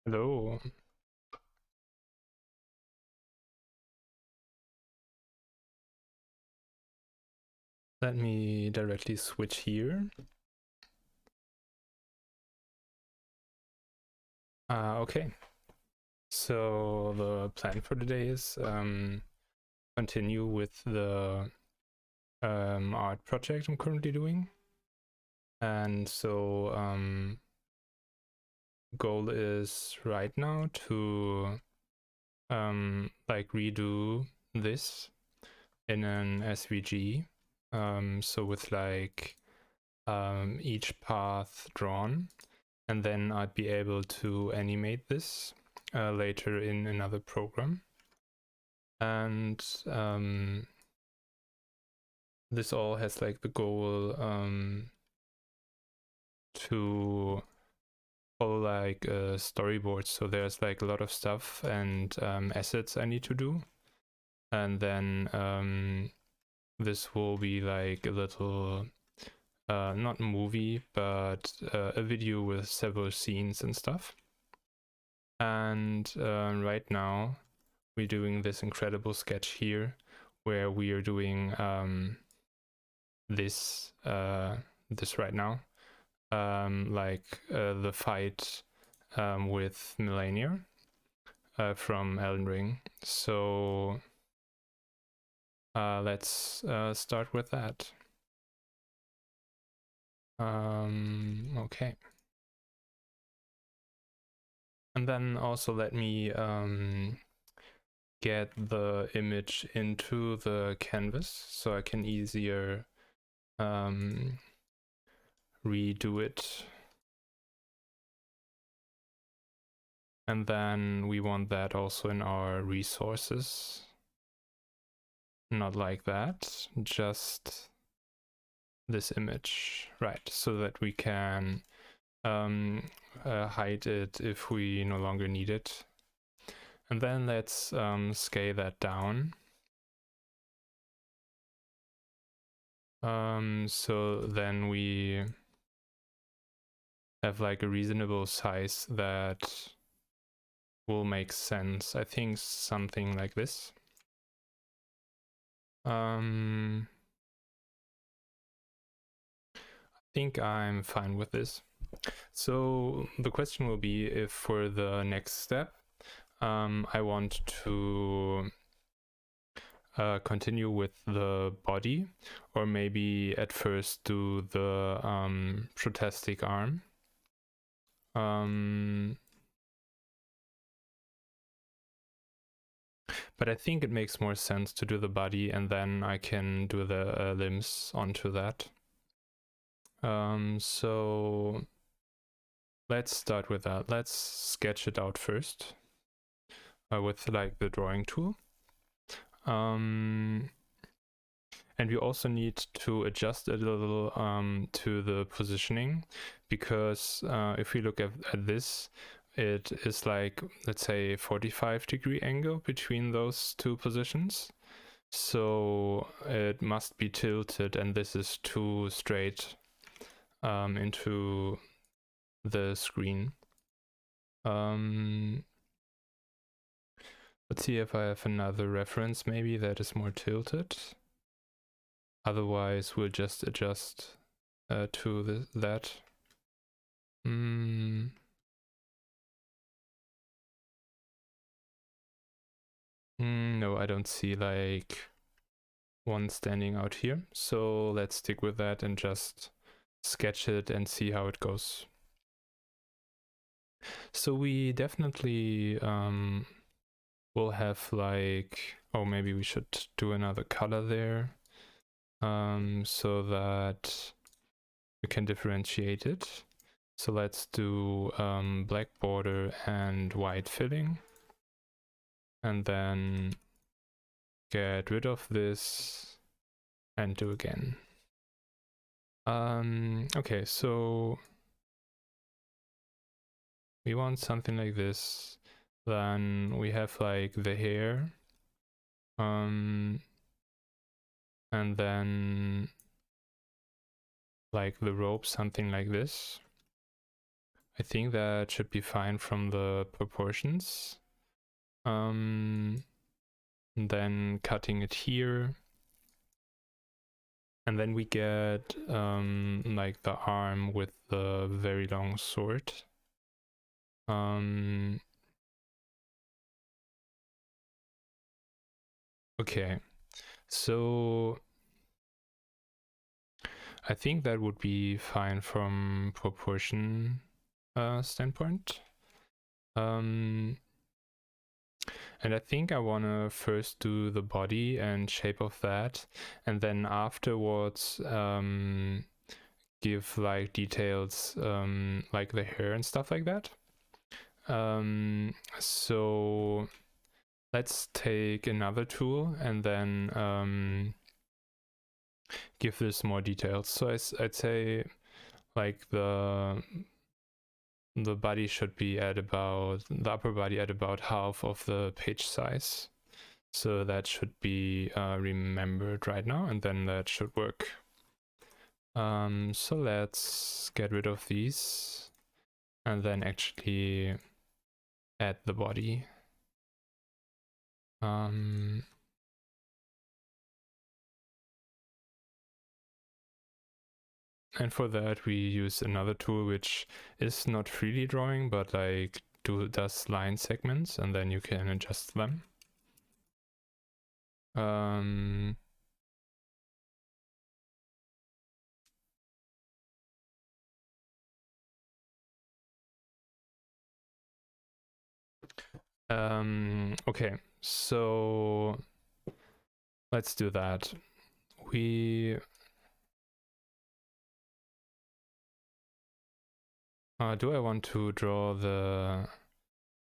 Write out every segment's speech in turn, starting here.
Hello. Let me directly switch here. Okay. So the plan for today is continue with the art project I'm currently doing. And so goal is right now to like redo this in an SVG. So with like each path drawn, and then I'd be able to animate this later in another program. And this all has like the goal to follow like a storyboard. So there's like a lot of stuff and assets I need to do. And then this will be like a little, not movie, but a video with several scenes and stuff. And right now we're doing this incredible sketch here where we are doing this right now, like the fight with Malenia from Elden Ring. So let's start with that. Okay. And then also let me get the image into the canvas so I can easier redo it. And then we want that also in our resources. Not like that, just this image, right? So that we can hide it if we no longer need it. And then let's scale that down. So then we have like a reasonable size that will make sense. I think something like this. I think I'm fine with this. So the question will be if for the next step, I want to continue with the body, or maybe at first do the protestic arm. But I think it makes more sense to do the body and then I can do the limbs onto that. So let's start with that. Let's sketch it out first with like the drawing tool. And we also need to adjust it a little to the positioning, because if we look at this, it is like, let's say, 45-degree angle between those two positions. So it must be tilted, and this is too straight into the screen. Let's see if I have another reference maybe that is more tilted. Otherwise, we'll just adjust to that. No, I don't see like one standing out here. So let's stick with that and just sketch it and see how it goes. So we definitely will have like, oh, maybe we should do another color there so that we can differentiate it. So let's do black border and white filling. And then get rid of this and do again. Okay, so we want something like this. Then we have like the hair. And then like the rope, something like this. I think that should be fine from the proportions. Then cutting it here. And then we get like the arm with the very long sword. Okay, so I think that would be fine from proportion standpoint. And I think I want to first do the body and shape of that, and then afterwards give like details like the hair and stuff like that. So let's take another tool and then give this more details. So I'd say like the body should be at about, the upper body at about half of the page size. So that should be remembered right now, and then that should work. So let's get rid of these and then actually add the body. And for that we use another tool which is not freely drawing, but like does line segments, and then you can adjust them. Okay, so let's do that. Do I want to draw the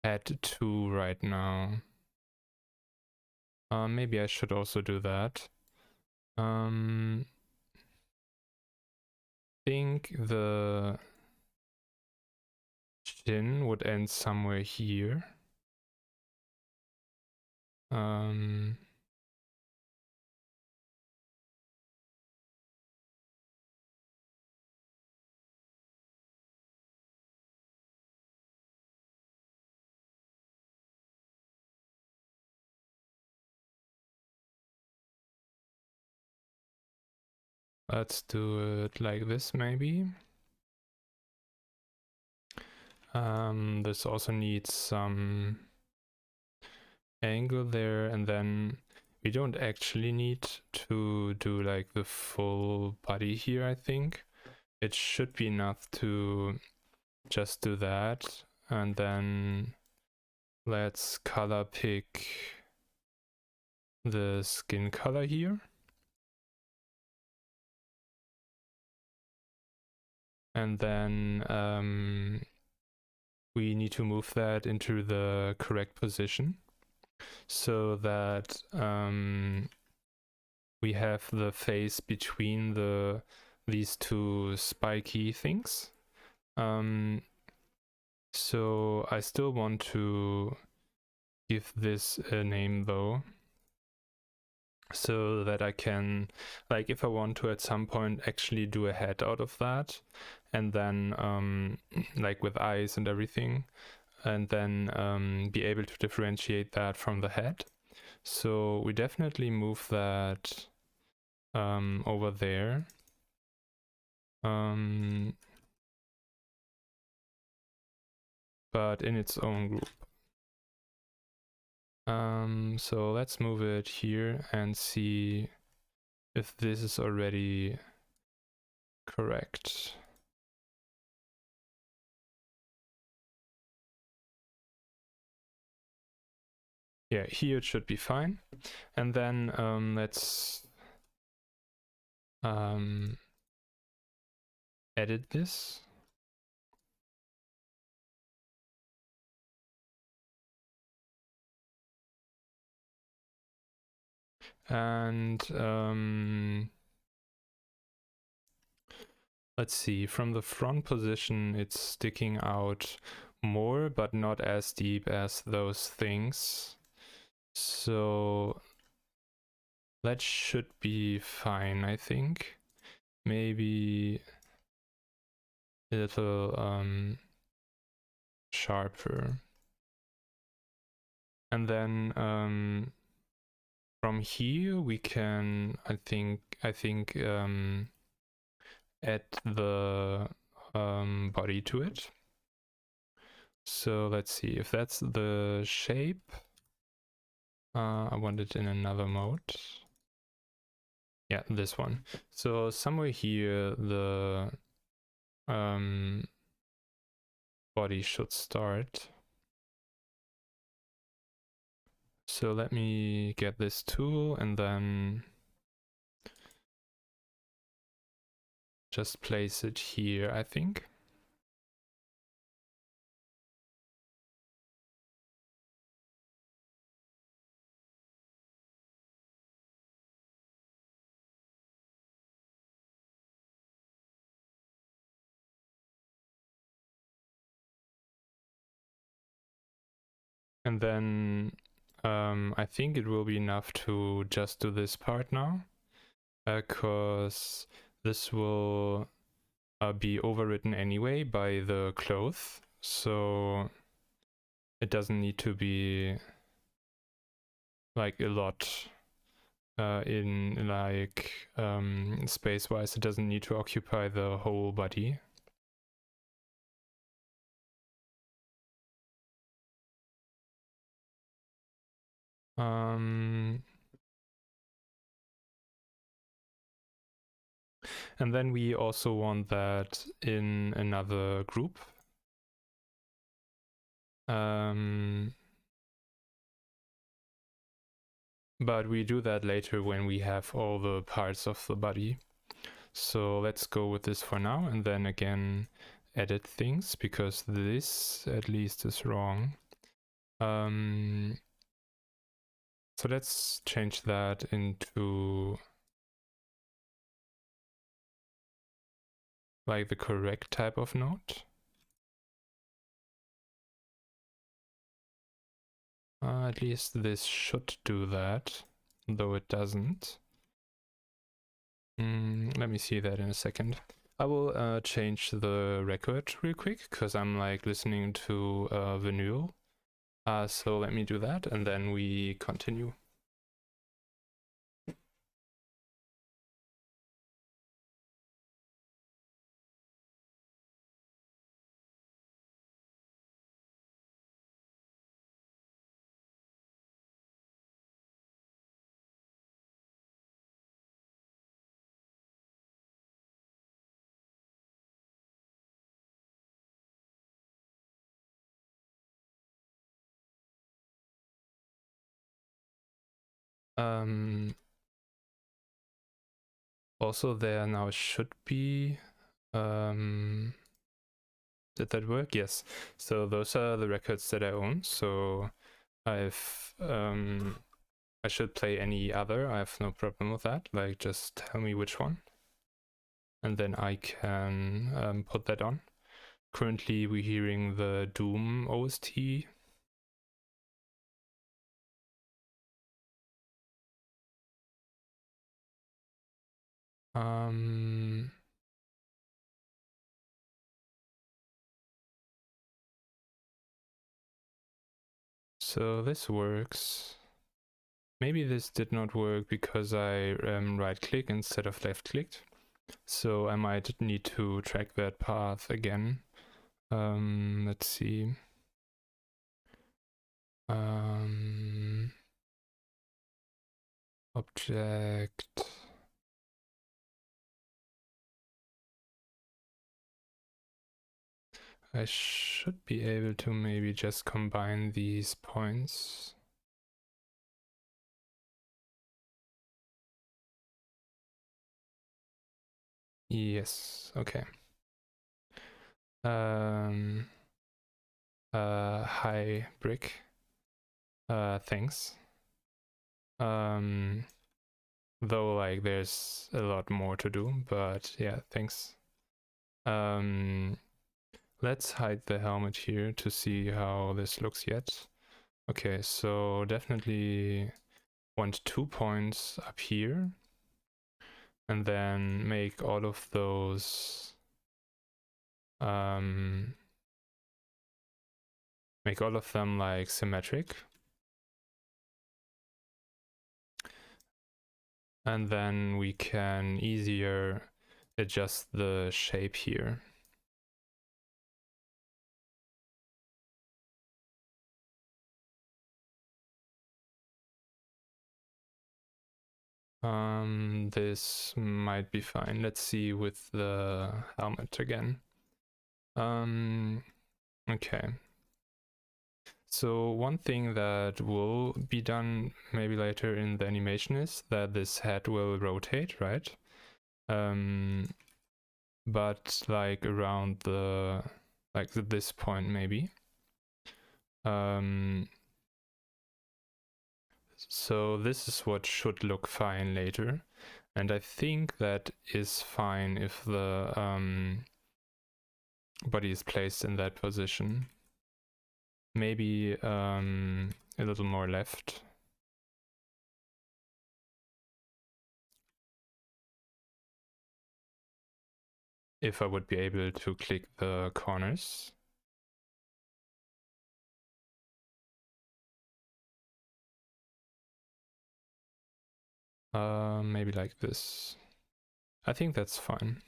head 2 right now? Maybe I should also do that. Think the chin would end somewhere here. Let's do it like this, maybe. This also needs some angle there, and then we don't actually need to do like the full body here, I think. It should be enough to just do that, and then let's color pick the skin color here. And then we need to move that into the correct position so that we have the face between these two spiky things. So I still want to give this a name though, so that I can, like, if I want to at some point actually do a head out of that, and then like with eyes and everything, and then be able to differentiate that from the head. So we definitely move that over there. But in its own group. So let's move it here and see if this is already correct. Yeah, here it should be fine. And then let's edit this. And let's see, from the front position it's sticking out more, but not as deep as those things. So that should be fine, I think. Maybe a little sharper. And then from here we can, I think add the body to it. So let's see if that's the shape. I want it in another mode. Yeah, this one. So somewhere here the body should start. So let me get this tool and then just place it here, I think. And then I think it will be enough to just do this part now, because this will be overwritten anyway by the cloth, so it doesn't need to be like a lot in like space-wise. It doesn't need to occupy the whole body. And then we also want that in another group. But we do that later when we have all the parts of the body. So let's go with this for now, and then again edit things, because this at least is wrong. So let's change that into like the correct type of node. At least this should do that, though it doesn't. Let me see that in a second. I will change the record real quick, because I'm like listening to vinyl. So let me do that, and then we continue. Also there now should be, did that work? Yes. So those are the records that I own. So I should play any other. I have no problem with that. Like, just tell me which one, and then I can put that on. Currently we're hearing the Doom OST. So this works. Maybe this did not work because I right click instead of left clicked. So I might need to track that path again. Let's see. Object. I should be able to maybe just combine these points. Yes, okay. Hi, Brick. Thanks. Though like there's a lot more to do, but yeah, thanks. Let's hide the helmet here to see how this looks yet. Okay, so definitely want 2 points up here, and then make all of those make all of them like symmetric. And then we can easier adjust the shape here. This might be fine. Let's see with the helmet again. Okay. So one thing that will be done maybe later in the animation is that this head will rotate, right? But like around the, like this point maybe. So this is what should look fine later. And I think that is fine if the body is placed in that position. Maybe a little more left. If I would be able to click the corners. Maybe like this. I think that's fine.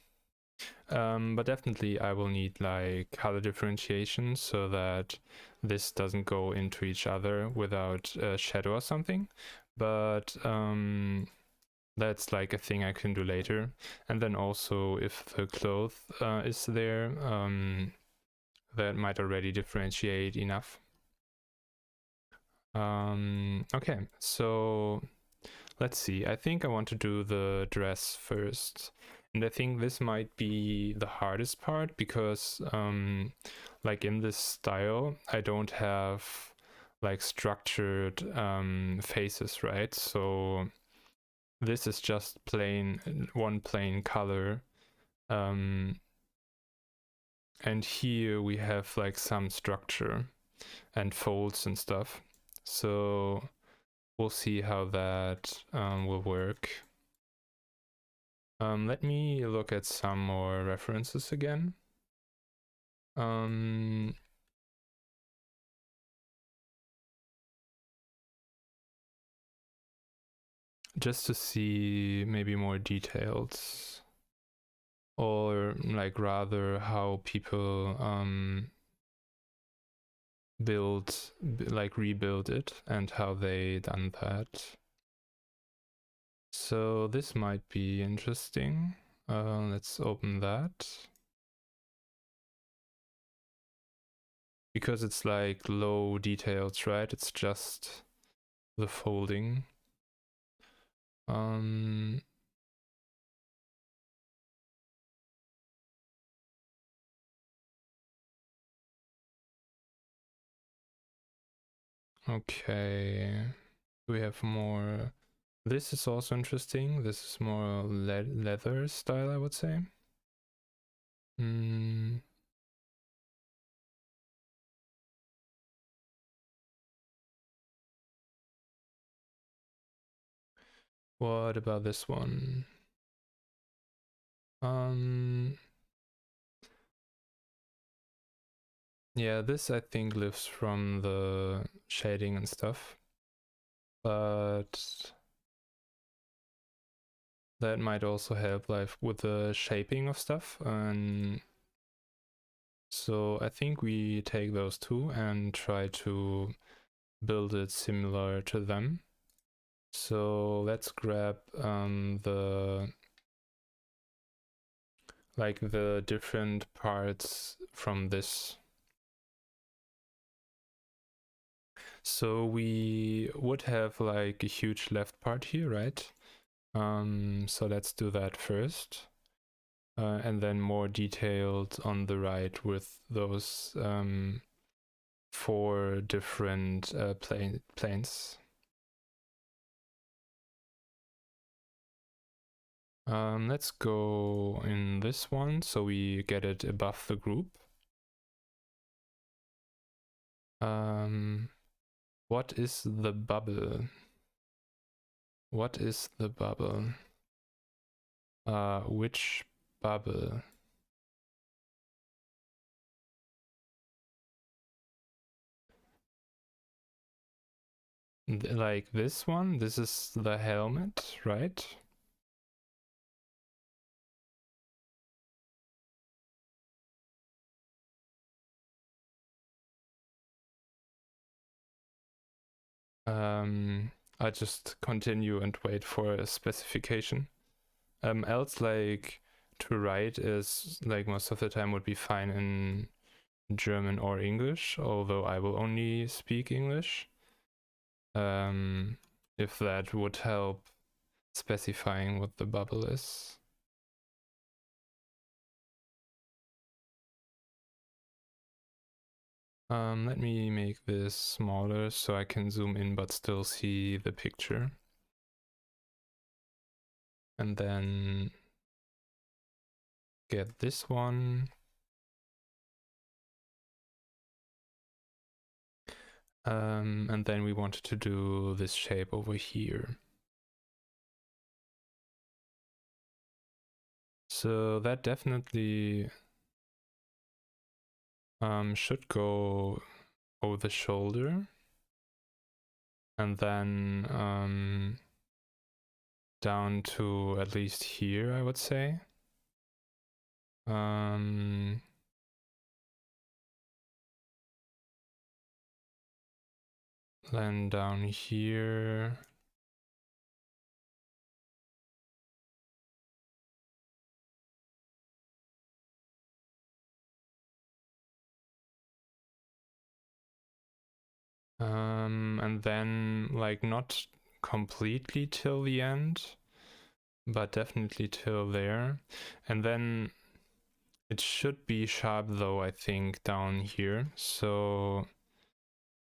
But definitely I will need like color differentiation so that this doesn't go into each other without a shadow or something. But that's like a thing I can do later. And then also if the cloth is there, that might already differentiate enough. Okay, so let's see. I think I want to do the dress first. And I think this might be the hardest part because like in this style, I don't have like structured faces, right? So this is just plain, one plain color. And here we have like some structure and folds and stuff. So we'll see how that will work. Let me look at some more references again. Just to see maybe more details, or like rather how people rebuild it and how they done that. So this might be interesting. Let's open that. Because it's like low details, right? It's just the folding. Okay, we have more. This is also interesting. This is more leather style, I would say. What about this one? Yeah, this I think lives from the shading and stuff, but that might also help like with the shaping of stuff. And so I think we take those two and try to build it similar to them. So let's grab the different parts from this. So we would have like a huge left part here, right? So let's do that first. And then more detailed on the right with those 4 different planes. Let's go in this one so we get it above the group. What is the bubble? What is the bubble? Which bubble? like this one, this is the helmet, right? I just continue and wait for a specification. Else, like, to write is, like, most of the time would be fine in German or English, although I will only speak English. If that would help specifying what the bubble is. Let me make this smaller so I can zoom in but still see the picture. And then get this one. And then we wanted to do this shape over here. So that definitely should go over the shoulder. And then down to at least here, I would say. Then down here. And then, like, not completely till the end, but definitely till there. And then it should be sharp though, I think, down here. So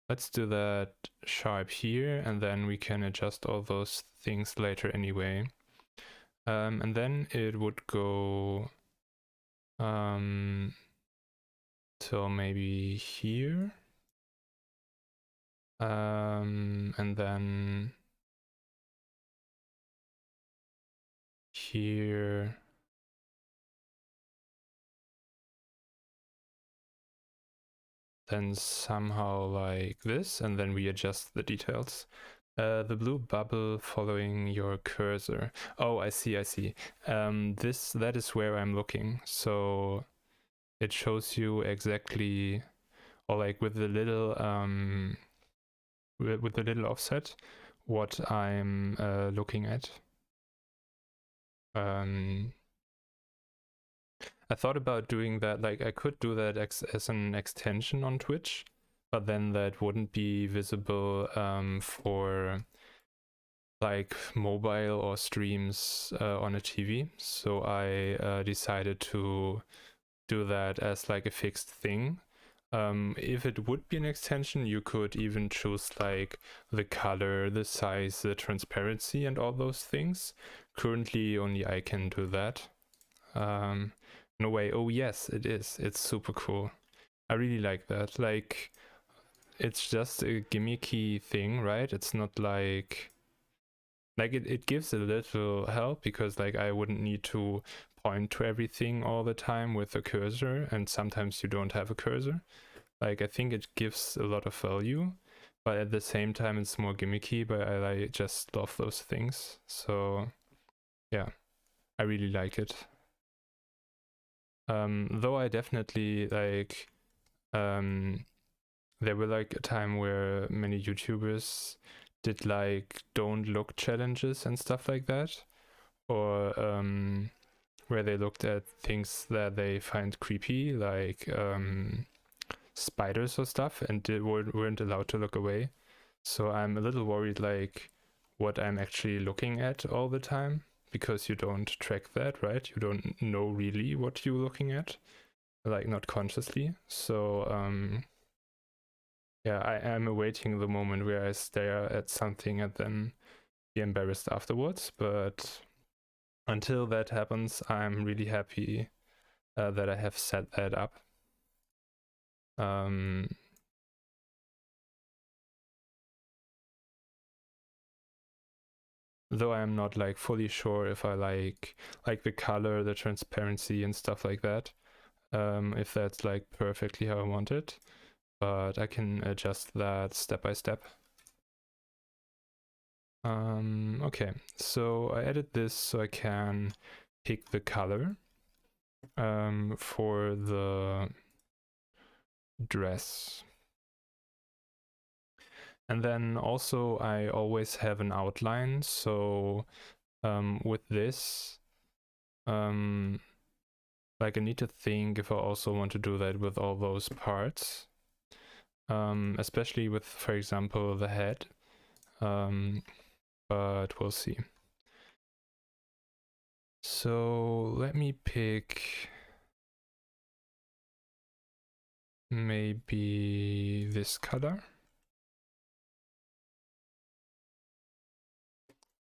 let's do that sharp here, and then we can adjust all those things later anyway. And then it would go till maybe here. And then here. Then somehow like this, and then we adjust the details. The blue bubble following your cursor. Oh, I see. That is where I'm looking. So it shows you exactly, or like with the little offset, what I'm looking at. I thought about doing that, like I could do that as an extension on Twitch, but then that wouldn't be visible for like mobile or streams on a TV. So I decided to do that as like a fixed thing. If it would be an extension, you could even choose like the color, the size, the transparency, and all those things. Currently, only I can do that. No way. Oh yes, it is. It's super cool. I really like that. Like, it's just a gimmicky thing, right? It's not like it gives a little help because like I wouldn't need to point to everything all the time with a cursor, and sometimes you don't have a cursor. Like, I think it gives a lot of value, but at the same time it's more gimmicky, but I just love those things. So yeah, I really like it. Though I definitely like there were like a time where many YouTubers did like don't look challenges and stuff like that, or where they looked at things that they find creepy, like spiders or stuff, and weren't allowed to look away. So I'm a little worried like what I'm actually looking at all the time, because you don't track that, right? You don't know really what you're looking at, like not consciously. So yeah, I'm awaiting the moment where I stare at something and then be embarrassed afterwards. But until that happens, I'm really happy that I have set that up. Though I'm not like fully sure if I like the color, the transparency and stuff like that. If that's like perfectly how I want it, but I can adjust that step by step. Okay, so I added this so I can pick the color for the dress. And then also I always have an outline, so with this, like I need to think if I also want to do that with all those parts, especially with, for example, the head, but we'll see. So let me pick maybe this color.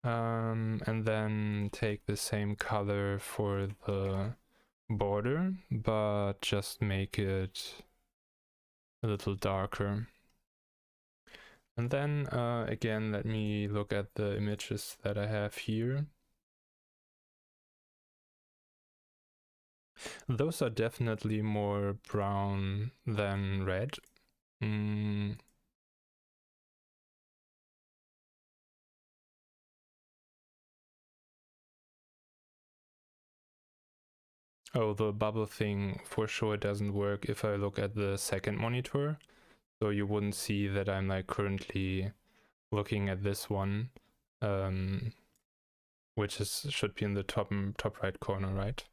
And then take the same color for the border, but just make it a little darker. And then again, let me look at the images that I have here. Those are definitely more brown than red. Oh, the bubble thing for sure doesn't work if I look at the second monitor. So you wouldn't see that I'm like currently looking at this one, which should be in the top right corner, right?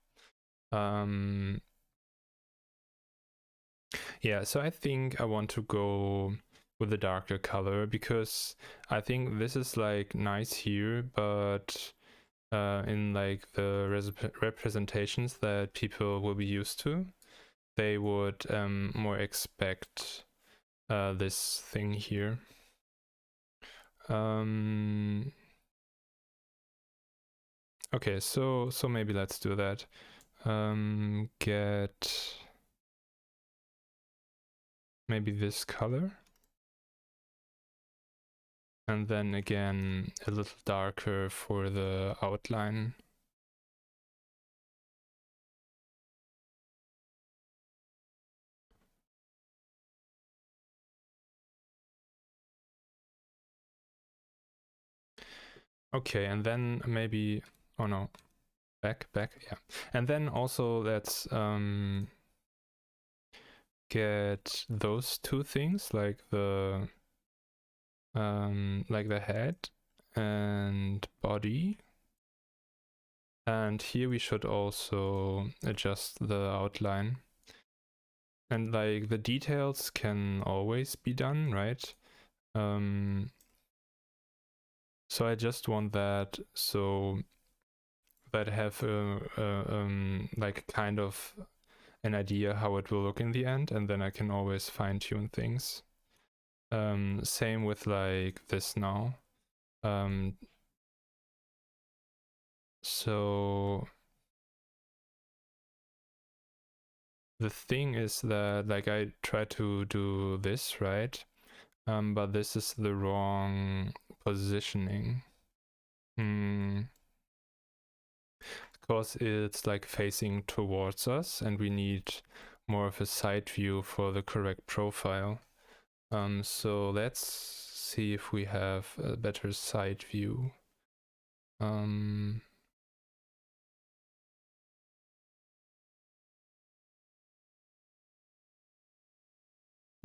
Yeah, so I think I want to go with a darker color because I think this is like nice here, but in like the representations that people will be used to, they would more expect this thing here. Okay, so maybe let's do that. Get maybe this color. And then again, a little darker for the outline. Okay, and then maybe, oh no, back, yeah. And then also let's get those two things, like the head and body. And here we should also adjust the outline. And like the details can always be done, right? So I just want that so that I have like kind of an idea how it will look in the end, and then I can always fine tune things. Same with like this now. So the thing is that like I try to do this, right? But this is the wrong positioning. Because it's like facing towards us and we need more of a side view for the correct profile. So let's see if we have a better side view.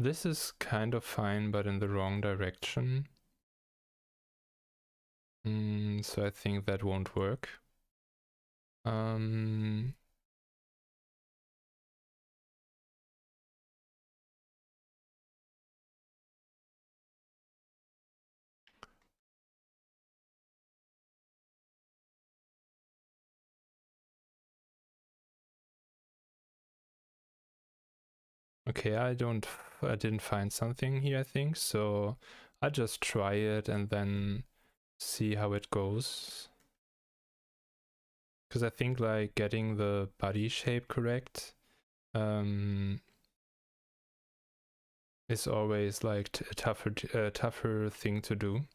This is kind of fine, but in the wrong direction. So I think that won't work. Okay, I didn't find something here, I think, so I'll just try it and then see how it goes. Because I think like getting the body shape correct is always like a tougher thing to do.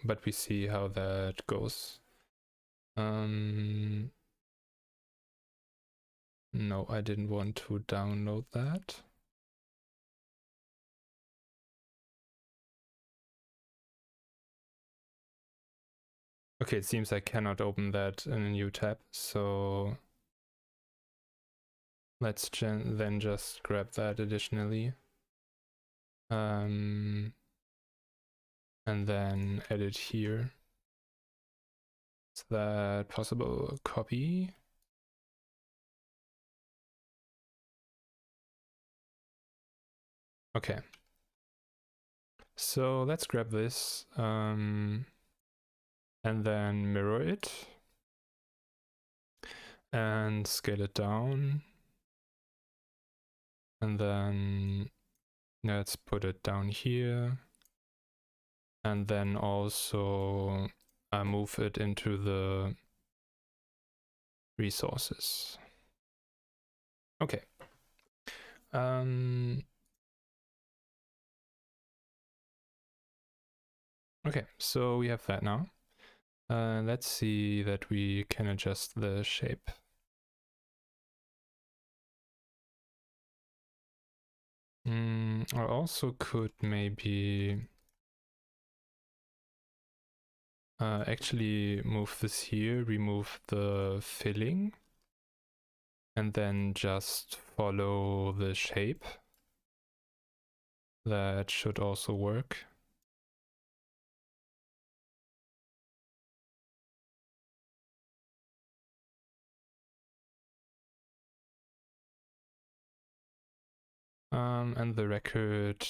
But we see how that goes. No, I didn't want to download that. Okay, it seems I cannot open that in a new tab, so let's then just grab that additionally. And then edit here. Is that possible? Copy. Okay. So let's grab this and then mirror it and scale it down. And then let's put it down here. And then also move it into the resources. Okay. Okay, so we have that now. Let's see that we can adjust the shape. I also could maybe actually move this here, remove the filling, and then just follow the shape. That should also work. And the record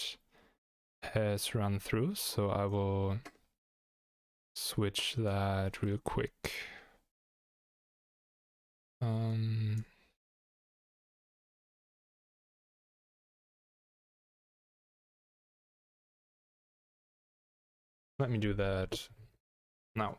has run through, so I will switch that real quick. Let me do that now.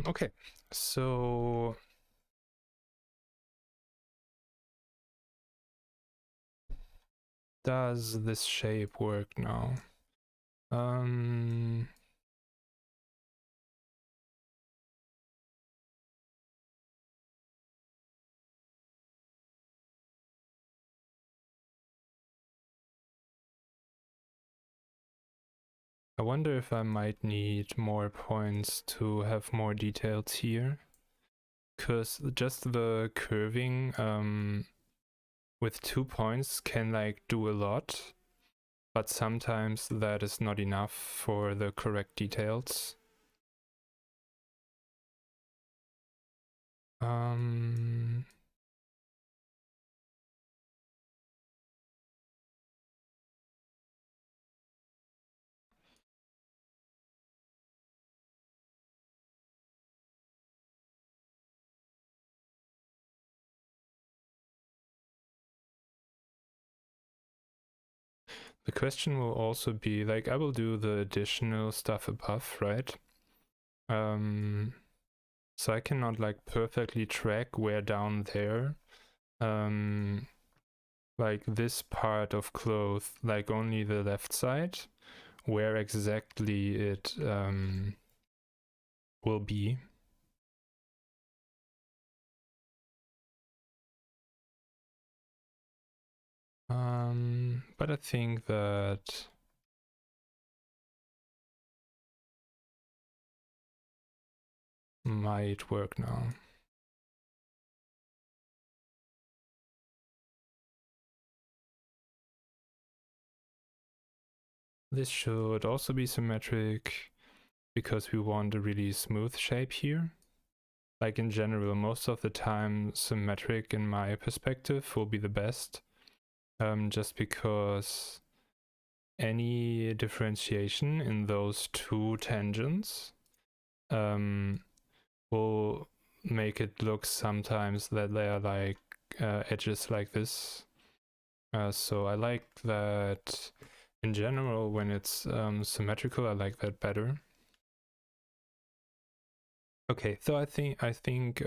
Okay, so does this shape work now? I wonder if I might need more points to have more details here, because just the curving with 2 points can like do a lot, but sometimes that is not enough for the correct details. The question will also be, like, I will do the additional stuff above, right? So I cannot like perfectly track where down there, like this part of cloth, like only the left side, where exactly it will be. But I think that might work now. This should also be symmetric because we want a really smooth shape here. like in general, most of the time symmetric in my perspective will be the best, just because any differentiation in those two tangents will make it look sometimes that they are like edges like this. So I like that in general when it's symmetrical. I like that better. Okay, so I think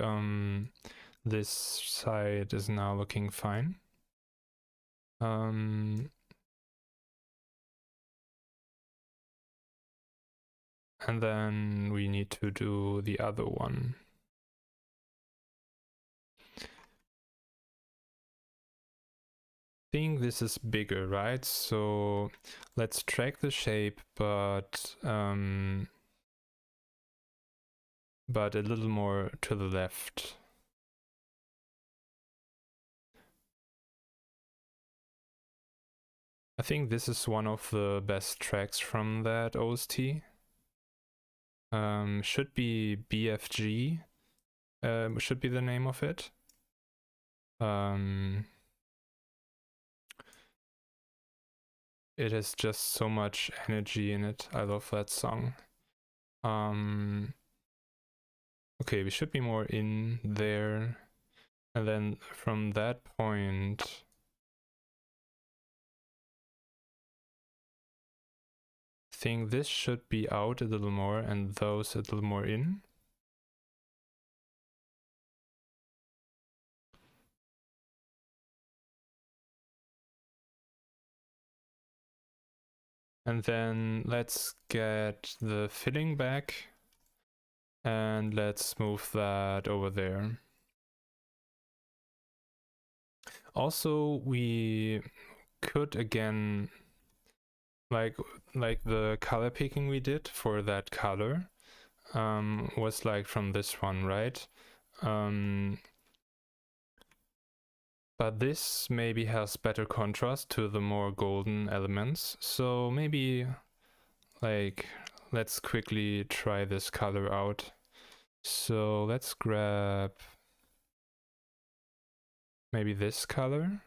this side is now looking fine. And then we need to do the other one. I think this is bigger, right? So let's track the shape, but a little more to the left. I think this is one of the best tracks from that OST. Should be BFG, should be the name of it. It has just so much energy in it. I love that song. Okay, we should be more in there. And then from that point, I think this should be out a little more and those a little more in. And then let's get the filling back and let's move that over there. Also, we could again, like the color picking we did for that color was like from this one, right? But this maybe has better contrast to the more golden elements. So maybe like let's quickly try this color out. So let's grab maybe this color.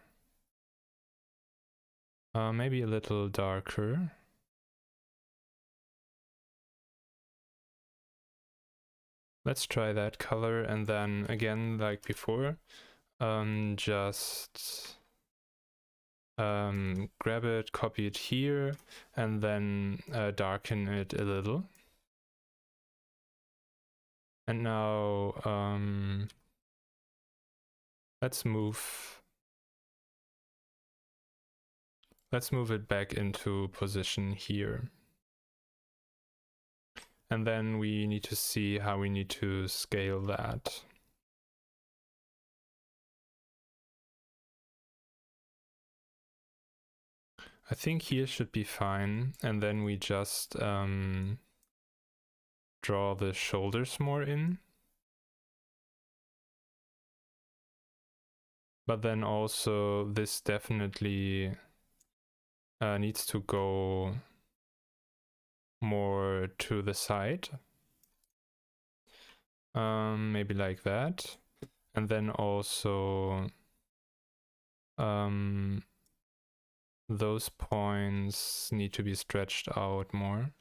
Maybe a little darker. Let's try that color, and then again, like before, just grab it, copy it here, and then darken it a little. And now let's move it back into position here. And then we need to see how we need to scale that. I think here should be fine. And then we just draw the shoulders more in. But then also this definitely needs to go more to the side. Maybe like that. And then also those points need to be stretched out more.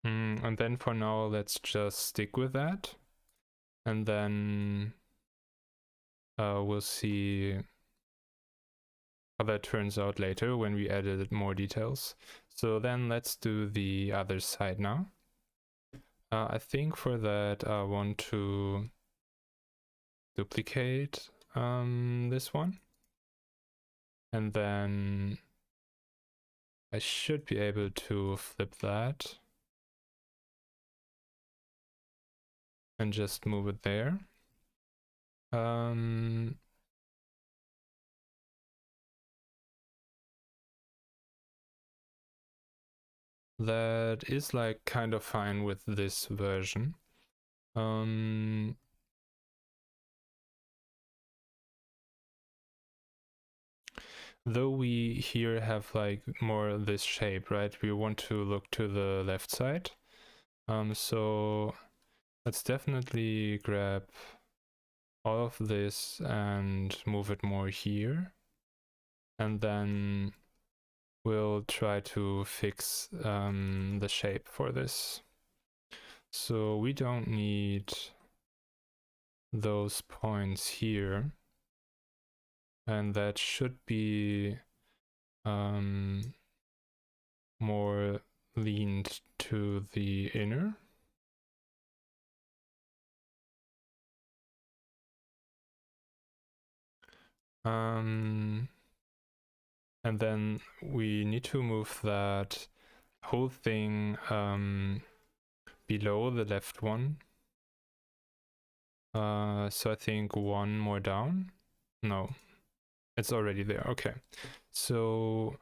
And then for now, let's just stick with that. And then we'll see how that turns out later when we added more details. So then let's do the other side now. I think for that I want to duplicate this one. And then I should be able to flip that. And just move it there. That is like kind of fine with this version. though we here have like more this shape, right? We want to look to the left side. So let's definitely grab all of this and move it more here. And then we'll try to fix the shape for this. So we don't need those points here. And that should be more leaned to the inner. And then we need to move that whole thing below the left one. So I think one more down. No, it's already there. Okay, so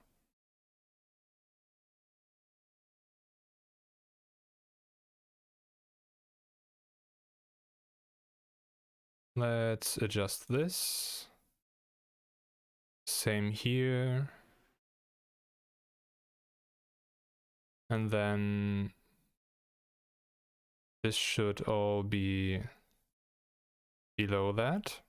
let's adjust this. Same here. And then this should all be below that.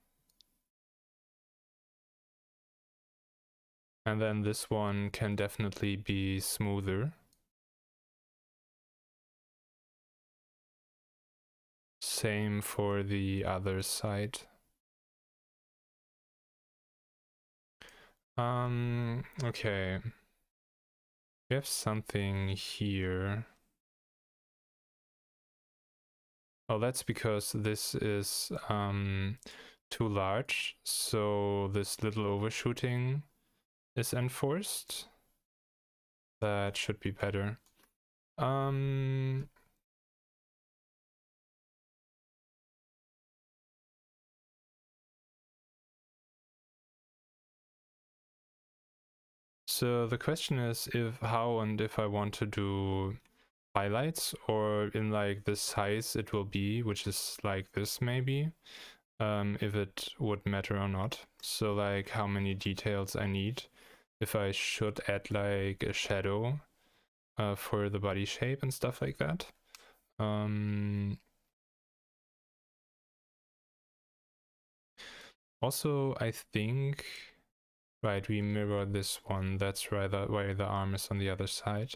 And then this one can definitely be smoother. Same for the other side. Okay. We have something here. Oh, that's because this is too large, so this little overshooting is enforced. That should be better. So the question is how and if I want to do highlights, or in like the size it will be, which is like this maybe, if it would matter or not. So like how many details I need, if I should add like a shadow for the body shape and stuff like that. Also, I think, right, we mirror this one. That's right, why the arm is on the other side.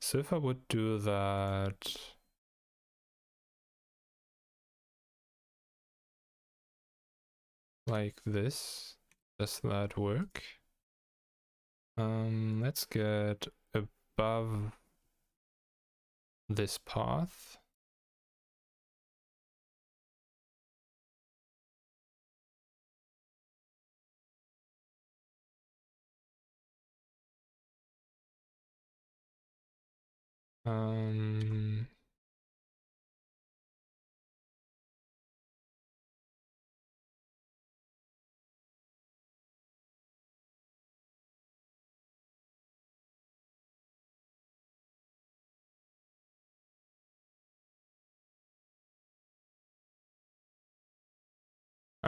So if I would do that like this, does that work? Let's get above this path. I'm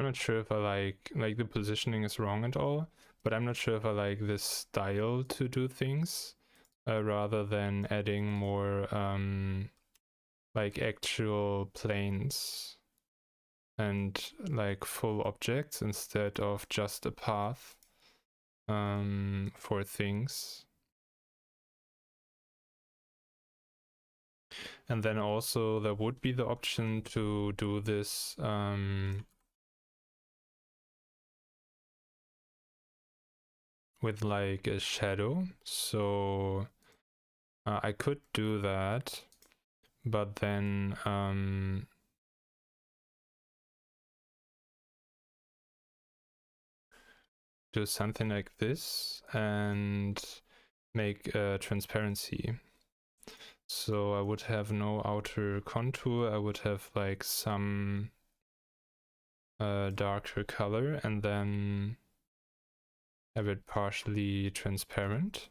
not sure if I like the positioning is wrong at all, but I'm not sure if I like this style to do things rather than adding more like actual planes and like full objects instead of just a path for things. And then also there would be the option to do this with like a shadow. So I could do that, but then do something like this and make transparency. So I would have no outer contour, I would have like some darker color and then have it partially transparent.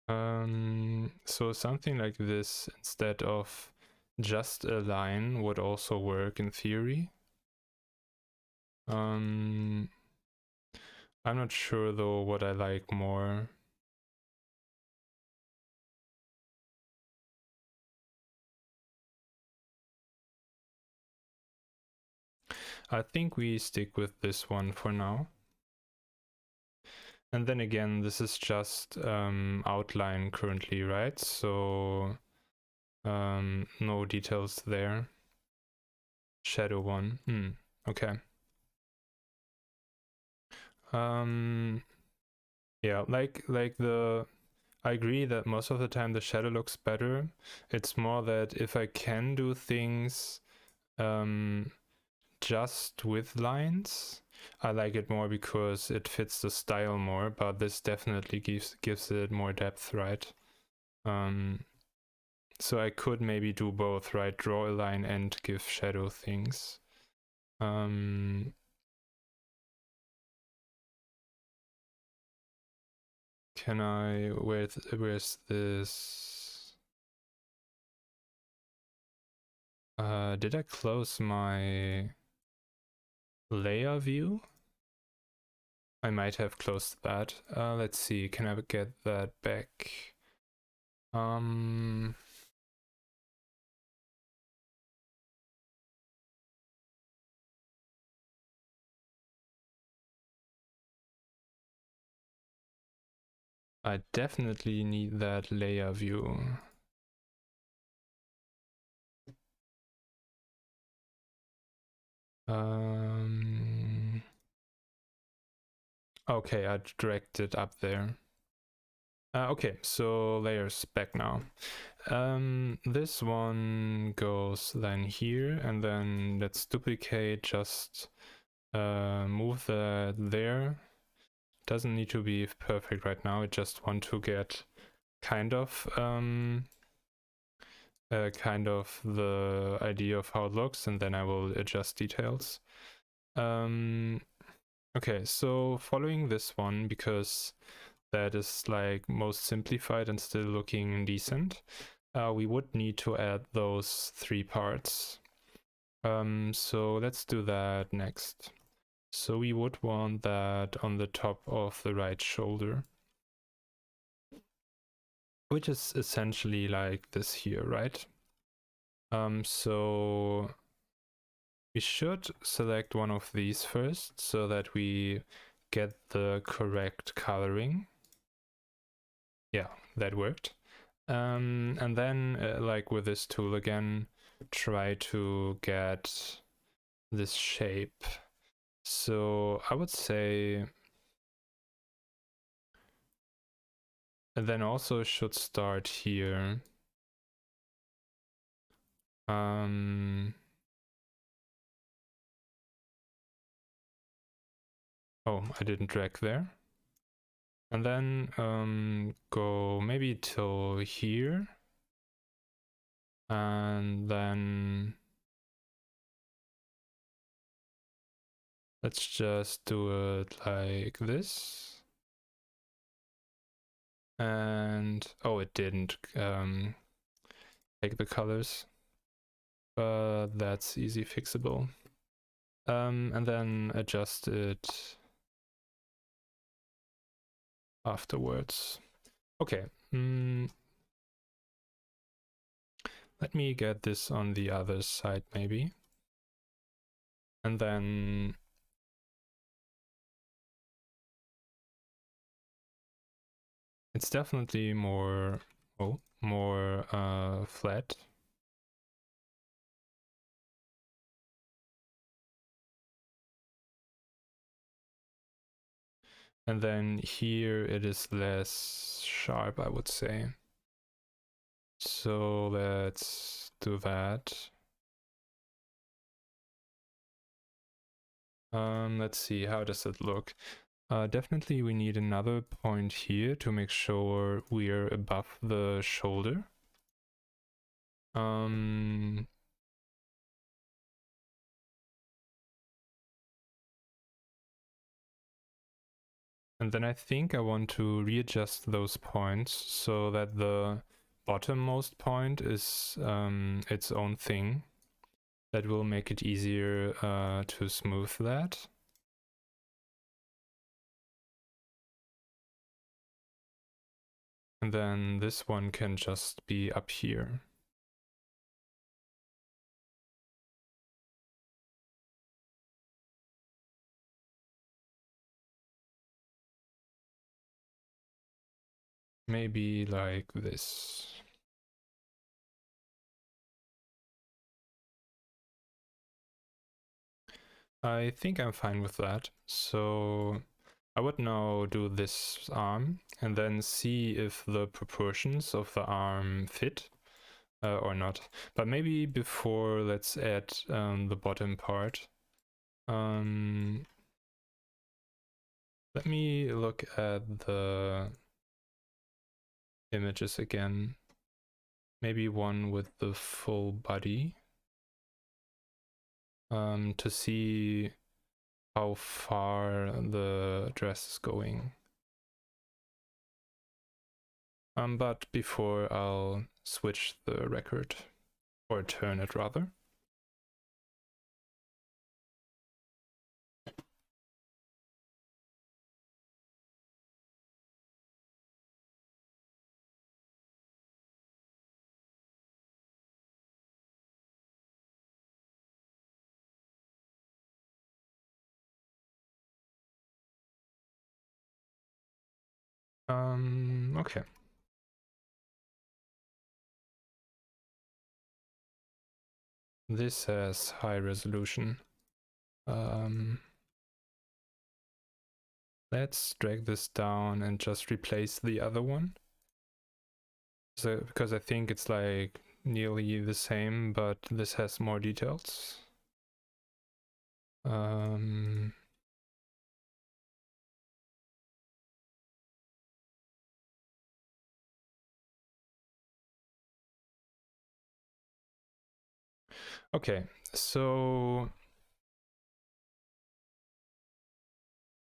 So something like this instead of just a line would also work in theory. I'm not sure though what I like more. I think we stick with this one for now. And then again, this is just outline currently, right? So no details there. Shadow one. Okay. Yeah, like I agree that most of the time the shadow looks better. It's more that if I can do things just with lines, I like it more because it fits the style more, but this definitely gives it more depth, right? So I could maybe do both, right? Draw a line and give shadow things. Can I, where's this? Did I close my layer view? I might have closed that. Let's see, can I get that back? I definitely need that layer view. Okay, I dragged it up there. Okay, so layers back now. This one goes then here, and then let's duplicate, just move that there. Doesn't need to be perfect right now, I just want to get kind of the idea of how it looks, and then I will adjust details. Okay, so following this one, because that is like most simplified and still looking decent, we would need to add those 3 parts. So let's do that next. So we would want that on the top of the right shoulder, which is essentially like this here, right? So we should select one of these first so that we get the correct coloring. Yeah, that worked. And then like with this tool again, try to get this shape. So I would say, and then also should start here. Oh, I didn't drag there. And then go maybe till here. And then let's just do it like this. And oh, it didn't take the colors, but that's easy fixable. And then adjust it afterwards. Okay. Let me get this on the other side maybe. And then it's definitely more flat. And then here it is less sharp, I would say. So let's do that. Let's see, how does it look? Definitely we need another point here to make sure we're above the shoulder. And And then I think I want to readjust those points so that the bottommost point is its own thing. That will make it easier to smooth that. And then this one can just be up here. Maybe like this. I think I'm fine with that. So I would now do this arm and then see if the proportions of the arm fit or not. But maybe before, let's add the bottom part. Let me look at the images again. Maybe one with the full body to see how far the dress is going. But before, I'll switch the record, or turn it rather. Okay. This has high resolution. Let's drag this down and just replace the other one. So, because I think it's like nearly the same, but this has more details. Okay, so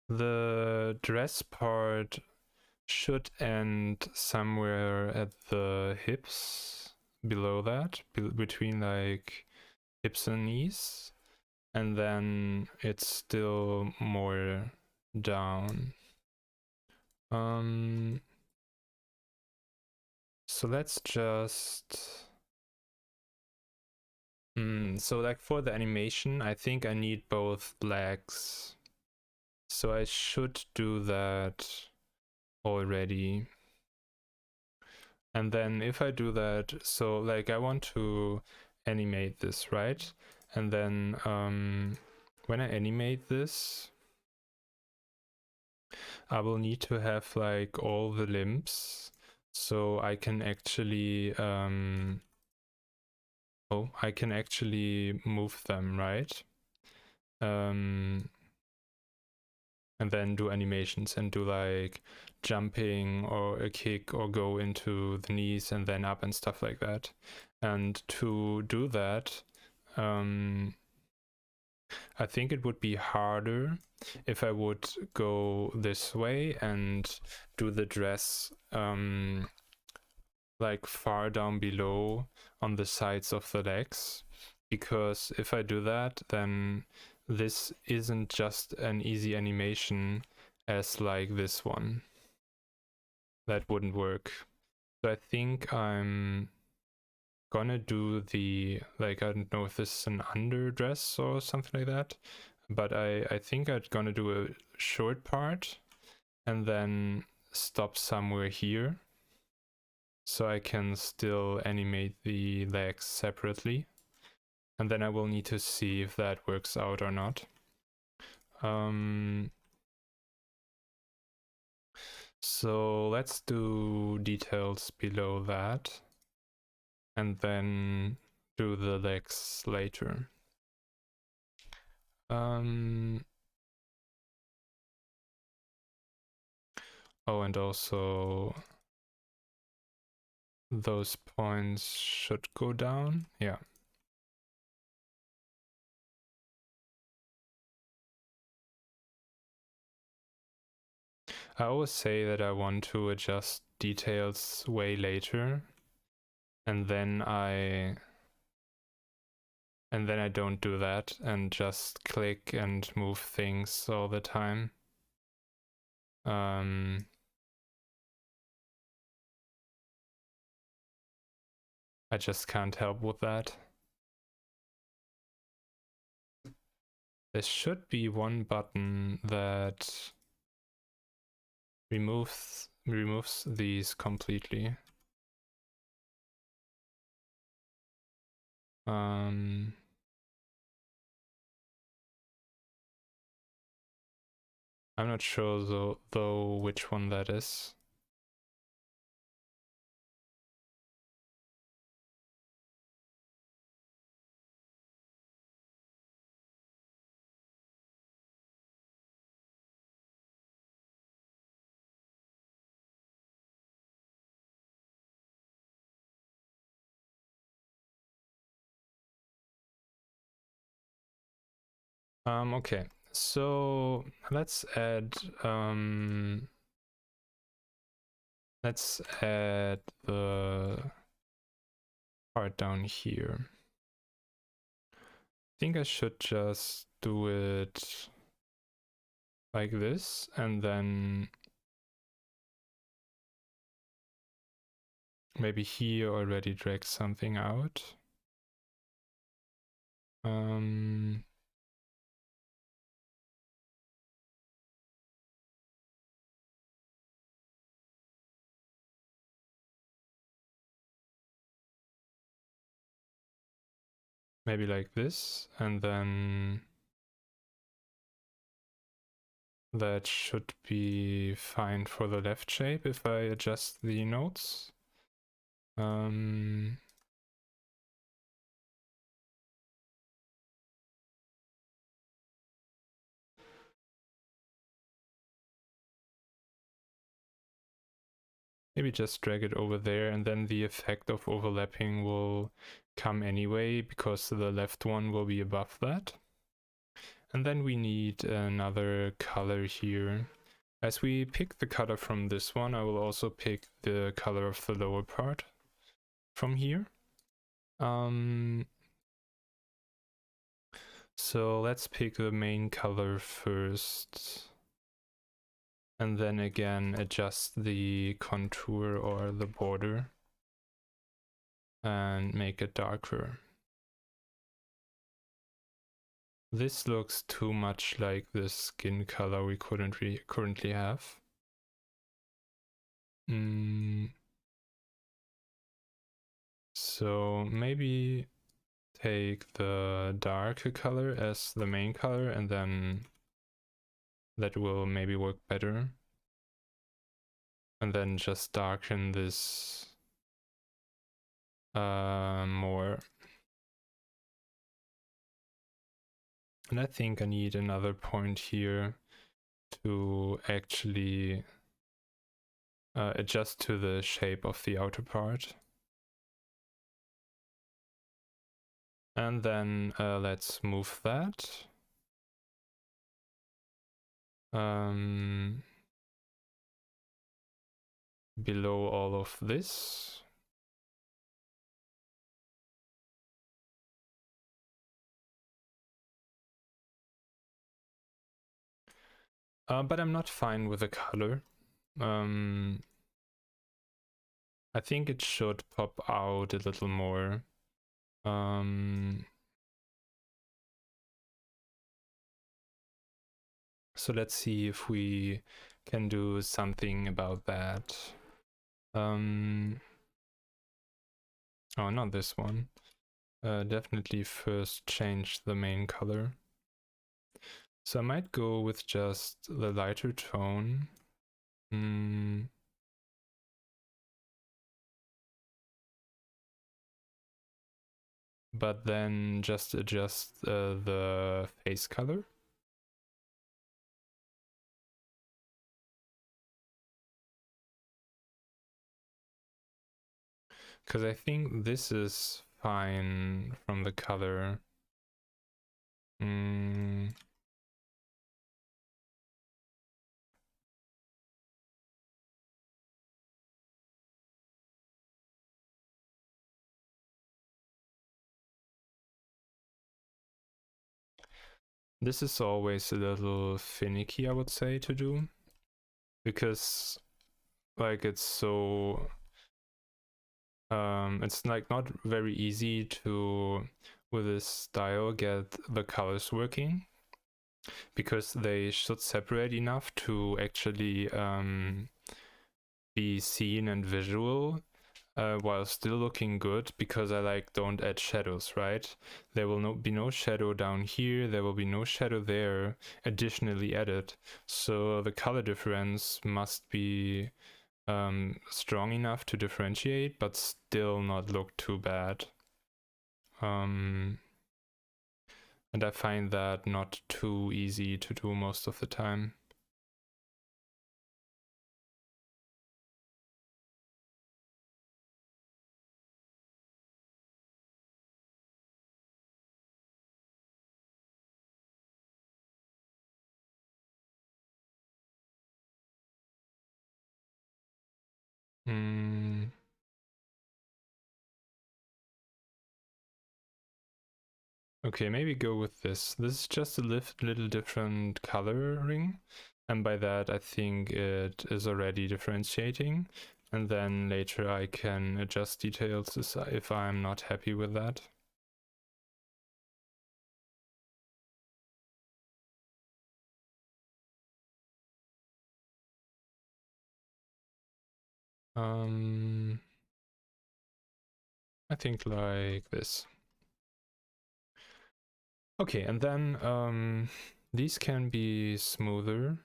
the dress part should end somewhere at the hips, below that, between like hips and knees, and then it's still more down. So let's just so like for the animation, I think I need both legs. So I should do that already. And then if I do that, so like I want to animate this, right? And then when I animate this, I will need to have like all the limbs so I can actually I can actually move them, right? And then do animations and do like jumping or a kick or go into the knees and then up and stuff like that. And to do that, I think it would be harder if I would go this way and do the dress like far down below on the sides of the legs, because if I do that, then this isn't just an easy animation as like this one. That wouldn't work. So I think I'm gonna do the, like, I don't know if this is an underdress or something like that, but I think I'm gonna do a short part and then stop somewhere here so I can still animate the legs separately. And then I will need to see if that works out or not. So let's do details below that and then do the legs later. Oh, and also those points should go down. Yeah. I always say that I want to adjust details way later, and then I don't do that and just click and move things all the time. I just can't help with that. There should be one button that removes these completely. I'm not sure though which one that is. Okay, so let's add the part down here. I think I should just do it like this, and then maybe here already drag something out. Maybe like this, and then that should be fine for the left shape if I adjust the nodes. Maybe just drag it over there, and then the effect of overlapping will come anyway because the left one will be above that. And then we need another color here. As we pick the color from this one, I will also pick the color of the lower part from here. So let's pick the main color first. And then again, adjust the contour or the border and make it darker. This looks too much like the skin color we currently have. So maybe take the darker color as the main color, and then that will maybe work better. And then just darken this more. And I think I need another point here to actually adjust to the shape of the outer part. And then let's move that. Below all of this. But I'm not fine with the color. I think it should pop out a little more. So let's see if we can do something about that. Oh, not this one. Definitely first change the main color. So I might go with just the lighter tone. But then just adjust the face color. Because I think this is fine from the color. This is always a little finicky, I would say, to do, because like it's so it's like not very easy to, with this style, get the colors working, because they should separate enough to actually be seen and visual, while still looking good, because I like don't add shadows, right? There will be no shadow down here, there will be no shadow there additionally added, so the color difference must be strong enough to differentiate, but still not look too bad. And I find that not too easy to do most of the time. Okay, maybe go with this. This is just a little different coloring, and by that I think it is already differentiating, and then later I can adjust details if I'm not happy with that. I think like this. Okay, and then these can be smoother.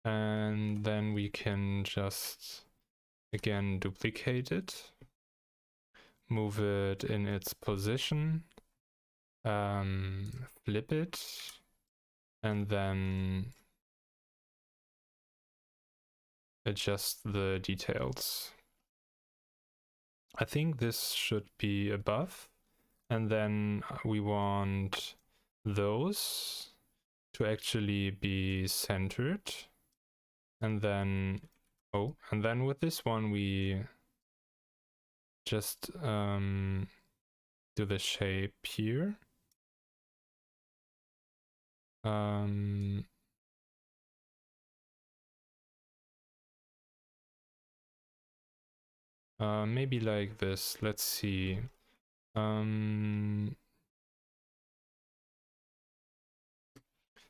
And then we can just, again, duplicate it. Move it in its position. Flip it. And then adjust the details. I think this should be above. And then we want those to actually be centered. And then, oh, and then with this one, we just do the shape here. Maybe like this. Let's see.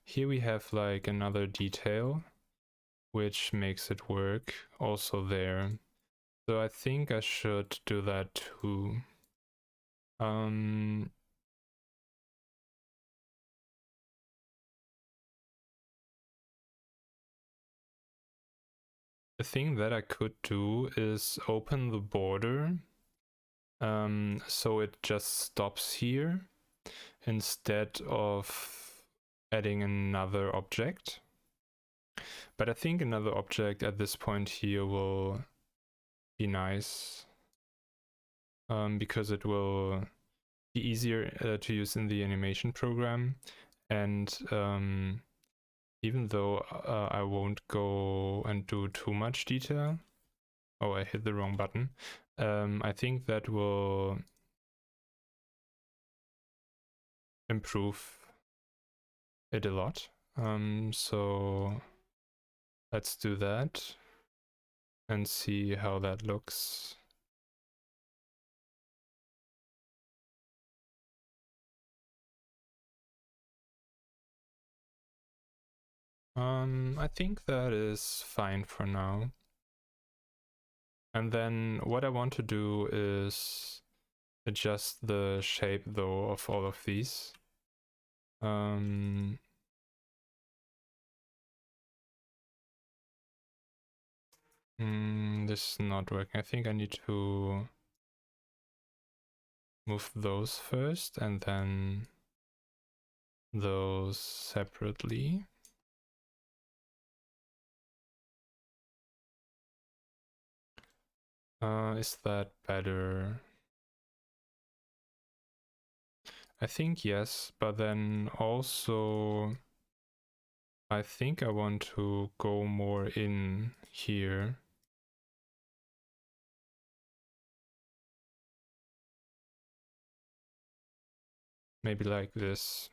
Here we have like another detail, which makes it work also there. So I think I should do that too. The thing that I could do is open the border, so it just stops here instead of adding another object. But I think another object at this point here will be nice, because it will be easier to use in the animation program. And even though I won't go and do too much detail, oh, I hit the wrong button, I think that will improve it a lot. So let's do that and see how that looks. I think that is fine for now. And then what I want to do is adjust the shape though of all of these. This is not working. I think I need to move those first and then those separately. Is that better? I think yes, but then also I think I want to go more in here. Maybe like this.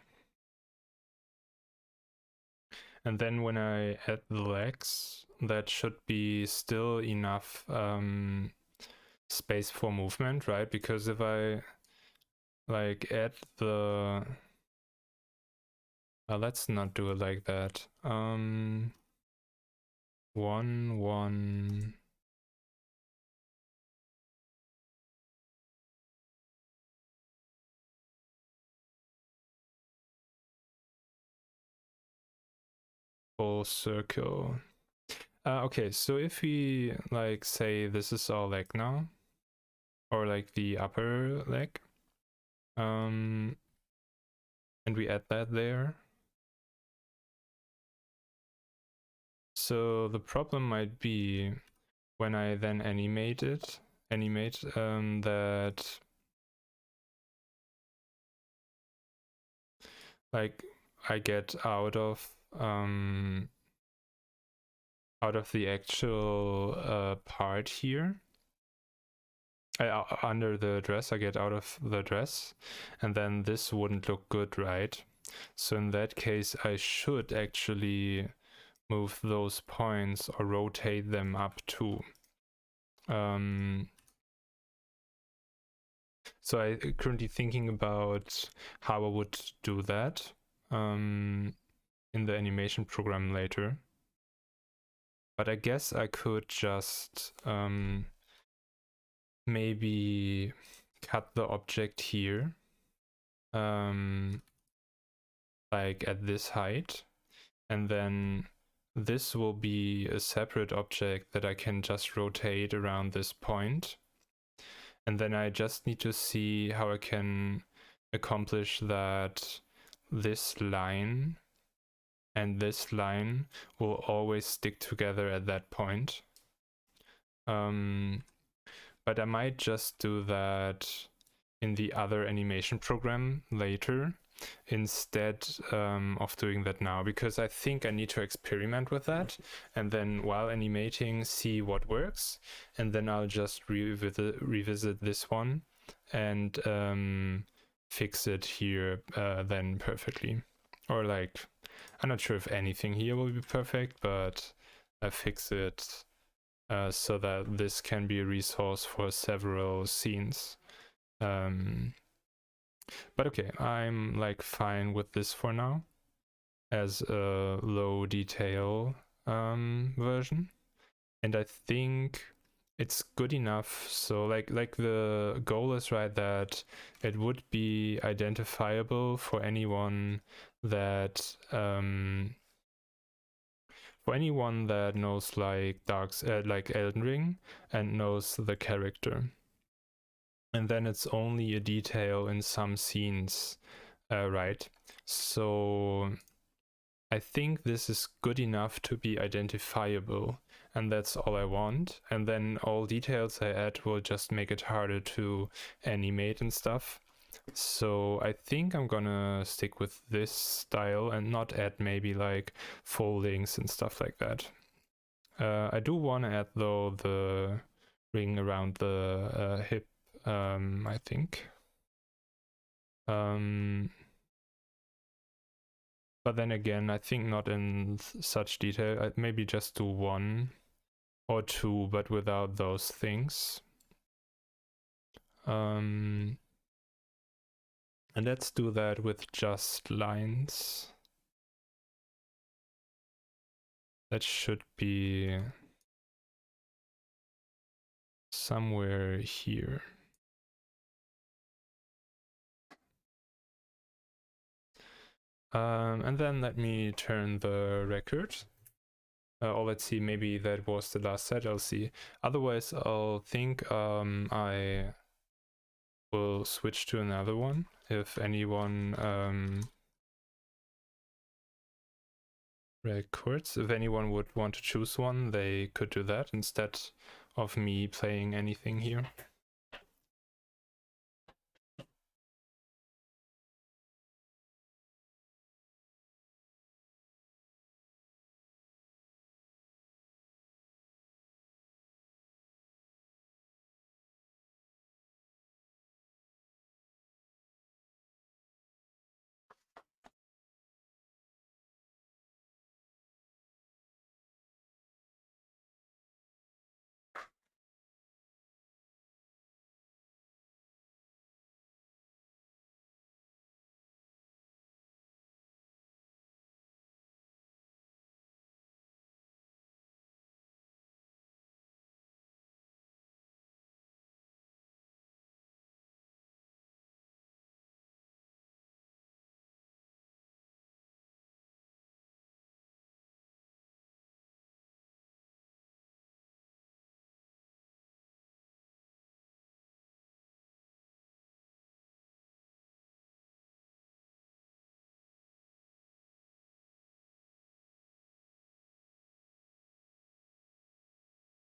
And then when I add the legs, that should be still enough space for movement, right? Because if I like add the let's not do it like that. 1 1 full circle. Okay, so if we like say this is our leg now, or like the upper leg, and we add that there. So the problem might be when I then animate that like I get out of the actual part here. Under the dress, I get out of the dress, and then this wouldn't look good, right? So in that case, I should actually move those points or rotate them up too. So I currently thinking about how I would do that in the animation program later. But I guess I could just maybe cut the object here, like at this height, and then this will be a separate object that I can just rotate around this point. And then I just need to see how I can accomplish that this line and this line will always stick together at that point. But I might just do that in the other animation program later instead of doing that now, because I think I need to experiment with that and then while animating see what works, and then I'll just revisit this one and fix it here then perfectly. Or like, I'm not sure if anything here will be perfect, but I fix it so that this can be a resource for several scenes. But okay, I'm like fine with this for now as a low detail version, and I think it's good enough. So like the goal is right that it would be identifiable for anyone that knows like like Elden Ring and knows the character. And then it's only a detail in some scenes, right? So I think this is good enough to be identifiable, and that's all I want. And then all details I add will just make it harder to animate and stuff. So I think I'm gonna stick with this style and not add maybe like foldings and stuff like that. I do want to add though the ring around the hip, I think. But then again, I think not in such detail. I'd maybe just do 1 or 2, but without those things. And let's do that with just lines. That should be somewhere here. And then let me turn the record. Or let's see, maybe that was the last set, I'll see. Otherwise, I'll think I will switch to another one. If anyone records, if anyone would want to choose one, they could do that instead of me playing anything here.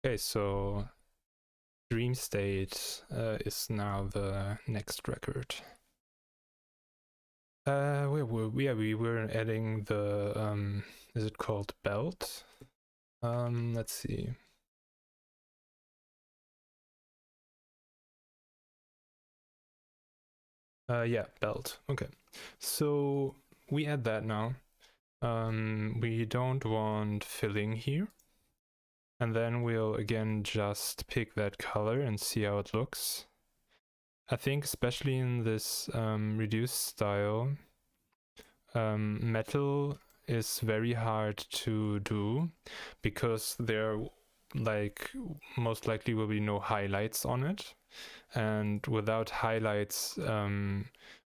Okay, so Dream State is now the next record. We were adding the is it called belt? Let's see. Yeah, belt. Okay, so we add that now. We don't want filling here. And then we'll again just pick that color and see how it looks. I think especially in this reduced style, metal is very hard to do because there like most likely will be no highlights on it, and without highlights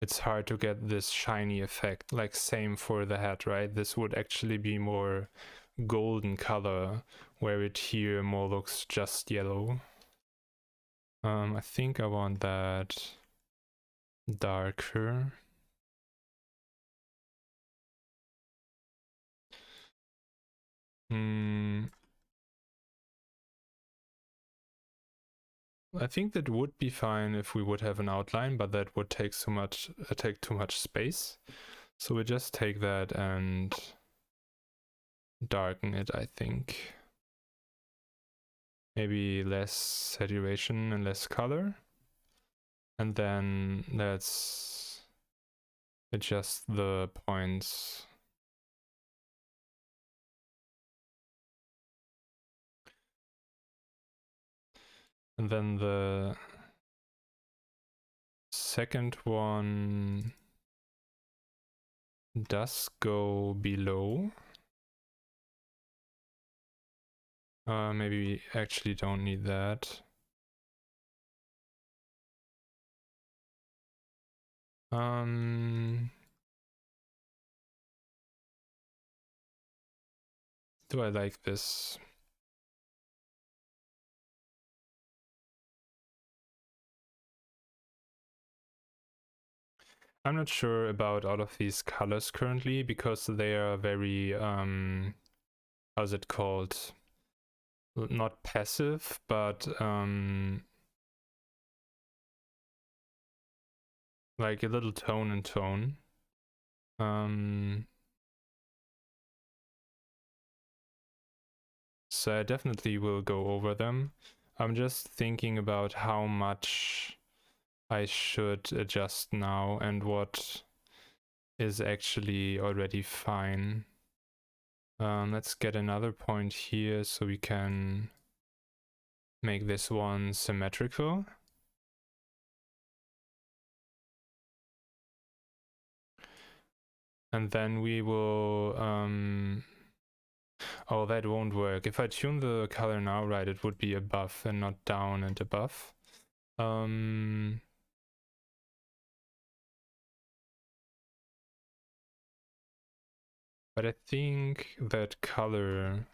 it's hard to get this shiny effect. Like same for the hat, right? This would actually be more golden color, where it here more looks just yellow. I think I want that darker. I think that would be fine if we would have an outline, but that would take too much space. So we just take that and darken it, I think. Maybe less saturation and less color. And then let's adjust the points. And then the second one does go below. Maybe we actually don't need that. Do I like this? I'm not sure about all of these colors currently because they are very, how's it called? Not passive, but like a little tone and tone. So I definitely will go over them. I'm just thinking about how much I should adjust now and what is actually already fine. Let's get another point here so we can make this one symmetrical. And then we will, oh, that won't work. If I tune the color now, right, it would be above and not down and above. But I think that color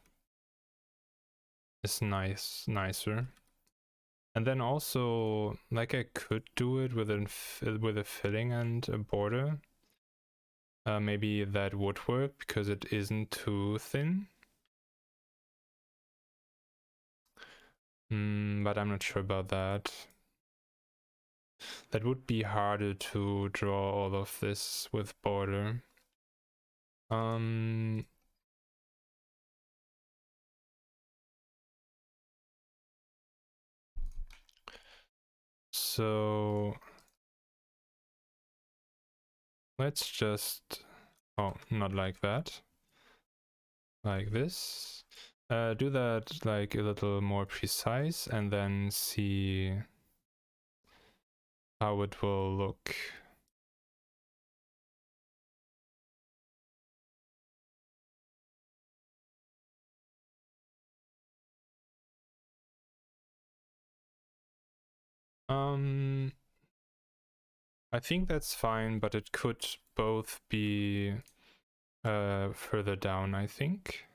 is nicer. And then also, like I could do it with a filling and a border. Maybe that would work because it isn't too thin. But I'm not sure about that. That would be harder to draw all of this with border. So let's just, oh, not like that. Like this. Do that like a little more precise and then see how it will look. I think that's fine, but it could both be further down, I think.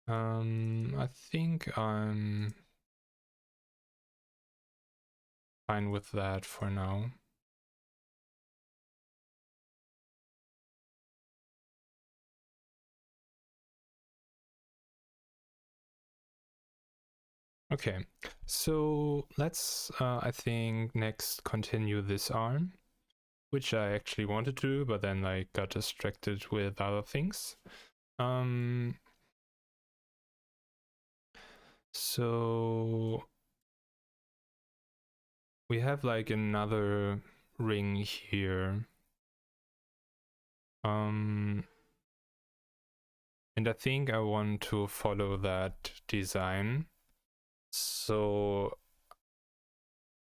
I think I'm fine with that for now. Okay, so let's, I think, next continue this arm, which I actually wanted to do, but then I got distracted with other things. So we have like another ring here. And I think I want to follow that design. So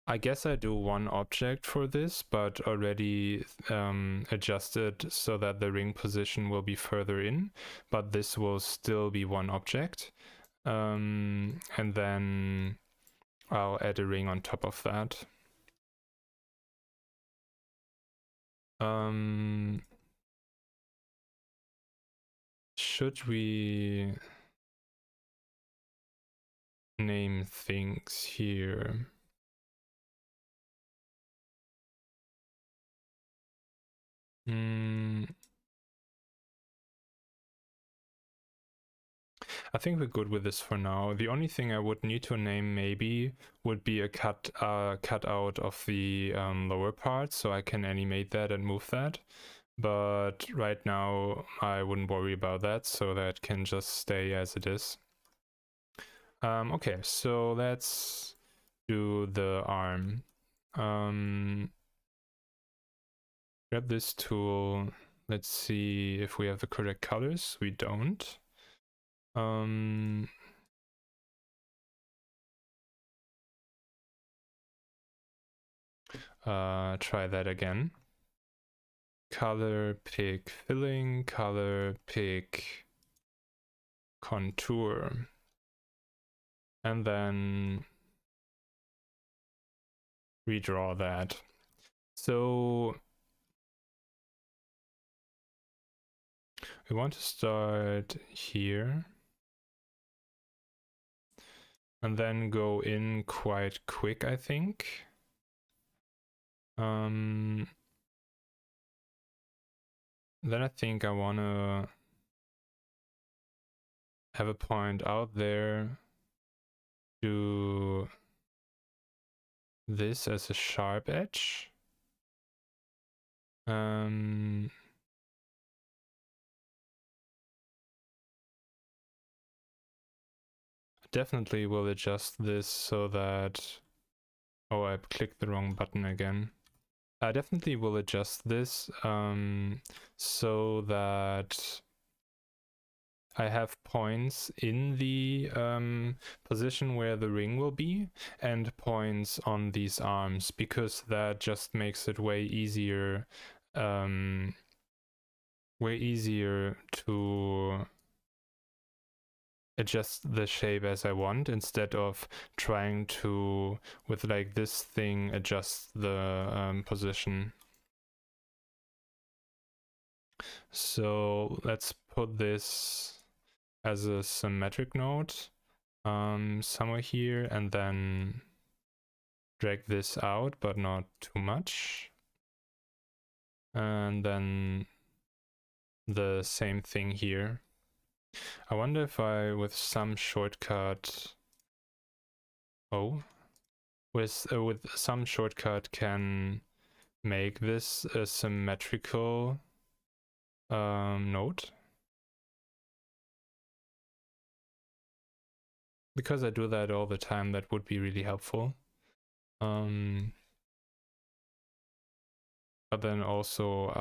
I guess I do one object for this, but already adjusted so that the ring position will be further in, but this will still be one object. And then I'll add a ring on top of that. Should we name things here? I think we're good with this for now. The only thing I would need to name maybe would be a cut out of the lower part, so I can animate that and move that. But right now I wouldn't worry about that, so that can just stay as it is. Okay, so let's do the arm. Grab this tool. Let's see if we have the correct colors. We don't. Try that again. Color, pick filling, color, pick contour. And then redraw that. So we want to start here and then go in quite quick, I think. Then I think I want to have a point out there, do this as a sharp edge. Definitely will adjust this so that, oh, I clicked the wrong button again. I definitely will adjust this so that I have points in the position where the ring will be and points on these arms, because that just makes it way easier to adjust the shape as I want, instead of trying to, with like this thing, adjust the position. So let's put this as a symmetric node somewhere here, and then drag this out, but not too much. And then the same thing here. I wonder if I, with some shortcut, with some shortcut can make this a symmetrical node. Because I do that all the time, that would be really helpful. But then also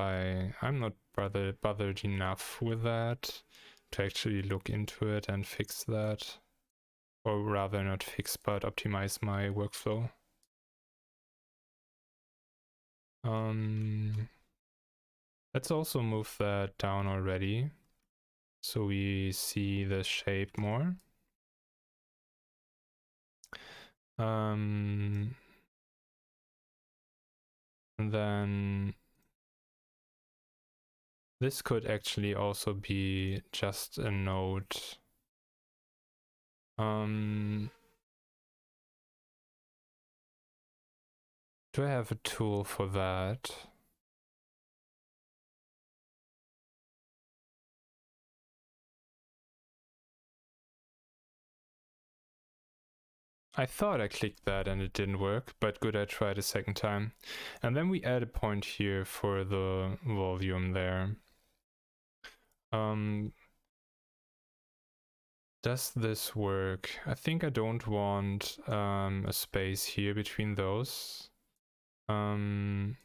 I'm not bothered enough with that to actually look into it and fix that. Or rather not fix, but optimize my workflow. Let's also move that down already, so we see the shape more. And then this could actually also be just a node. Do I have a tool for that? I thought I clicked that and it didn't work, but good, I tried a second time. And then we add a point here for the volume there. Does this work? I think I don't want a space here between those. And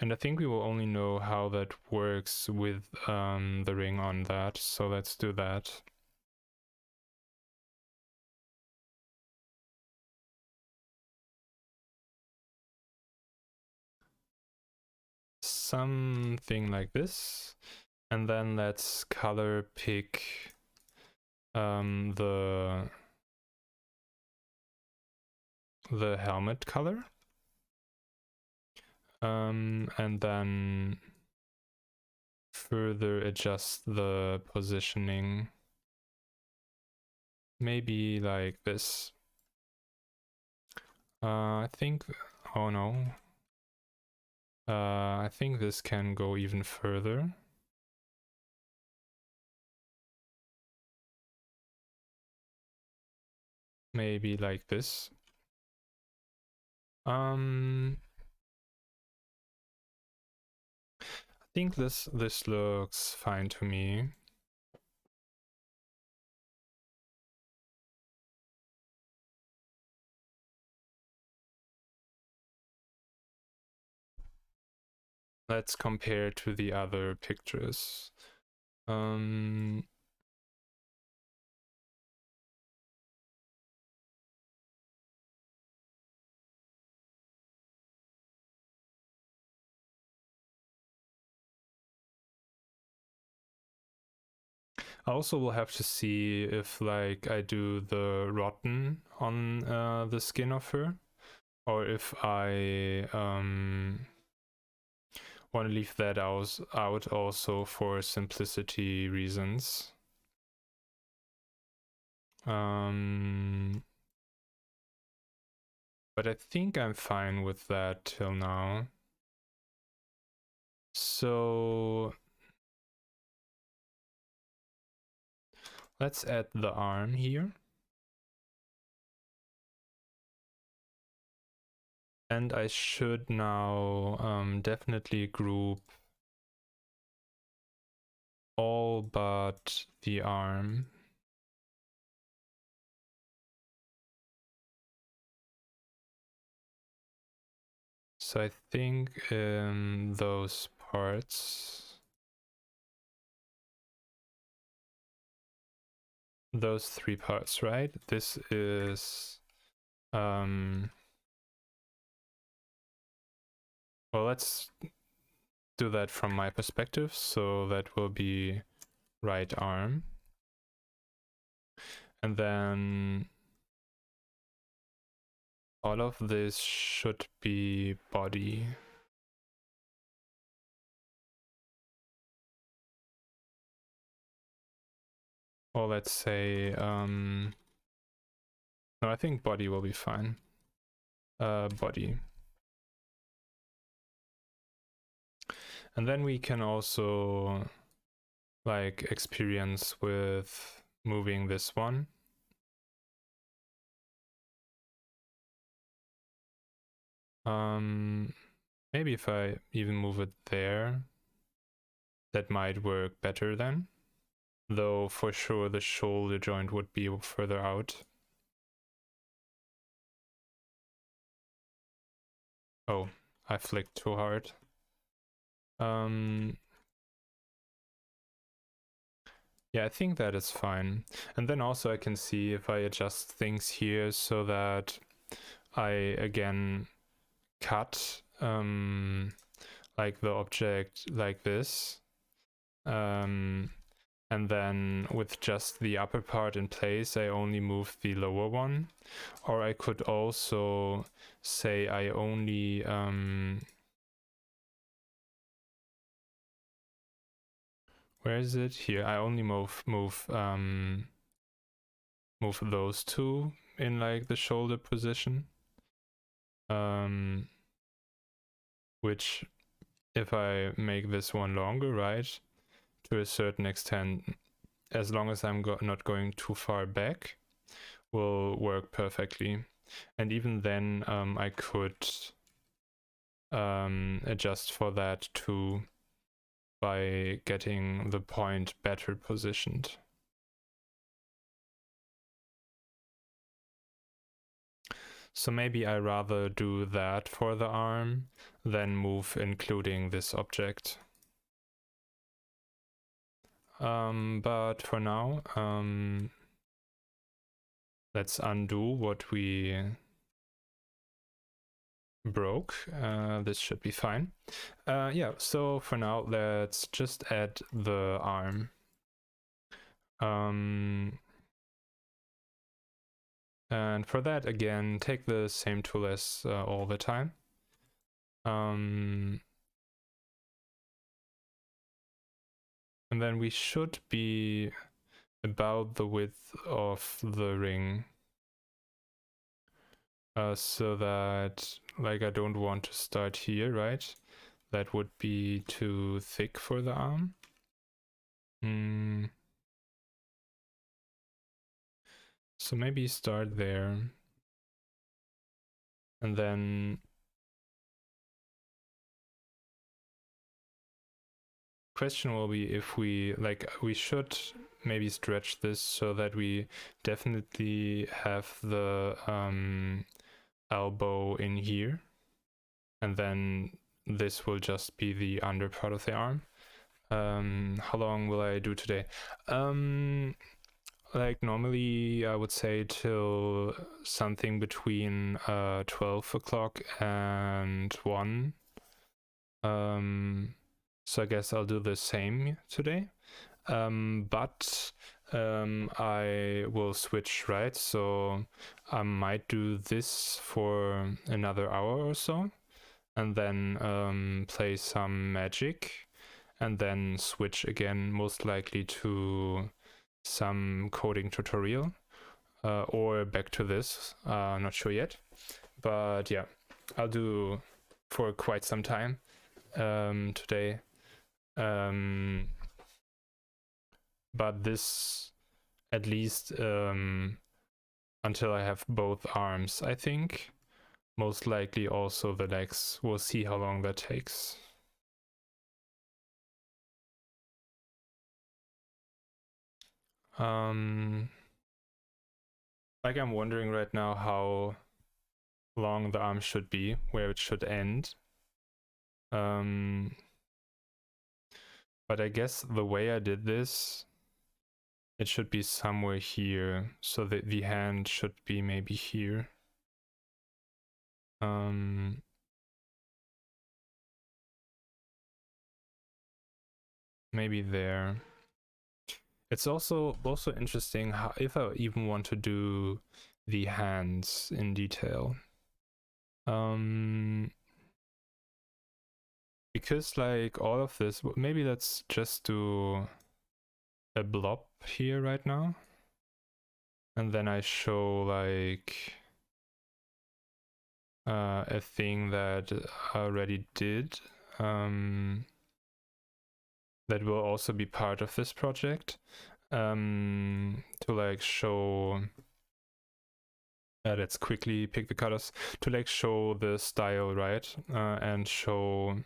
I think we will only know how that works with the ring on that, so let's do that. Something like this. And then let's color pick the helmet color. And then further adjust the positioning. Maybe like this. I think, oh no. I think this can go even further. Maybe like this. I think this looks fine to me. Let's compare to the other pictures. I also will have to see if like I do the rotten on the skin of her, or if I want to leave that out also for simplicity reasons. But I think I'm fine with that till now. So let's add the arm here. And I should now definitely group all but the arm. So I think those parts, those three parts, right? This is well, let's do that from my perspective. So that will be right arm. And then all of this should be body. Or let's say, no, I think body will be fine. Body. And then we can also like experience with moving this one. Maybe if I even move it there, that might work better then. Though for sure the shoulder joint would be further out. Oh, I flicked too hard. Yeah, I think that is fine. And then also I can see if I adjust things here so that I again cut like the object like this. And then with just the upper part in place, I only move the lower one. Or I could also say I only where is it? Here. I only move those two in like the shoulder position. Which if I make this one longer, right, to a certain extent, as long as I'm not going too far back, will work perfectly. And even then, I could adjust for that too by getting the point better positioned. So maybe I rather do that for the arm than move including this object. But for now, let's undo what we broke. This should be fine. Yeah, so for now, let's just add the arm. And for that, again, take the same tool as all the time. And then we should be about the width of the ring. So that, like, I don't want to start here, right? That would be too thick for the arm. So maybe start there. And then question will be if we, like, we should maybe stretch this so that we definitely have the elbow in here. And then this will just be the under part of the arm. How long will I do today? Like normally I would say till something between 12 o'clock and 1. So I guess I'll do the same today. But I will switch, right? So I might do this for another hour or so, and then play some Magic, and then switch again, most likely to some coding tutorial, or back to this, not sure yet. But yeah, I'll do for quite some time today. But this at least until I have both arms, I think. Most likely also the legs. We'll see how long that takes. Like I'm wondering right now how long the arm should be, where it should end. But I guess the way I did this, it should be somewhere here. So that the hand should be maybe here. Maybe there. It's also interesting how, if I even want to do the hands in detail. Because like all of this, maybe let's just do a blob here right now. And then I show like a thing that I already did that will also be part of this project, to like show let's quickly pick the colors to like show the style, right? And show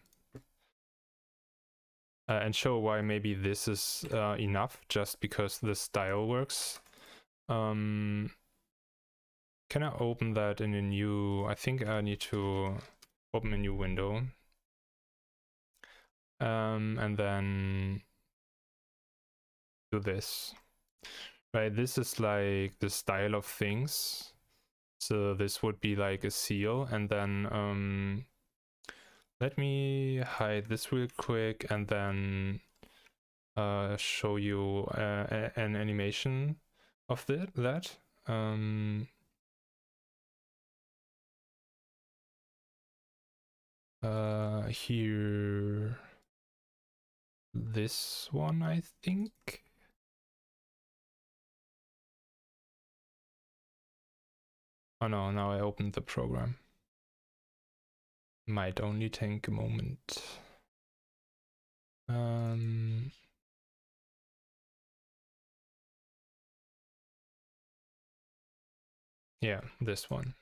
why maybe this is enough just because the style works. Can I open that in a new, I think I need to open a new window. And then do this. Right, this is like the style of things. So this would be like a seal, and then let me hide this real quick and then show you an animation of that. Here, this one, I think. Oh no, now I opened the program. Might only take a moment. Yeah, this one.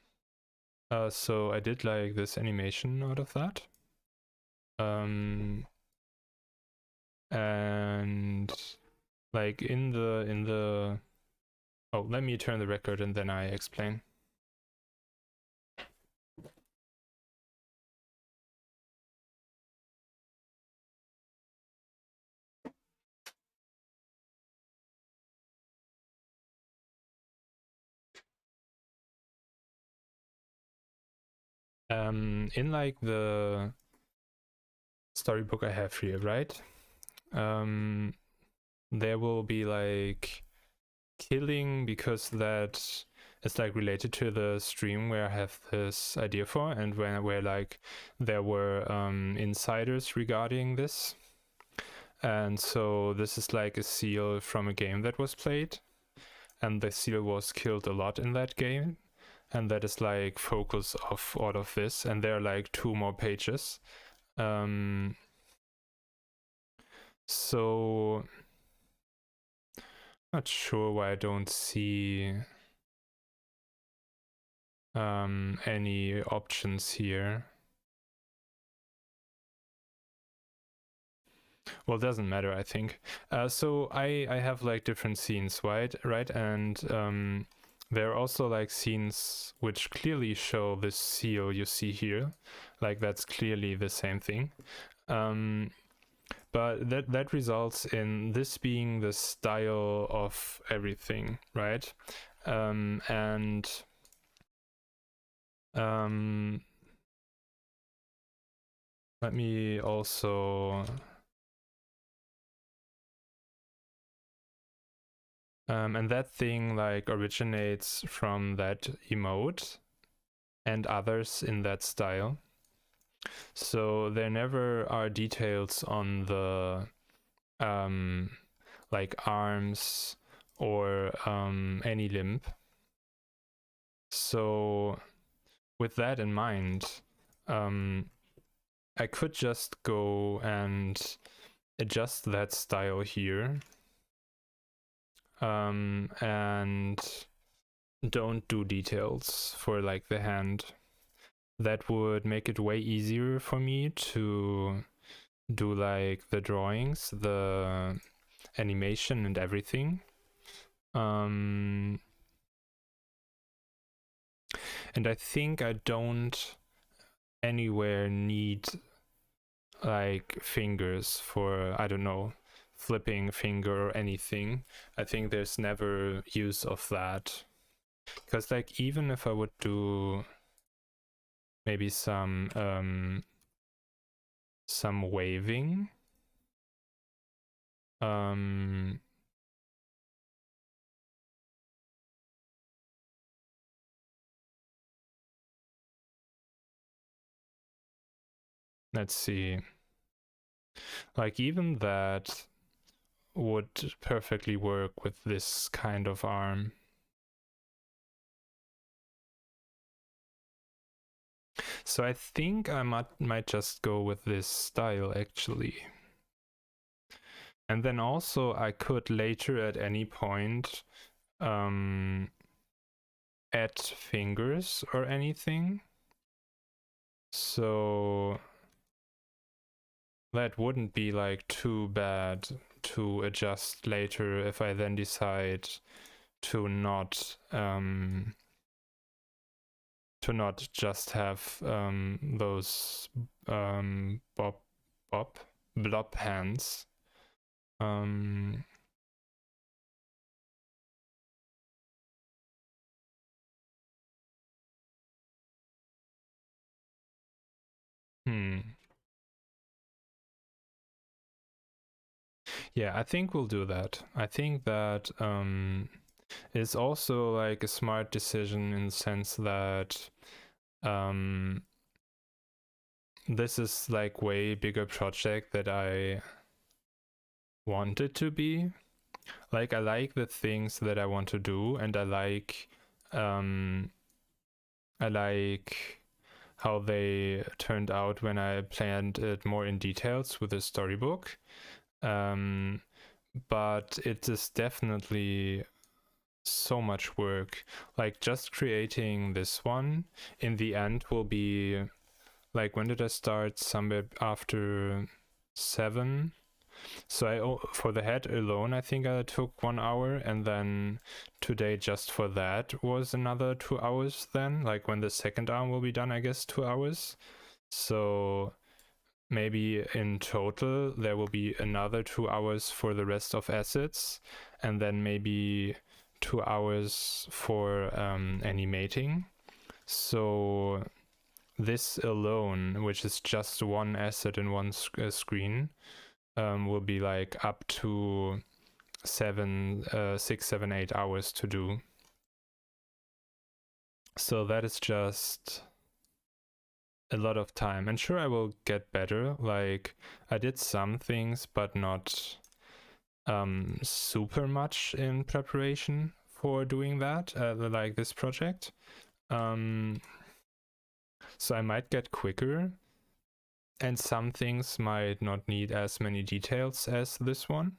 So I did like this animation out of that. And like in the oh, let me turn the record and then I explain. In like the storybook I have here, right? There will be like killing, because that is like related to the stream where I have this idea for, and where like there were insiders regarding this. And so this is like a seal from a game that was played, and the seal was killed a lot in that game, and that is like focus of all of this. And there are like 2 more pages. So not sure why I don't see any options here. Well, it doesn't matter, I think. So I have like different scenes, right? And there are also like scenes which clearly show this seal you see here. Like that's clearly the same thing. But that results in this being the style of everything, right? Let me also and that thing like originates from that emote and others in that style. So there never are details on the like arms or any limb. So with that in mind, I could just go and adjust that style here, and don't do details for like the hand. That would make it way easier for me to do like the drawings, the animation and everything. And I think I don't anywhere need like fingers for, I don't know, flipping finger or anything. I think there's never use of that. Because like even if I would do maybe some waving, let's see, like even that would perfectly work with this kind of arm. So I think I might just go with this style actually. And then also I could later at any point add fingers or anything. So that wouldn't be like too bad to adjust later if I then decide to not just have those blob hands. Yeah, I think we'll do that. I think that is also like a smart decision in the sense that this is like way bigger project that I want it to be. Like I like the things that I want to do, and I like how they turned out when I planned it more in details with the storybook. But it is definitely so much work. Like just creating this one in the end will be like, when did I start? Somewhere after 7. So for the head alone, I think I took 1 hour, and then today just for that was another 2 hours. Then, like when the second arm will be done, I guess 2 hours. So maybe in total there will be another 2 hours for the rest of assets, and then maybe 2 hours for animating. So this alone, which is just one asset in one screen, will be like up to 6, 7, 8 hours to do. So that is just a lot of time. And sure, I will get better. Like, I did some things, but not super much in preparation for doing that, like this project. So I might get quicker, and some things might not need as many details as this one.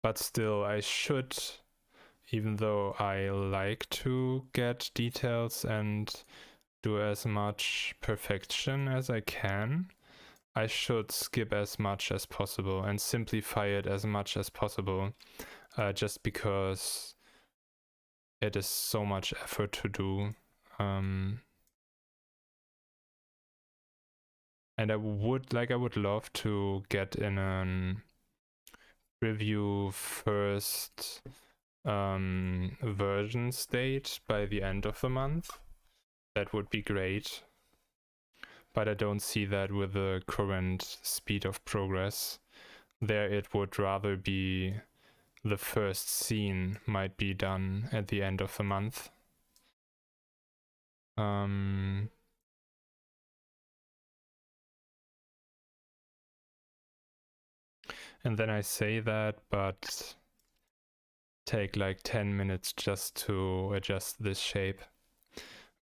But still, I should, even though I like to get details and do as much perfection as I can, I should skip as much as possible and simplify it as much as possible, just because it is so much effort to do. And I would love to get in a review first version state by the end of the month. That would be great. But I don't see that with the current speed of progress. There it would rather be the first scene might be done at the end of the month. And then I say that, but take like 10 minutes just to adjust this shape.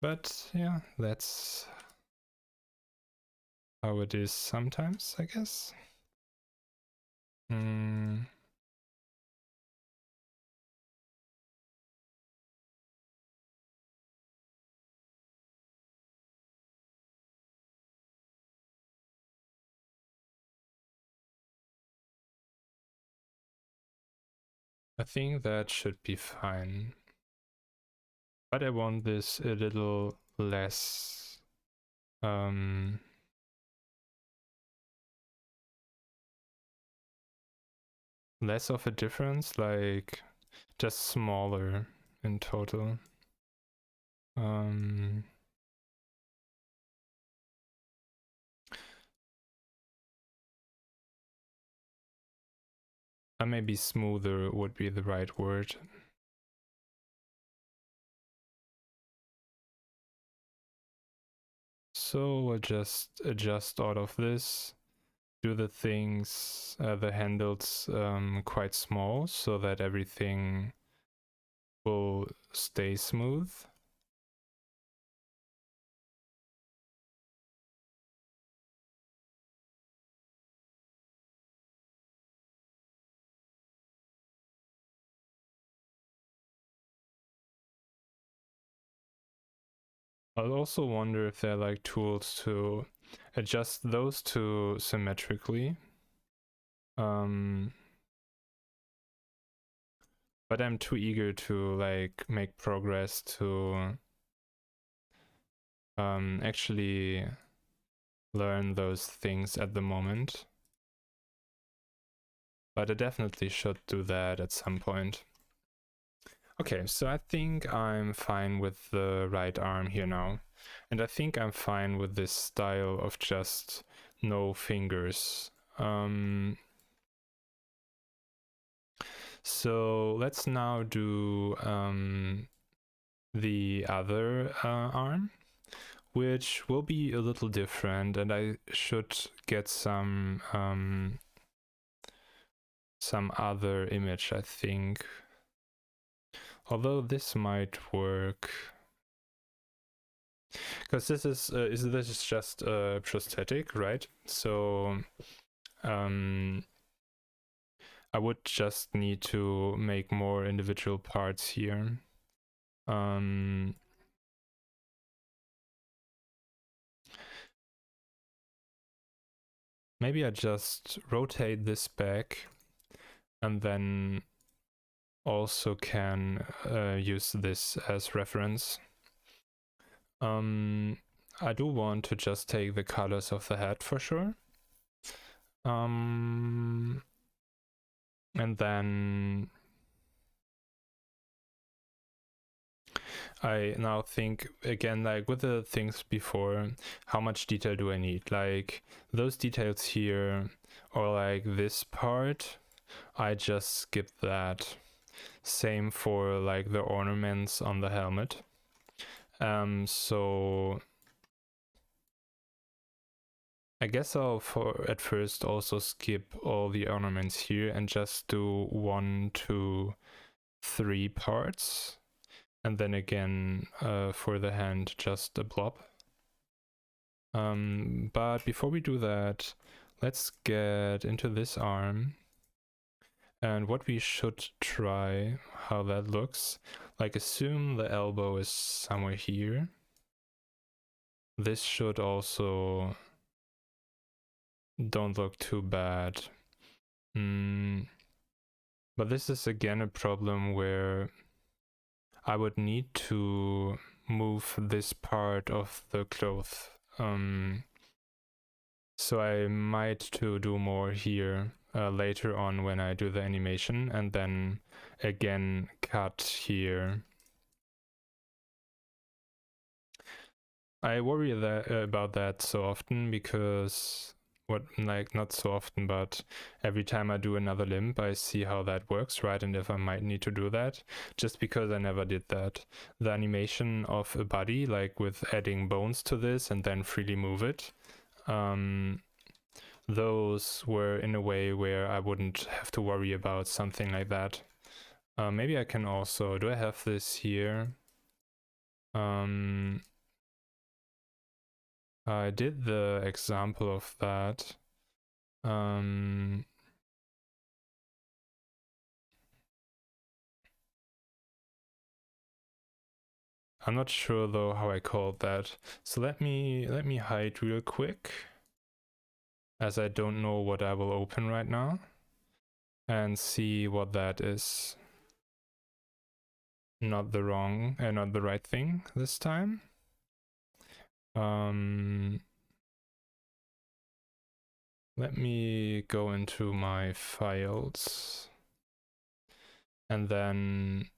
But yeah, that's how it is sometimes, I guess. I think that should be fine. But I want this a little less less of a difference, like just smaller in total. Maybe smoother would be the right word. So we'll just adjust all of this, do the things, the handles quite small so that everything will stay smooth. I also wonder if there are like tools to adjust those two symmetrically. But I'm too eager to like make progress to actually learn those things at the moment. But I definitely should do that at some point. Okay, so I think I'm fine with the right arm here now. And I think I'm fine with this style of just no fingers. So let's now do the other arm, which will be a little different, and I should get some other image, I think. Although this might work, because this is just a prosthetic, right? So I would just need to make more individual parts here. Maybe I just rotate this back and then also can use this as reference. I do want to just take the colors of the head for sure. And then I now think again, like with the things before, how much detail do I need? Like those details here, or like this part, I just skip that. Same for like the ornaments on the helmet. So I guess I'll at first also skip all the ornaments here and just do 1, 2, 3 parts. And then again, for the hand, just a blob. But before we do that, let's get into this arm. And what we should try, how that looks, like assume the elbow is somewhere here. This should also don't look too bad. But this is again a problem where I would need to move this part of the cloth. So I might to do more here later on when I do the animation, and then again cut here. I worry about that so often because not so often, but every time I do another limb, I see how that works, right? And if I might need to do that, just because I never did that. The animation of a body, like with adding bones to this and then freely move it, those were in a way where I wouldn't have to worry about something like that. Maybe I can also, do I have this here? I did the example of that. I'm not sure though how I called that. So let me hide real quick, as I don't know what I will open right now, and see what that is. Not the right thing this time. Let me go into my files and then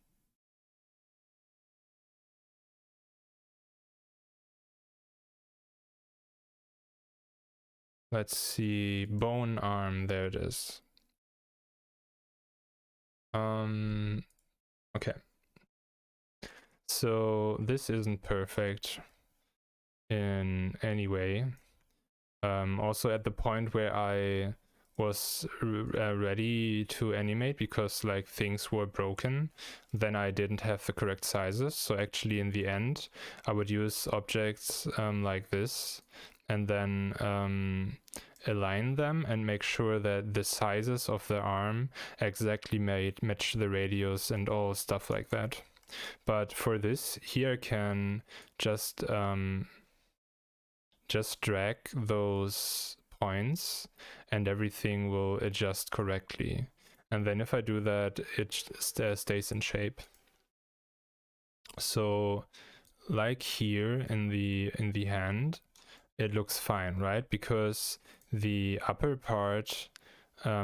let's see, bone arm, there it is. Okay. So this isn't perfect in any way. Also at the point where I was ready to animate because like things were broken, then I didn't have the correct sizes. So actually in the end, I would use objects like this and then align them and make sure that the sizes of the arm exactly match the radius and all stuff like that. But for this, here I can just drag those points and everything will adjust correctly. And then if I do that, it stays in shape. So like here in the hand, it looks fine, right? Because the upper part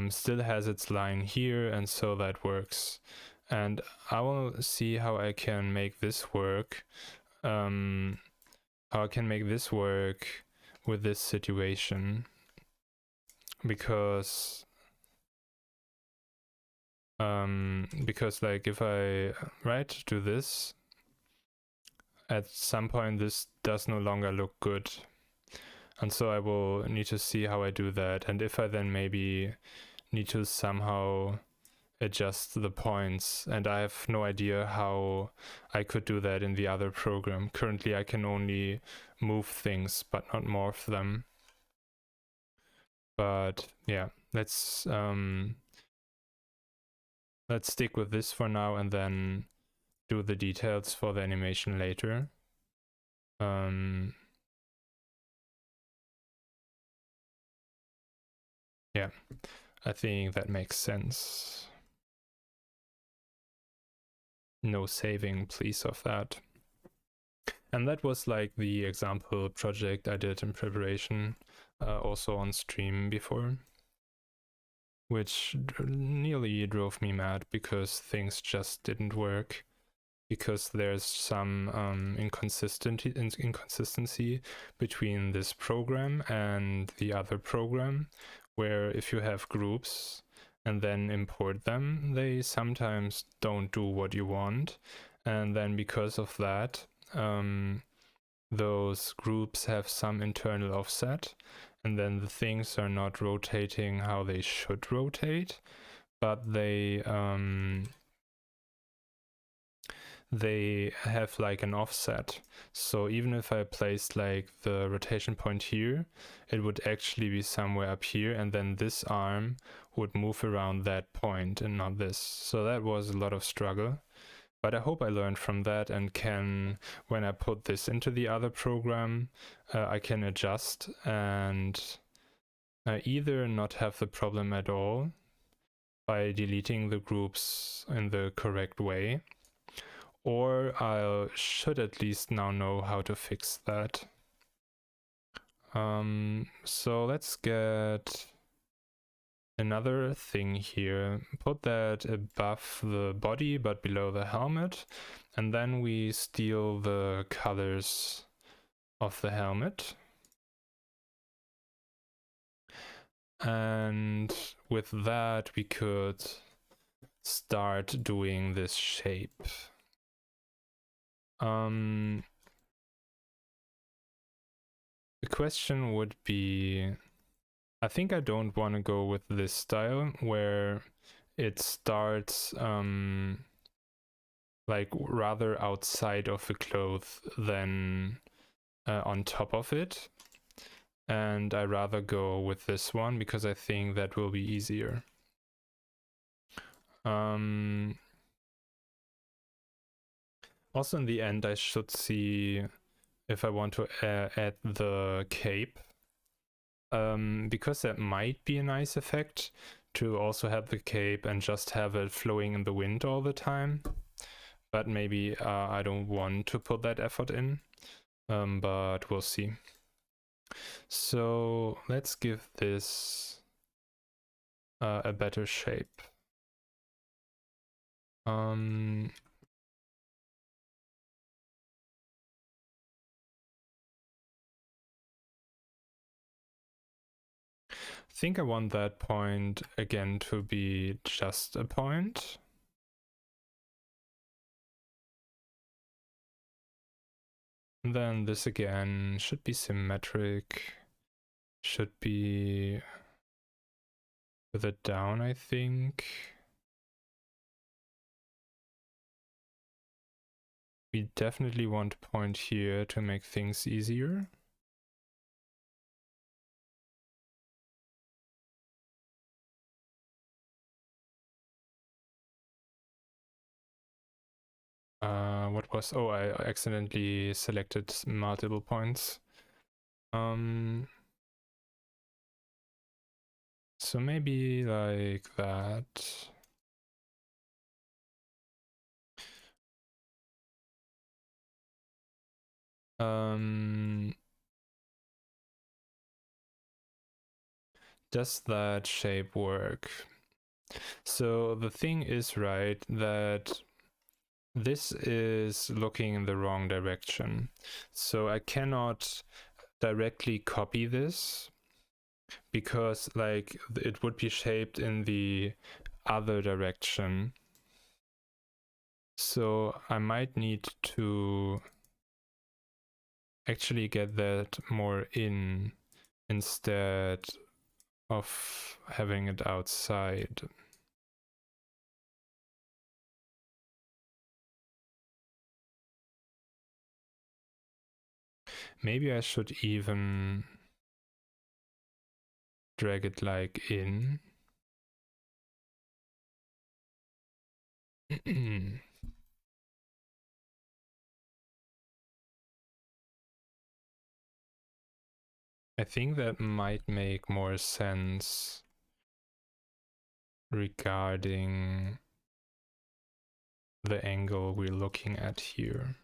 still has its line here, and so that works. And I will see how I can make this work. How I can make this work with this situation, because like if I do this, at some point this does no longer look good, and so I will need to see how I do that, and if I then maybe need to somehow adjust the points, and I have no idea how I could do that in the other program. Currently I can only move things but not morph them. But yeah, let's let's stick with this for now and then do the details for the animation later. Yeah, I think that makes sense. No saving, please, of that. And that was like the example project I did in preparation, also on stream before, which nearly drove me mad because things just didn't work, because there's some inconsistency between this program and the other program, where if you have groups and then import them, they sometimes don't do what you want. And then because of that, those groups have some internal offset, and then the things are not rotating how they should rotate, but they have like an offset. So even if I placed like the rotation point here, it would actually be somewhere up here, and then this arm would move around that point and not this. So that was a lot of struggle. But I hope I learned from that and can, when I put this into the other program, I can adjust and either not have the problem at all by deleting the groups in the correct way, or I should at least now know how to fix that. So let's get another thing here. Put that above the body but below the helmet, and then we steal the colors of the helmet. And with that we could start doing this shape. The question would be, I think I don't want to go with this style where it starts like rather outside of the cloth than on top of it. And I rather go with this one because I think that will be easier. Also in the end, I should see if I want to add the cape, because that might be a nice effect to also have the cape and just have it flowing in the wind all the time. But maybe I don't want to put that effort in, but we'll see. So let's give this a better shape. I think I want that point again to be just a point. And then this again should be symmetric, should be with it down, I think. We definitely want a point here to make things easier. What was, oh, I accidentally selected multiple points. So maybe like that. Does that shape work? So the thing is, right, that this is looking in the wrong direction. So I cannot directly copy this because like it would be shaped in the other direction. So I might need to actually get that more in instead of having it outside. Maybe I should even drag it like in. I think that might make more sense regarding the angle we're looking at here.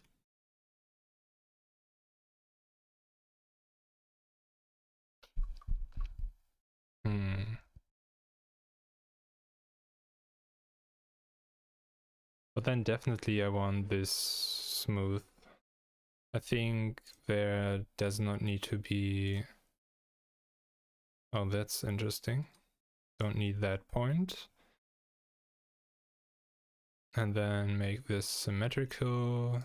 But then definitely I want this smooth. I think there does not need to be... Oh, that's interesting. Don't need that point. And then make this symmetrical.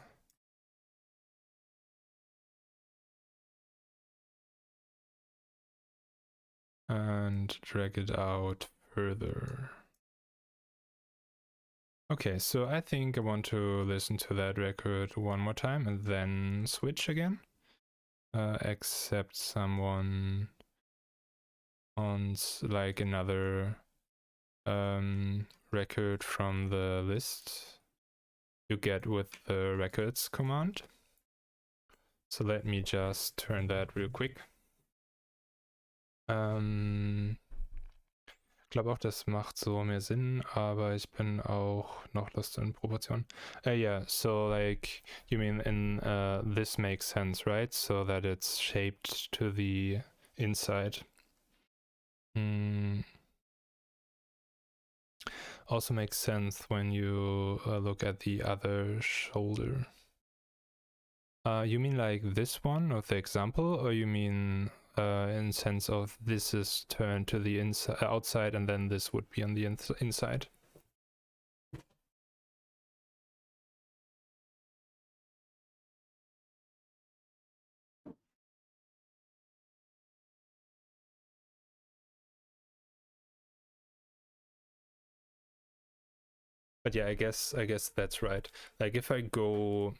And drag it out further. Okay, so I think I want to listen to that record one more time and then switch again. Except someone on like another record from the list you get with the records command. So let me just turn that real quick. Ich glaube auch, das macht so mehr Sinn, aber ich bin auch noch lost in Proportion. Yeah, so like, you mean in this makes sense, right? So that it's shaped to the inside. Also makes sense when you look at the other shoulder. You mean like this one of the example, or you mean in sense of this is turned to the inside, outside, and then this would be on the inside? But yeah, I guess that's right. Like if I go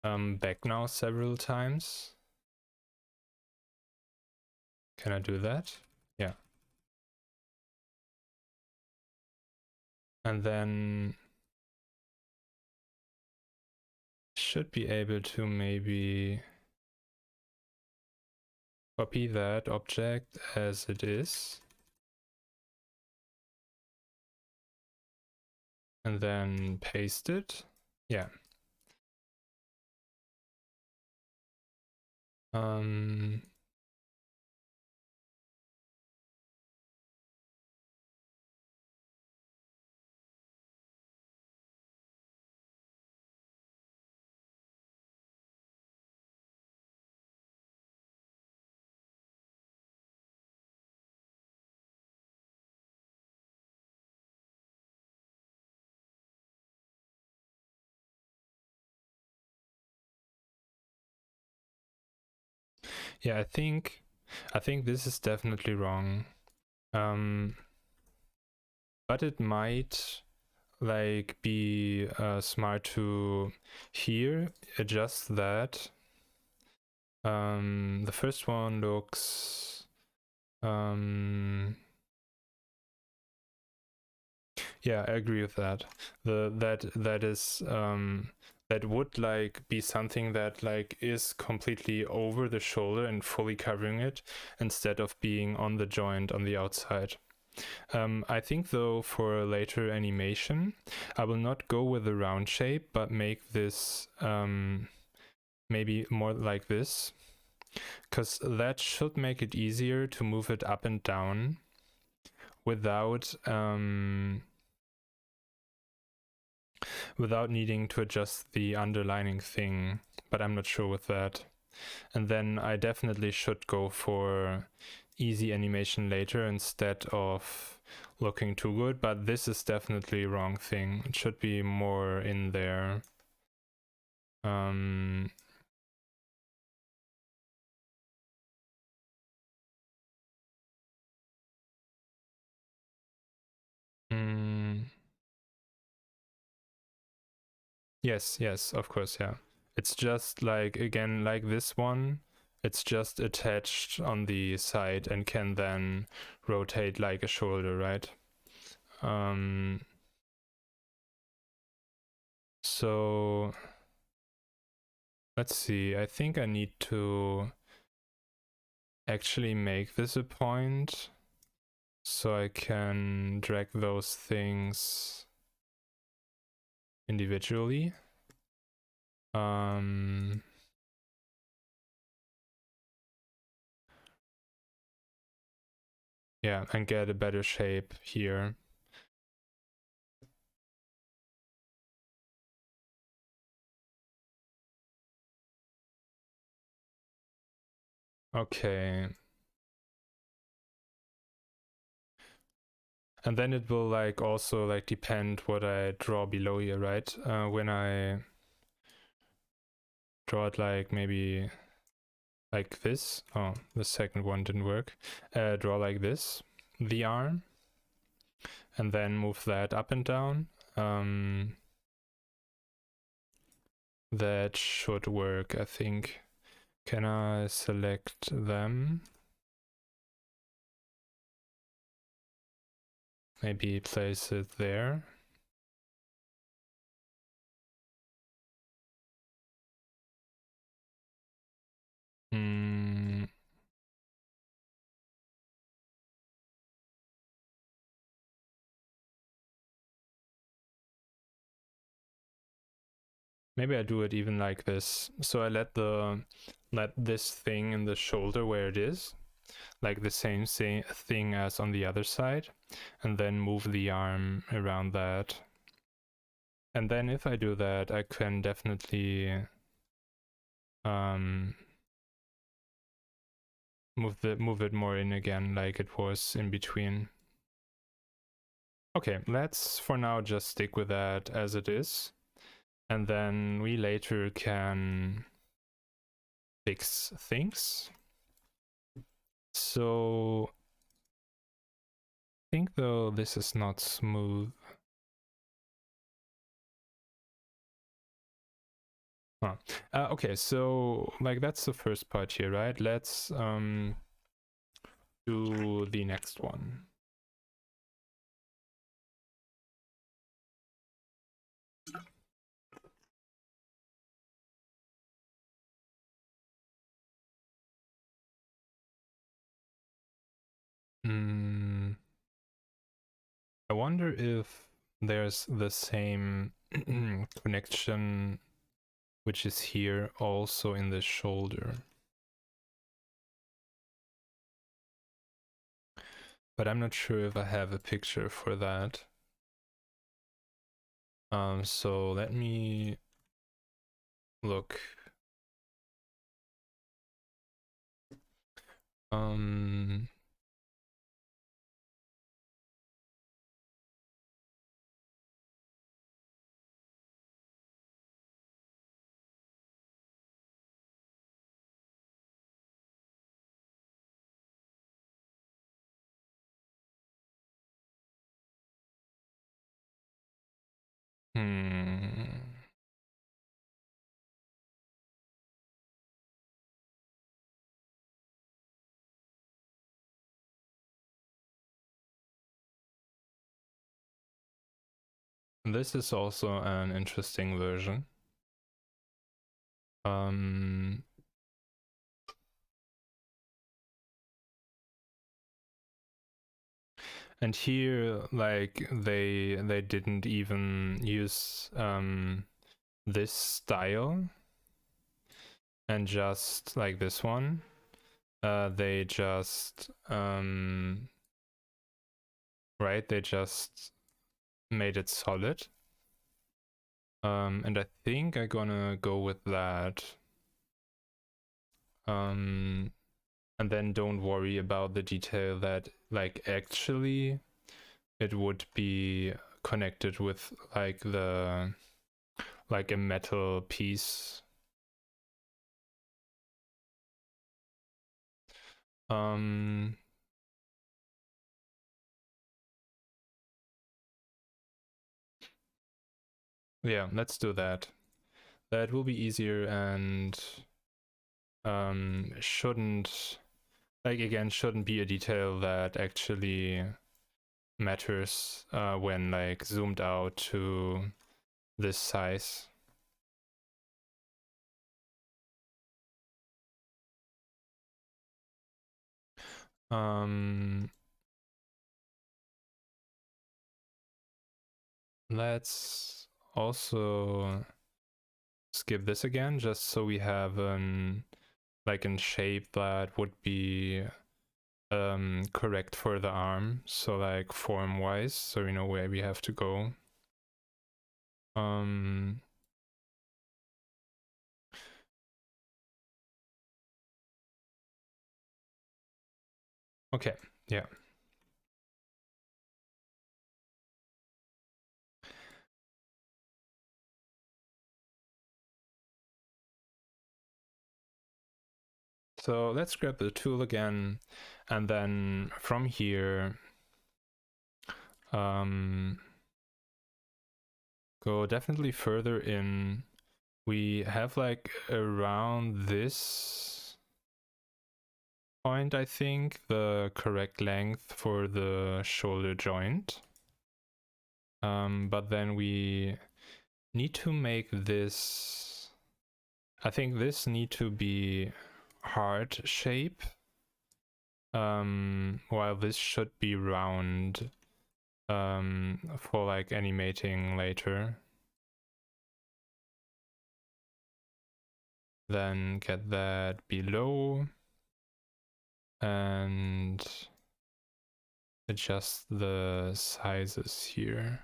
back now several times, can I do that? Yeah. And then should be able to maybe copy that object as it is. And then paste it. Yeah. Yeah, I think this is definitely wrong. But it might like be smart to here adjust that. The first one looks yeah, I agree with that. That is that would like be something that like is completely over the shoulder and fully covering it instead of being on the joint on the outside. I think though for later animation, I will not go with the round shape, but make this maybe more like this, because that should make it easier to move it up and down without needing to adjust the underlining thing, but I'm not sure with that. And then I definitely should go for easy animation later instead of looking too good, but this is definitely wrong thing. It should be more in there. Yes, of course, yeah. It's just like, again, like this one, it's just attached on the side and can then rotate like a shoulder, right? So let's see, I think I need to actually make this a point so I can drag those things individually. Yeah, and get a better shape here. Okay. And then it will like also like depend what I draw below here, right? When I draw it like maybe like this. Oh, the second one didn't work. Draw like this, the arm, and then move that up and down. That should work, I think. Can I select them? Maybe place it there. Maybe I do it even like this. So I let this thing in the shoulder where it is, like the same thing as on the other side, and then move the arm around that. And then if I do that, I can definitely move it more in again, like it was in between. Okay, let's for now just stick with that as it is. And then we later can fix things. So I think though this is not smooth. Huh. Okay, so like that's the first part here, right? Let's do the next one. I wonder if there's the same connection which is here also in the shoulder. But I'm not sure if I have a picture for that. So let me look. This is also an interesting version. And here, like they didn't even use this style, and just like this one, they just right, they just made it solid. And I think I'm gonna go with that. And then don't worry about the detail that like actually it would be connected with like a metal piece. Yeah, let's do that. That will be easier and shouldn't be a detail that actually matters when like zoomed out to this size. Let's also skip this again, just so we have like in shape that would be correct for the arm, so like form wise, so we know where we have to go. Okay, yeah. So let's grab the tool again, and then from here, go definitely further in. We have like around this point, I think, the correct length for the shoulder joint. But then we need to make this, I think this need to be heart shape, while this should be round for like animating later. Then get that below and adjust the sizes here.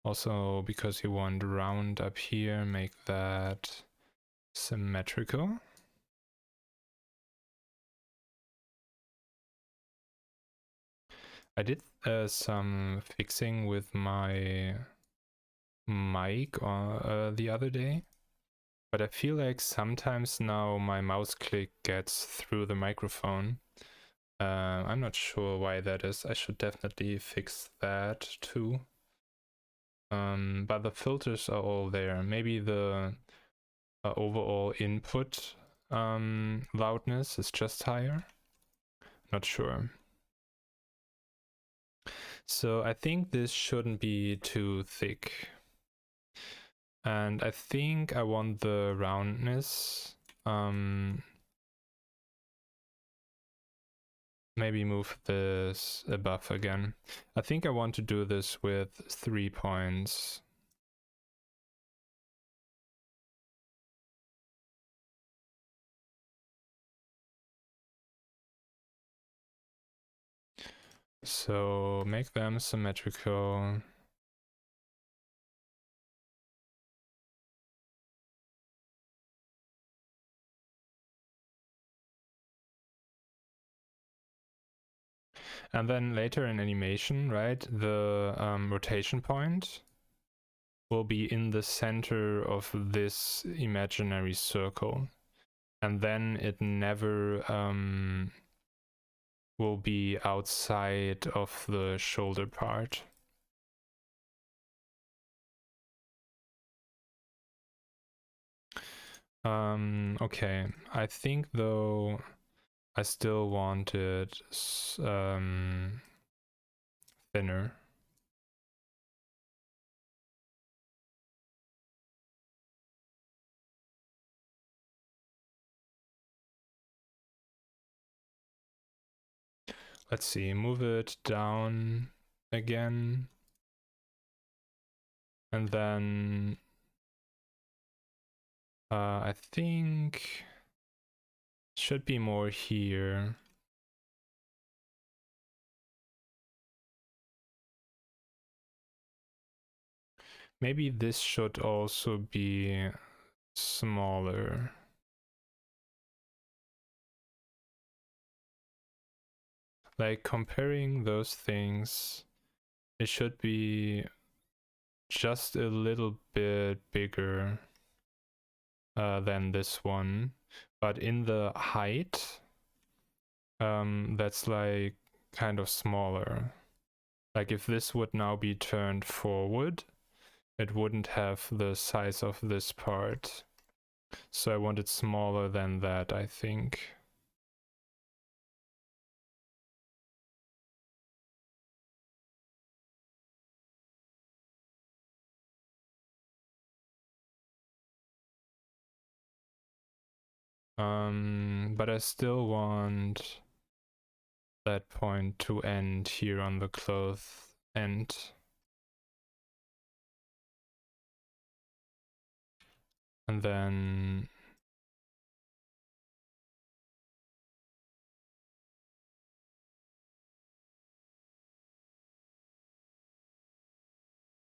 Also, because you want round up here, make that symmetrical. I did some fixing with my mic the other day, but I feel like sometimes now my mouse click gets through the microphone. I'm not sure why that is. I should definitely fix that too. But the filters are all there. Maybe the overall input loudness is just higher. Not sure. So I think this shouldn't be too thick. And I think I want the roundness. Maybe move this above again. I think I want to do this with 3 points. So make them symmetrical. And then later in animation, right, the rotation point will be in the center of this imaginary circle. And then it never will be outside of the shoulder part. Okay, I think though I still want it thinner. Let's see, move it down again. And then I think should be more here. Maybe this should also be smaller. Like comparing those things, it should be just a little bit bigger than this one. But in the height, that's like kind of smaller. Like if this would now be turned forward, it wouldn't have the size of this part. So I want it smaller than that, I think. But I still want that point to end here on the cloth end. And then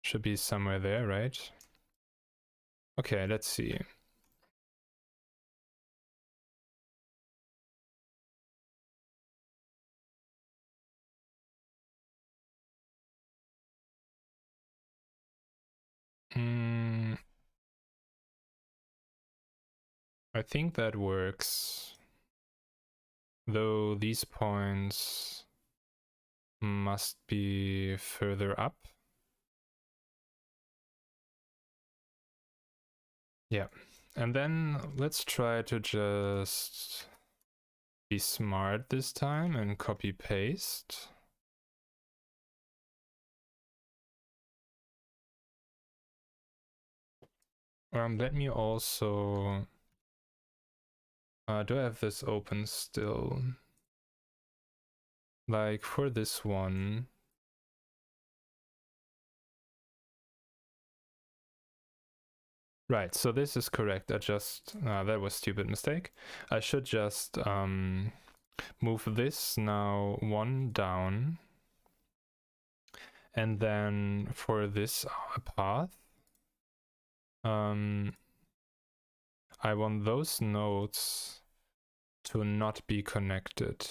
should be somewhere there, right? Okay, let's see. I think that works. Though these points must be further up. Yeah, and then let's try to just be smart this time and copy paste. Let me also do I have this open still? Like for this one, right, so this is correct. I just that was a stupid mistake. I should just move this now one down, and then for this path, I want those nodes to not be connected.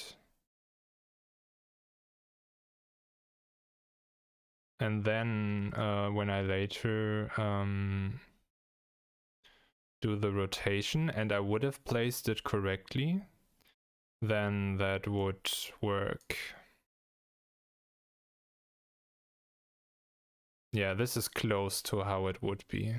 And then when I later do the rotation and I would have placed it correctly, then that would work. Yeah, this is close to how it would be.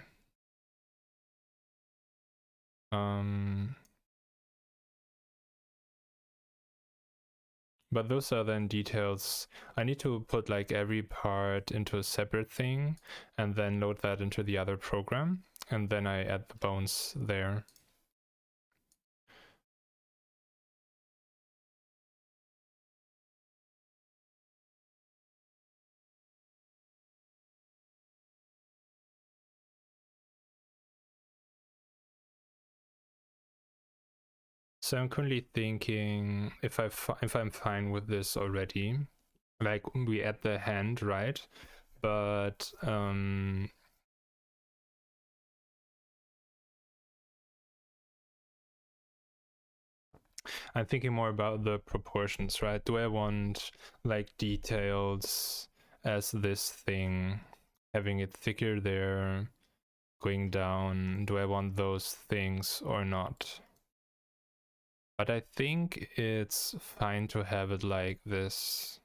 But those are then details. I need to put like every part into a separate thing and then load that into the other program. And then I add the bones there. So I'm currently thinking if I'm fine with this already, like we add the hand, right? But I'm thinking more about the proportions, right? Do I want like details as this thing, having it thicker there, going down? Do I want those things or not? But I think it's fine to have it like this.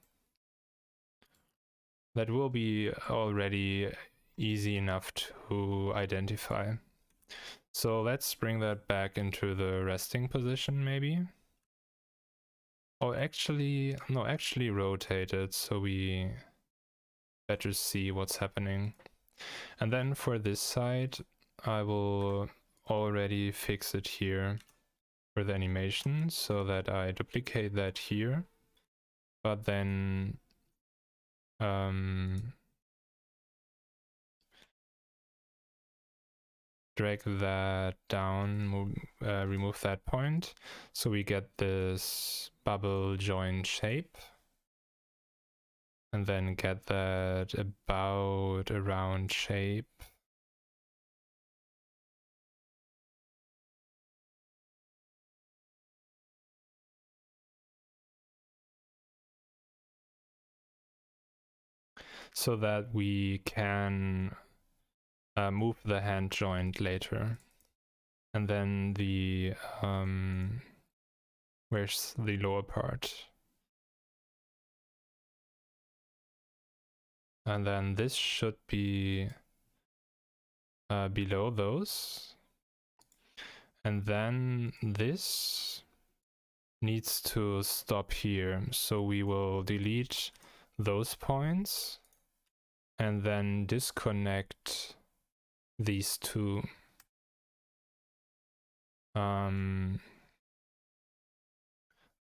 That will be already easy enough to identify. So let's bring that back into the resting position maybe. Oh, actually, no, actually rotate it so we better see what's happening. And then for this side, I will already fix it here for the animation so that I duplicate that here, but then drag that down, remove that point, so we get this bubble join shape, and then get that about a round shape. So that we can move the hand joint later. And then the, where's the lower part? And then this should be below those. And then this needs to stop here. So we will delete those points and then disconnect these two.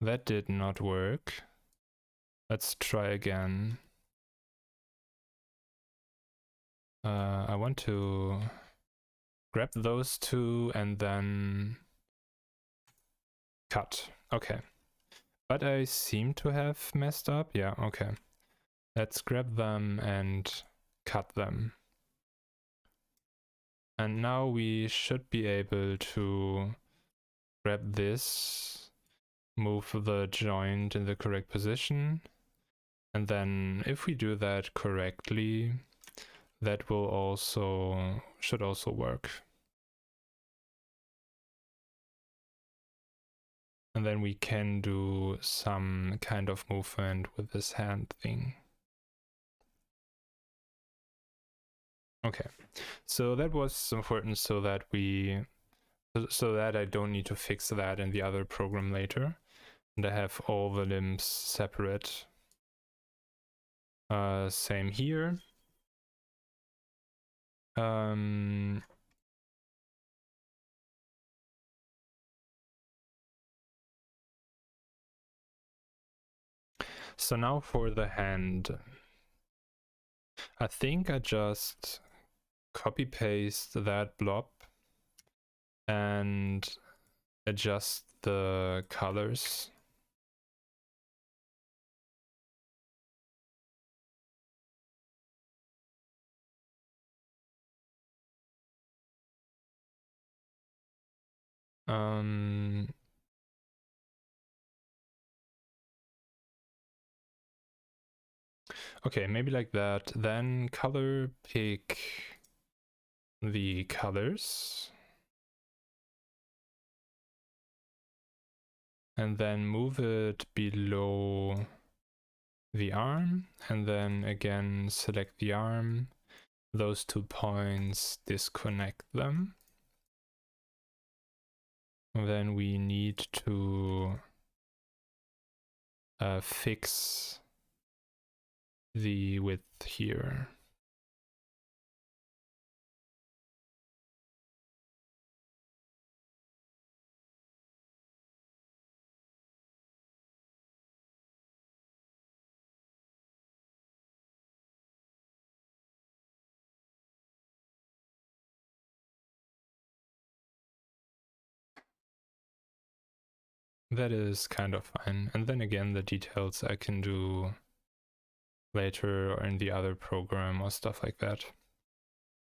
That did not work. Let's try again. I want to grab those two and then cut. Okay. But I seem to have messed up. Yeah, okay. Let's grab them and cut them. And now we should be able to grab this, move the joint in the correct position, and then if we do that correctly, that will should also work. And then we can do some kind of movement with this hand thing. Okay, so that was important so that I don't need to fix that in the other program later. And I have all the limbs separate. Same here. So now for the hand. I think I just copy paste that blob and adjust the colors. Okay, maybe like that. Then color pick the colors. And then move it below the arm. And then again, select the arm. Those 2 points, disconnect them. And then we need to fix the width here. That is kind of fine. And then again, the details I can do later or in the other program or stuff like that.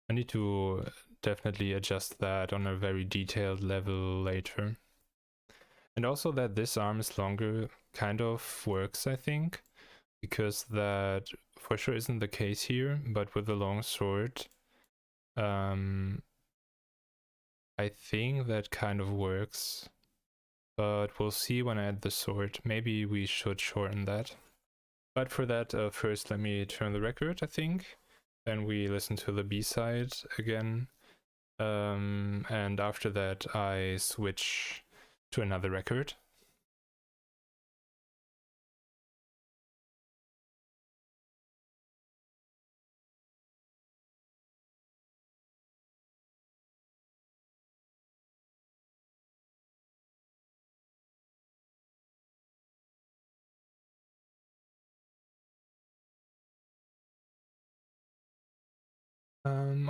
I need to definitely adjust that on a very detailed level later. And also that this arm is longer kind of works, I think, because that for sure isn't the case here, but with the long sword, I think that kind of works. But we'll see when I add the sword. Maybe we should shorten that. But for that, first let me turn the record, I think. Then we listen to the B-side again. And after that, I switch to another record.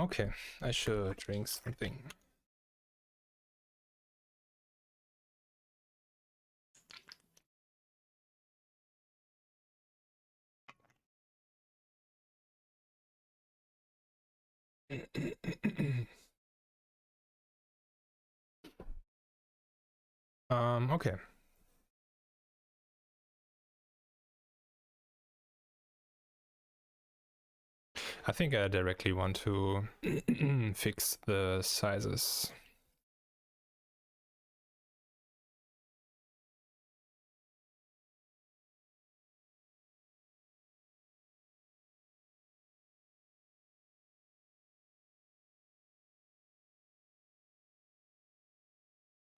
Okay, I should drink something. Okay. I think I directly want to fix the sizes.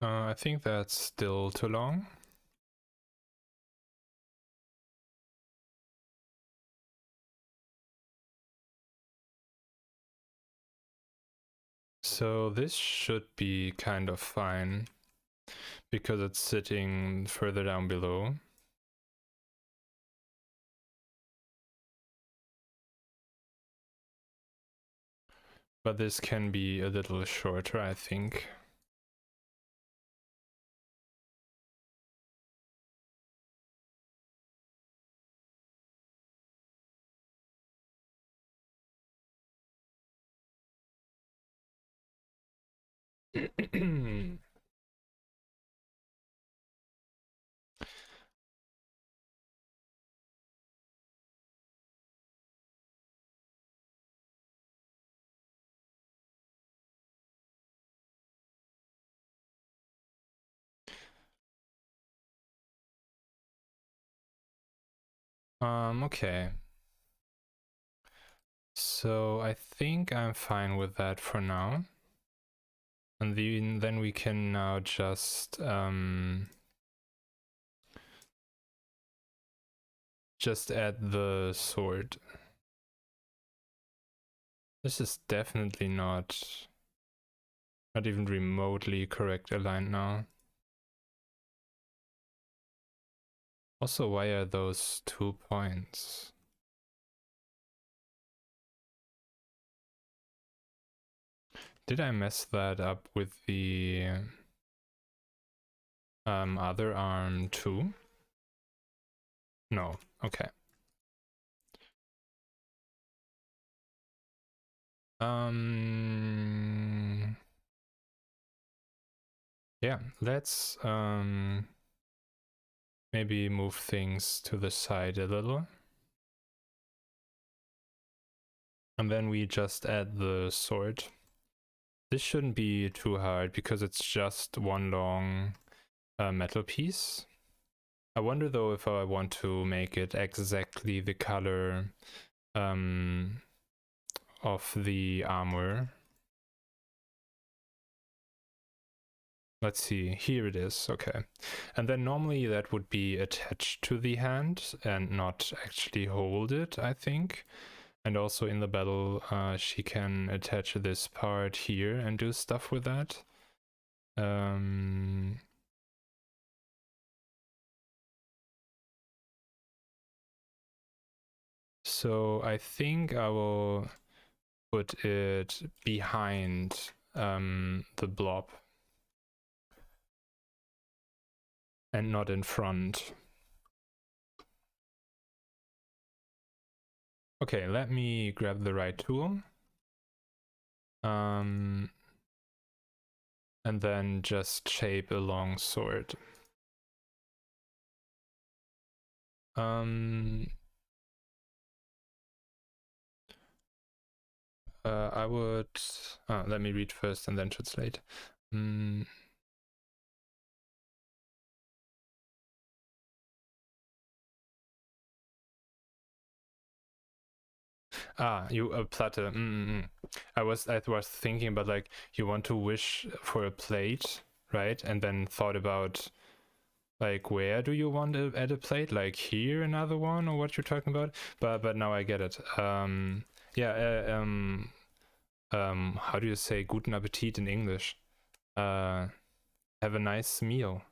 I think that's still too long. So this should be kind of fine. because it's sitting further down below. But this can be a little shorter, I think. Okay. So I think I'm fine with that for now. And then we can now just add the sword. This is definitely not even remotely correct aligned now. Also, why are those 2 points? Did I mess that up with the other arm too? No, okay. Yeah, let's maybe move things to the side a little. And then we just add the sword. This shouldn't be too hard because it's just one long metal piece. I wonder though if I want to make it exactly the color of the armor. Let's see, here it is, okay. And then normally that would be attached to the hand and not actually hold it, I think. And also in the battle, she can attach this part here and do stuff with that. So I think I will put it behind the blob and not in front. Okay, let me grab the right tool. And then just shape a long sword. I would let me read first and then translate. You platte. I was thinking about like you want to wish for a plate, right? And then thought about like where do you want to add a plate? Like here, another one, or what you're talking about? But now I get it. How do you say guten Appetit in English? Have a nice meal.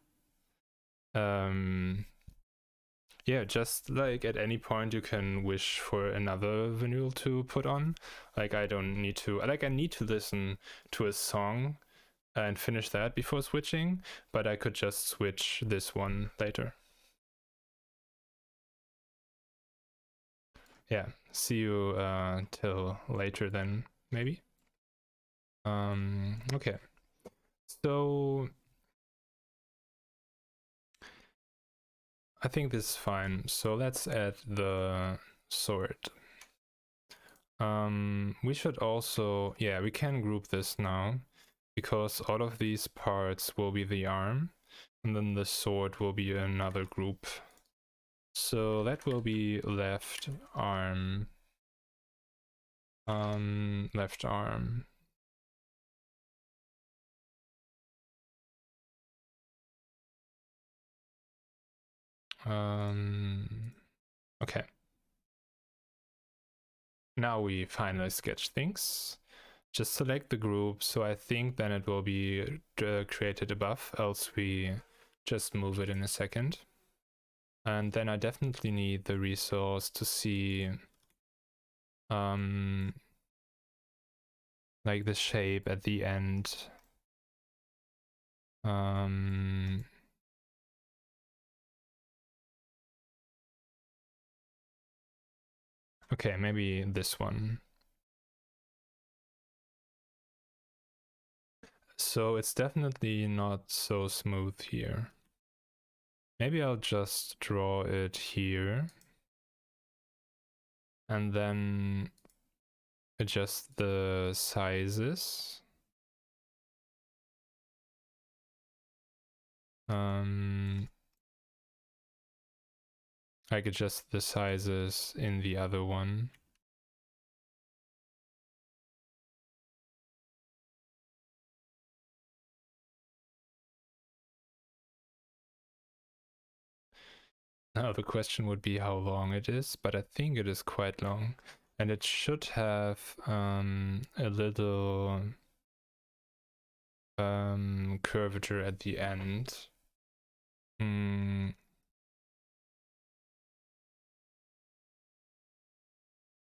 Yeah, just like at any point you can wish for another vinyl to put on. Like I don't need to, like I need to listen to a song and finish that before switching, but I could just switch this one later. Yeah, see you till later then, maybe. Okay. So I think this is fine. So let's add the sword. We should also, yeah, we can group this now because all of these parts will be the arm and then the sword will be another group. So that will be left arm, left arm. Okay. Now we finally sketch things. just select the group. So I think then it will be created above, else we just move it in a second. And then I definitely need the resource to see like the shape at the end. Okay, maybe this one. So it's definitely not so smooth here. Maybe I'll just draw it here and then adjust the sizes. I could adjust the sizes in the other one. Now the question would be how long it is, but I think it is quite long. And it should have a little curvature at the end.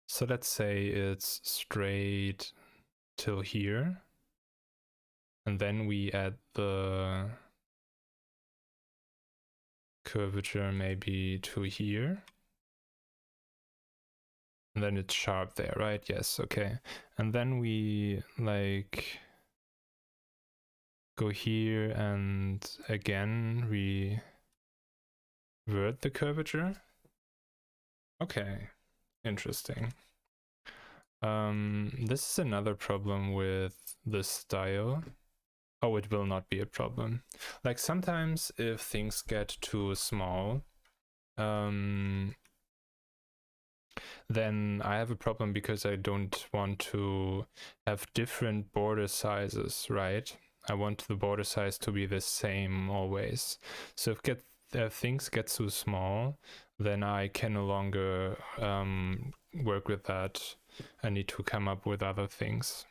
So let's say it's straight till here. And then we add the curvature maybe to here. And then it's sharp there, right? Yes, okay. And then we like go here and again revert the curvature. Okay, interesting. This is another problem with this style. Oh, it will not be a problem. Like sometimes if things get too small, then I have a problem because I don't want to have different border sizes, right? I want the border size to be the same always. So if things get too small, then I can no longer work with that. I need to come up with other things.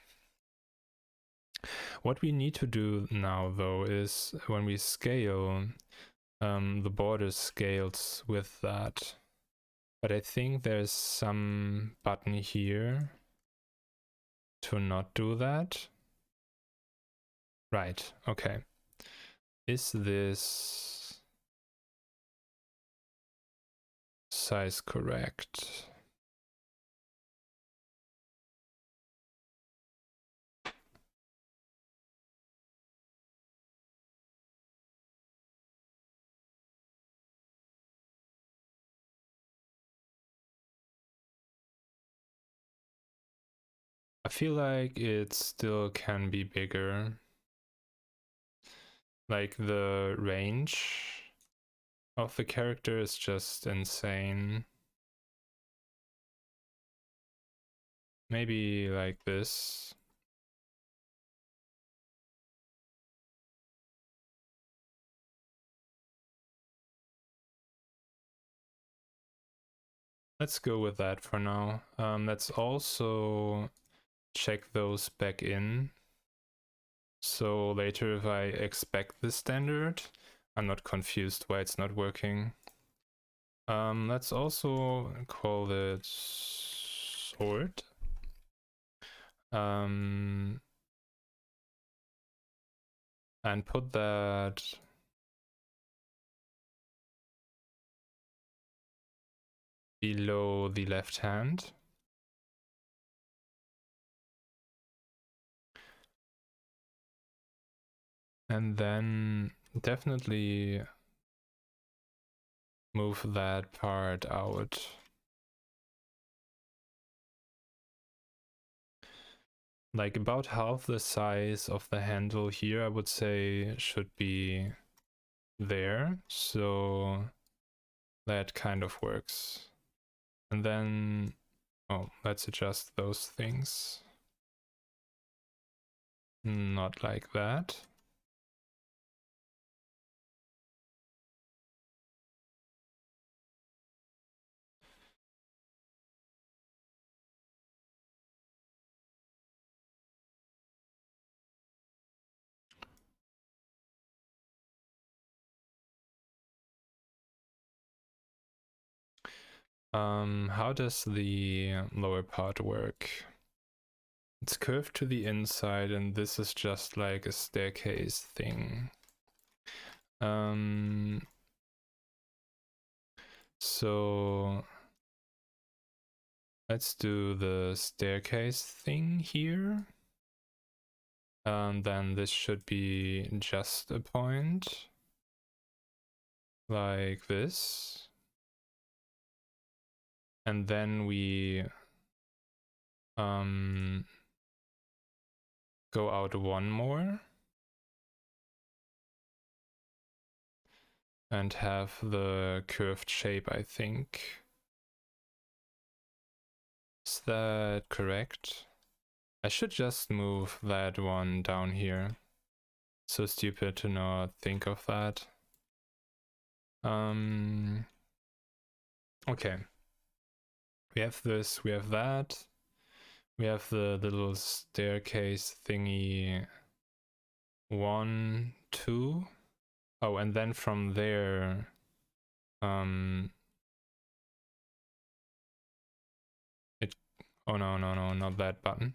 What we need to do now, though, is when we scale, the border scales with that. But I think there's some button here to not do that. Right, okay. Is this size correct? I feel like it still can be bigger. Like the range of the character is just insane. Maybe like this. Let's go with that for now. Let's also check those back in. So later if I expect the standard, I'm not confused why it's not working. Let's also call it sort. And put that below the left hand. And then definitely move that part out. Like about half the size of the handle here, I would say, should be there. So that kind of works. And then, oh, let's adjust those things. Not like that. How does the lower part work? It's curved to the inside, and this is just like a staircase thing. So let's do the staircase thing here. Then this should be just a point, like this. And then we go out one more and have the curved shape, I think. Is that correct? I should just move that one down here. So stupid to not think of that. Okay. We have this, we have that. We have the little staircase thingy. 1, 2. Oh, and then from there, oh no, not that button.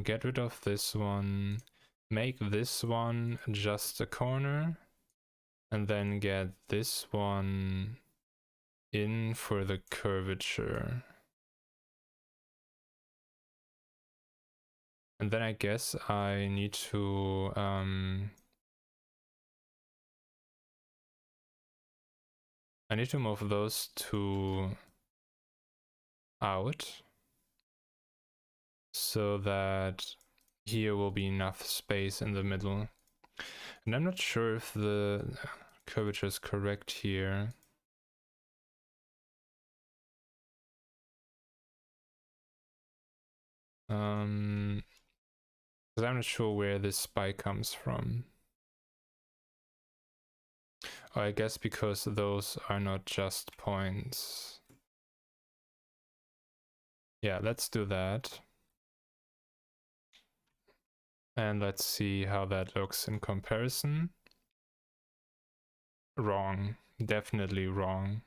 Get rid of this one, make this one just a corner, and then get this one in for the curvature. And then I guess I need to move those two out so that here will be enough space in the middle. And I'm not sure if the curvature is correct here. Because I'm not sure where this spike comes from. Oh, I guess because those are not just points. Yeah, let's do that. And let's see how that looks in comparison. Wrong. Definitely wrong.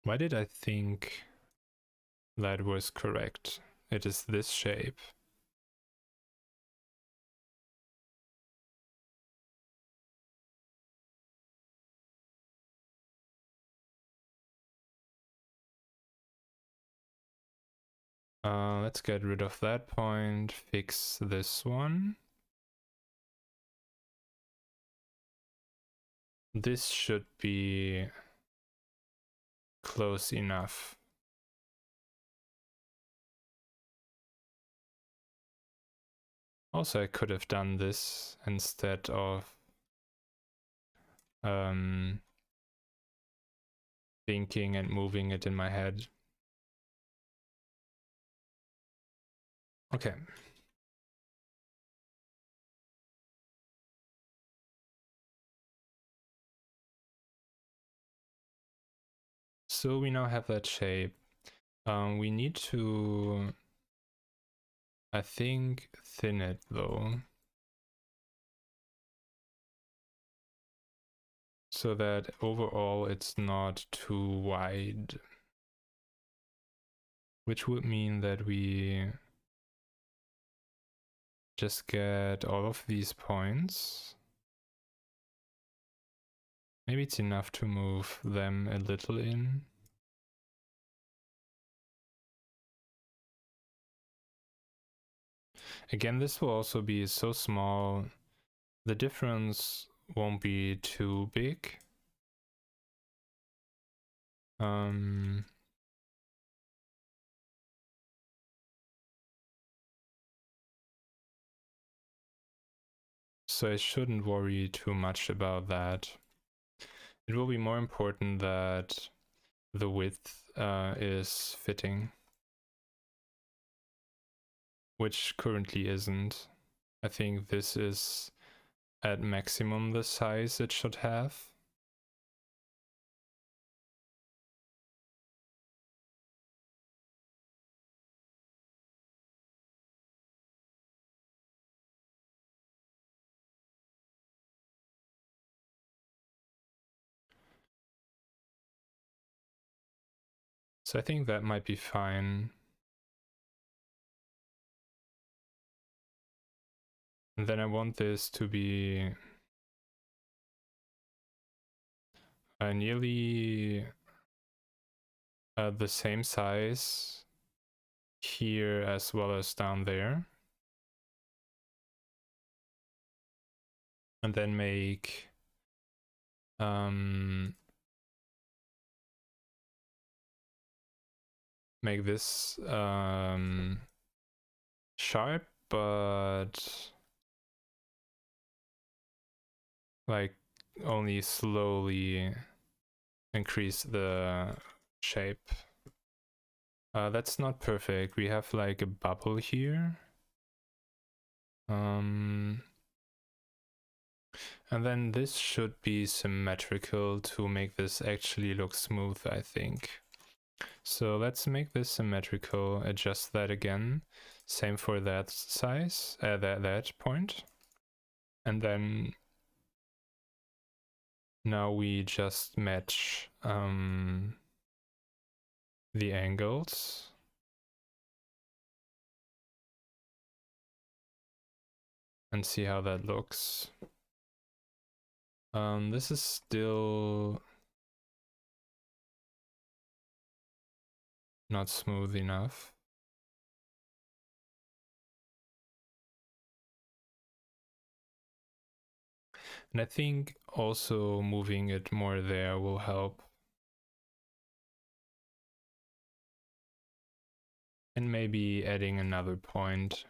Why did I think that was correct? It is this shape. Let's get rid of that point, fix this one. This should be close enough. Also, I could have done this instead of thinking and moving it in my head. Okay. So we now have that shape. We need to, I think, thin it though. So that overall it's not too wide. Which would mean that we just get all of these points. Maybe it's enough to move them a little in. Again, this will also be so small, the difference won't be too big. So I shouldn't worry too much about that. It will be more important that the width is fitting, which currently isn't. I think this is at maximum the size it should have. So I think that might be fine. And then I want this to be nearly the same size here as well as down there. And then make this sharp, but like only slowly increase the shape. That's not perfect. We have like a bubble here. And then this should be symmetrical to make this actually look smooth, I think. So let's make this symmetrical, adjust that again. Same for that size, that point. And then now we just match the angles. And see how that looks. This is still not smooth enough. And I think also moving it more there will help. And maybe adding another point.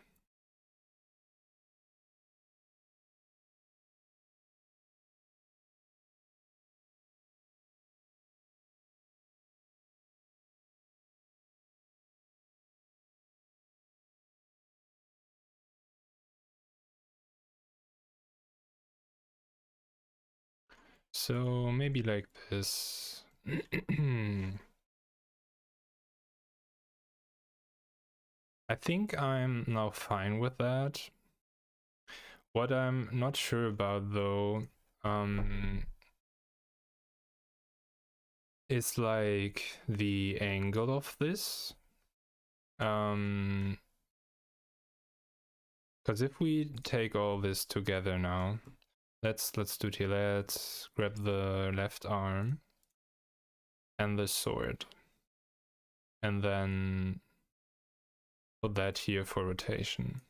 So maybe like this. I think I'm now fine with that. What I'm not sure about though, is like the angle of this. Because if we take all this together now, let's do it here. Let's grab the left arm and the sword, and then put that here for rotation.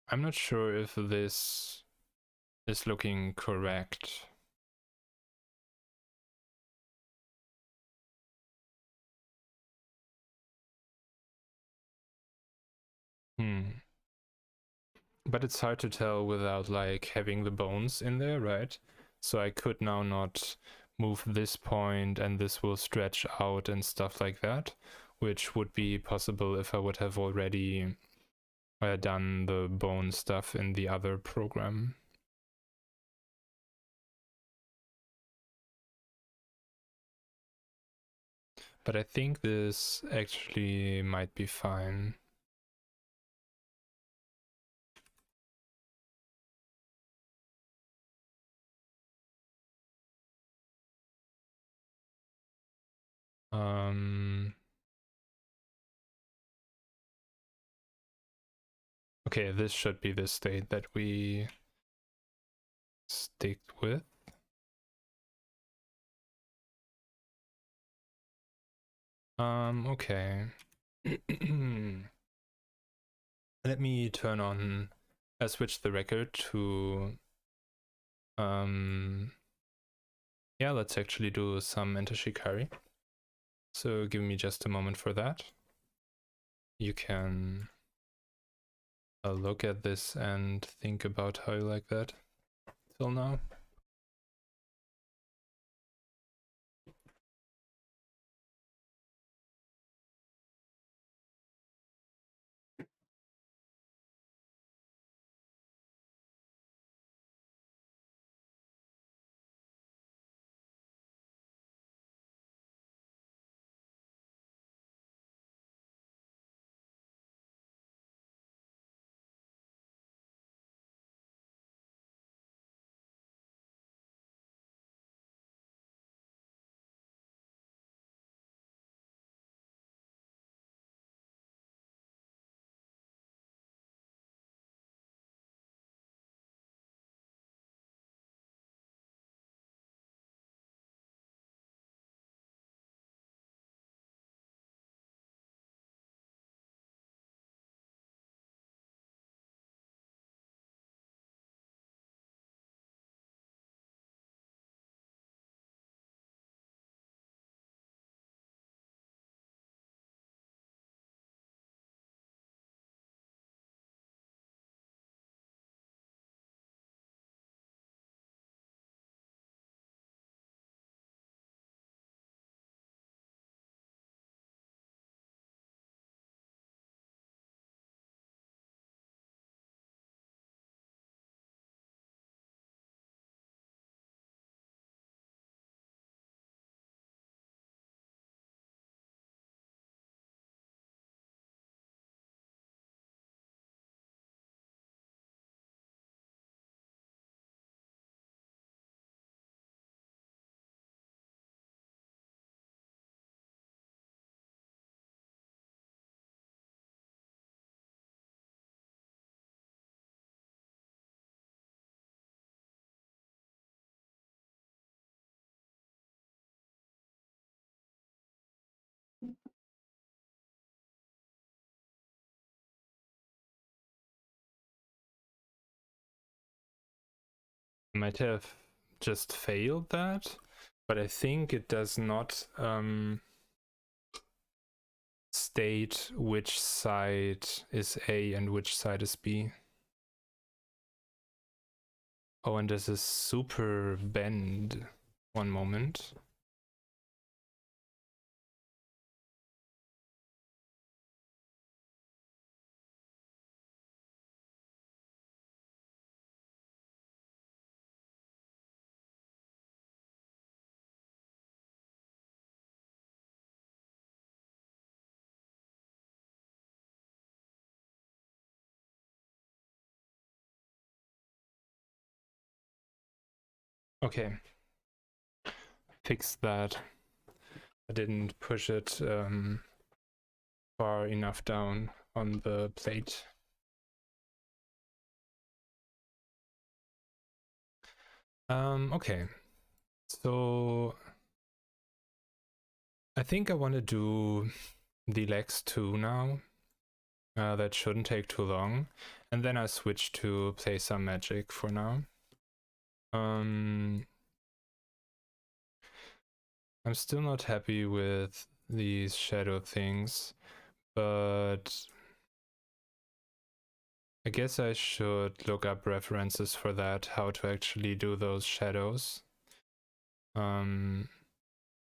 I'm not sure if this is looking correct. But it's hard to tell without like having the bones in there, right? So I could now not move this point and this will stretch out and stuff like that, which would be possible if I would have already done the bone stuff in the other program. But I think this actually might be fine. Okay, this should be the state that we stick with. Okay. Let me turn on, switch the record to, yeah, let's actually do some Enter-Shikari. So give me just a moment for that. You can look at this and think about how you like that till now. might have just failed that, but I think it does not state which side is A and which side is B. Oh, and there's a super bend. One moment. Okay. Fix that. I didn't push it far enough down on the plate. Okay. So I think I want to do the legs 2 now. That shouldn't take too long. And then I switch to play some magic for now. I'm still not happy with these shadow things, but I guess I should look up references for that, how to actually do those shadows.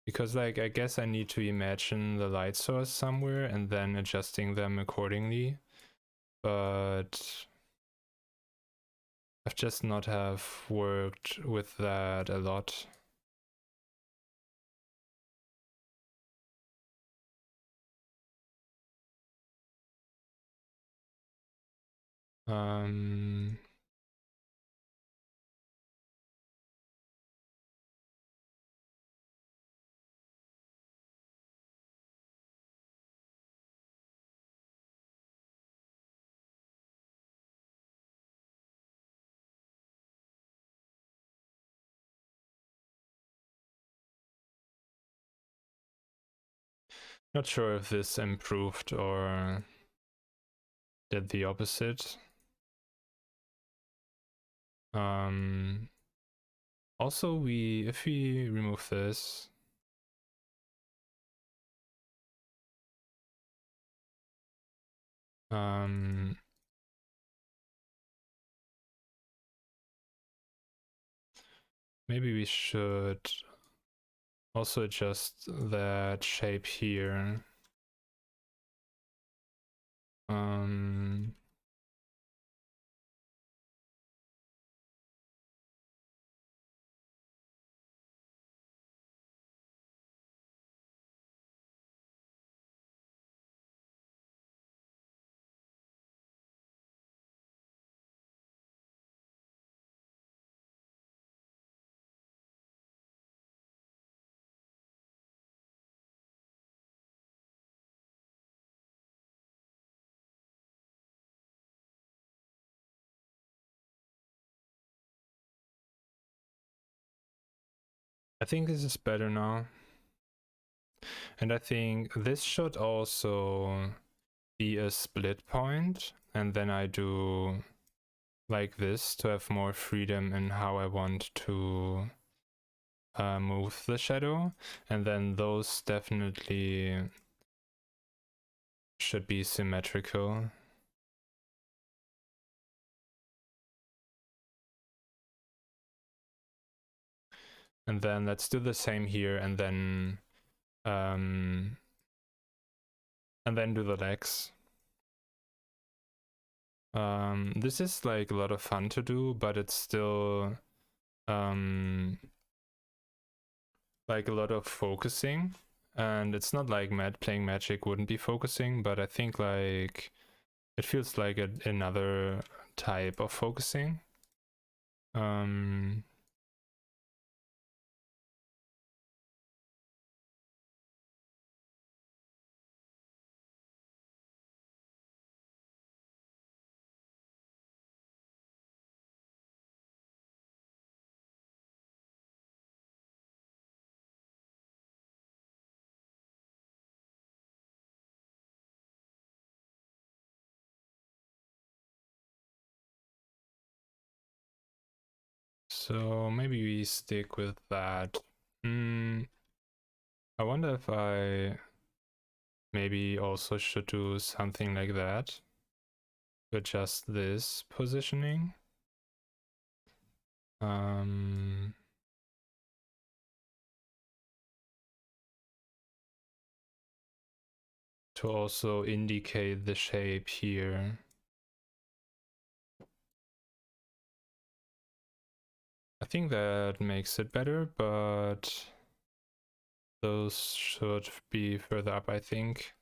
Because like I guess I need to imagine the light source somewhere and then adjusting them accordingly. But I've just not have worked with that a lot. Not sure if this improved or did the opposite. Also, if we remove this, maybe we should also adjust that shape here. I think this is better now. And I think this should also be a split point, and then I do like this to have more freedom in how I want to move the shadow, and then those definitely should be symmetrical. And then let's do the same here, and then do the legs. This is like a lot of fun to do, but it's still like a lot of focusing, and it's not like playing magic wouldn't be focusing, but I think like it feels like another type of focusing. So maybe we stick with that. I wonder if I maybe also should do something like that. Adjust this positioning. To also indicate the shape here. I think that makes it better, but those should be further up, I think.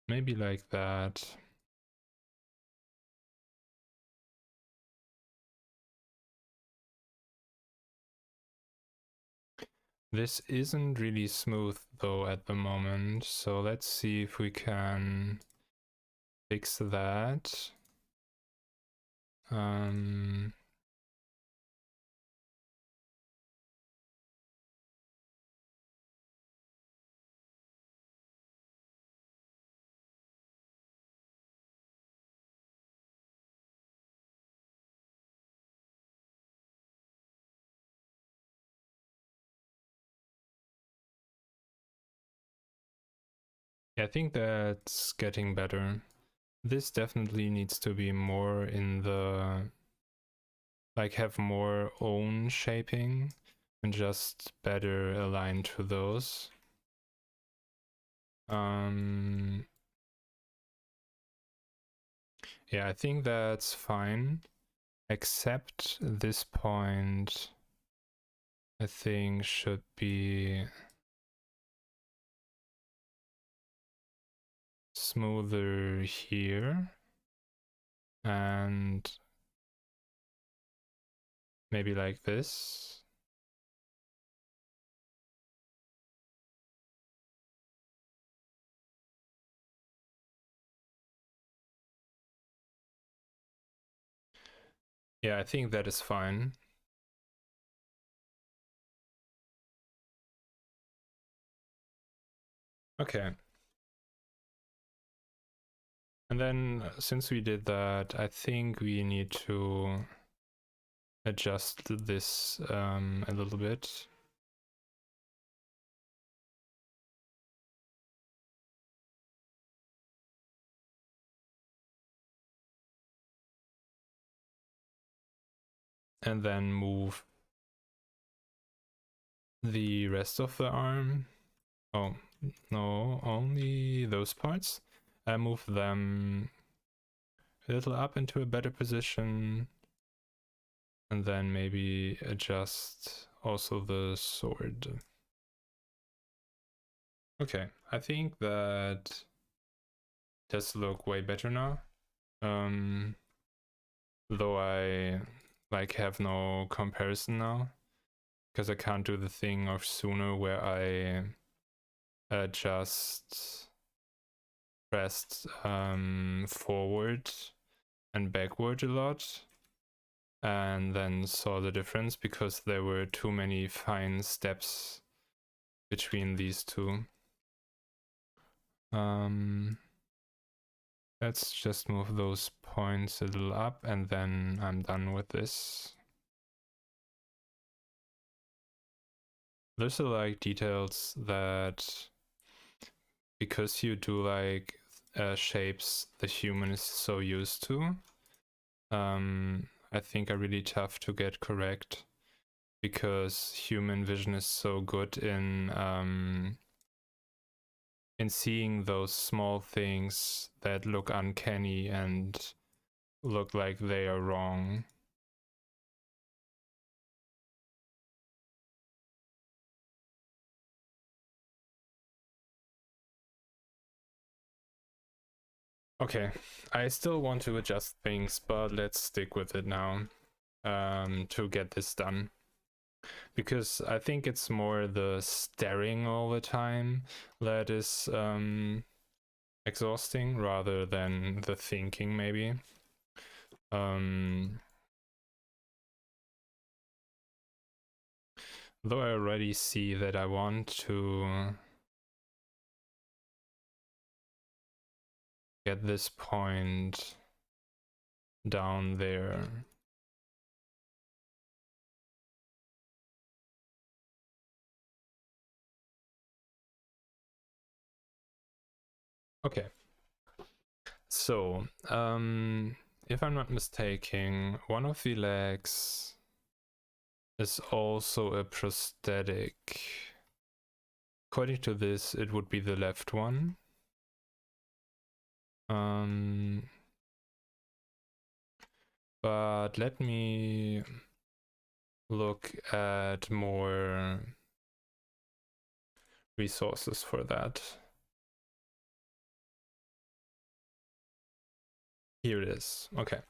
Maybe like that. This isn't really smooth though at the moment, so let's see if we can fix that. I think that's getting better. This definitely needs to be more in the, like, have more own shaping and just better aligned to those. Yeah, I think that's fine, except this point I think should be smoother here, and maybe like this. Yeah, I think that is fine. Okay. And then since we did that, I think we need to adjust this a little bit. And then move the rest of the arm. Oh, no, only those parts. Move them a little up into a better position. And then maybe adjust also the sword. Okay, I think that does look way better now. Though I like have no comparison now, because I can't do the thing of sooner where I just pressed forward and backward a lot and then saw the difference because there were too many fine steps between these two. Let's just move those points a little up and then I'm done with this. There's like details that, because you do like shapes the human is so used to, I think are really tough to get correct, because human vision is so good in seeing those small things that look uncanny and look like they are wrong. Okay, I still want to adjust things, but let's stick with it now to get this done. Because I think it's more the staring all the time that is exhausting rather than the thinking, maybe. Though I already see that I want to get this point down there. Okay. So, if I'm not mistaken, one of the legs is also a prosthetic. According to this, it would be the left one. But let me look at more resources for that. Here it is. Okay.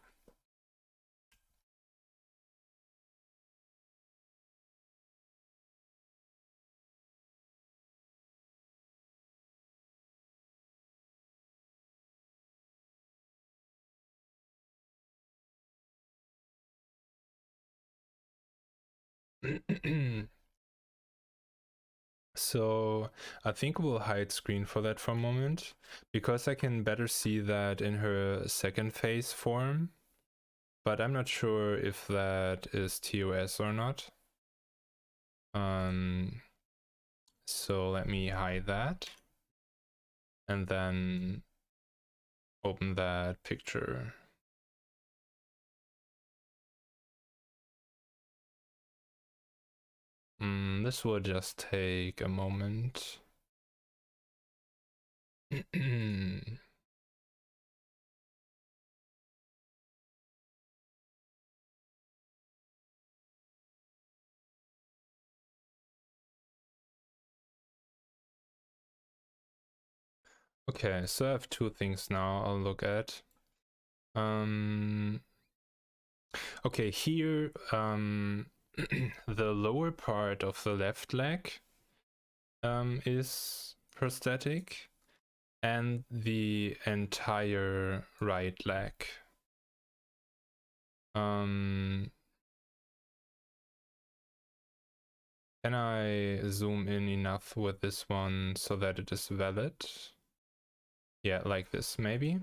So I think we'll hide screen for that for a moment, because I can better see that in her second phase form, but I'm not sure if that is TOS or not. So let me hide that and then open that picture. This will just take a moment. Okay, so I have two things now I'll look at. Okay, here, the lower part of the left leg is prosthetic, and the entire right leg. Can I zoom in enough with this one so that it is valid? Yeah, like this maybe.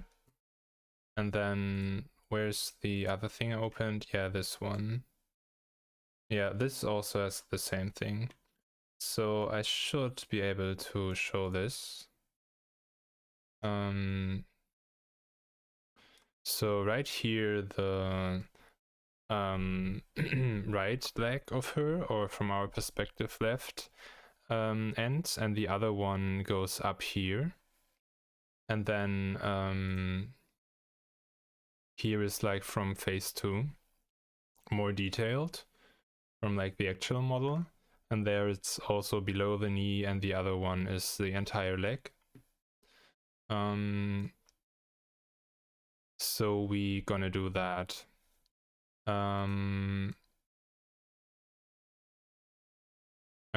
And then where's the other thing I opened? Yeah, this one. Yeah, this also has the same thing. So I should be able to show this. So right here, the right leg of her, or from our perspective left, ends, and the other one goes up here. And then here is like from phase 2, more detailed from like the actual model. And there it's also below the knee, and the other one is the entire leg. So we gonna do that. I'm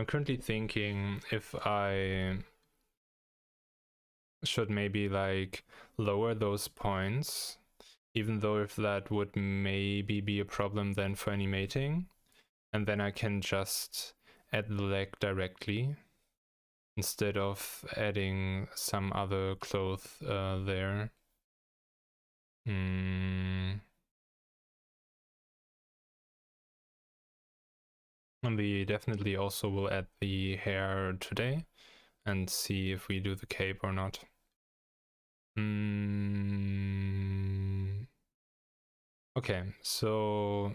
currently thinking if I should maybe like lower those points, even though if that would maybe be a problem then for animating, and then I can just add the leg directly instead of adding some other cloth there. And we definitely also will add the hair today and see if we do the cape or not. Okay, so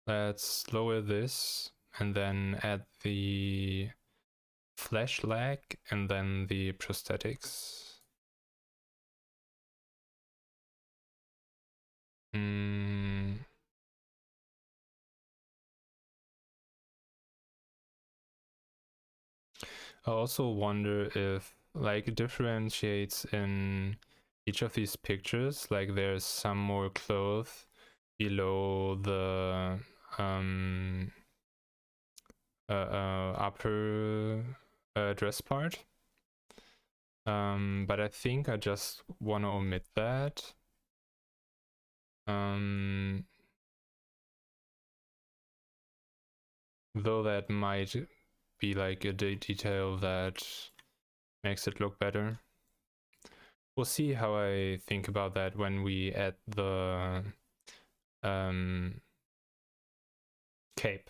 let's lower this and then add the flash leg and then the prosthetics. I also wonder if like it differentiates in each of these pictures, like there's some more cloth below the upper dress part. But I think I just want to omit that Though that might be like a detail that makes it look better. We'll see how I think about that when we add the cape.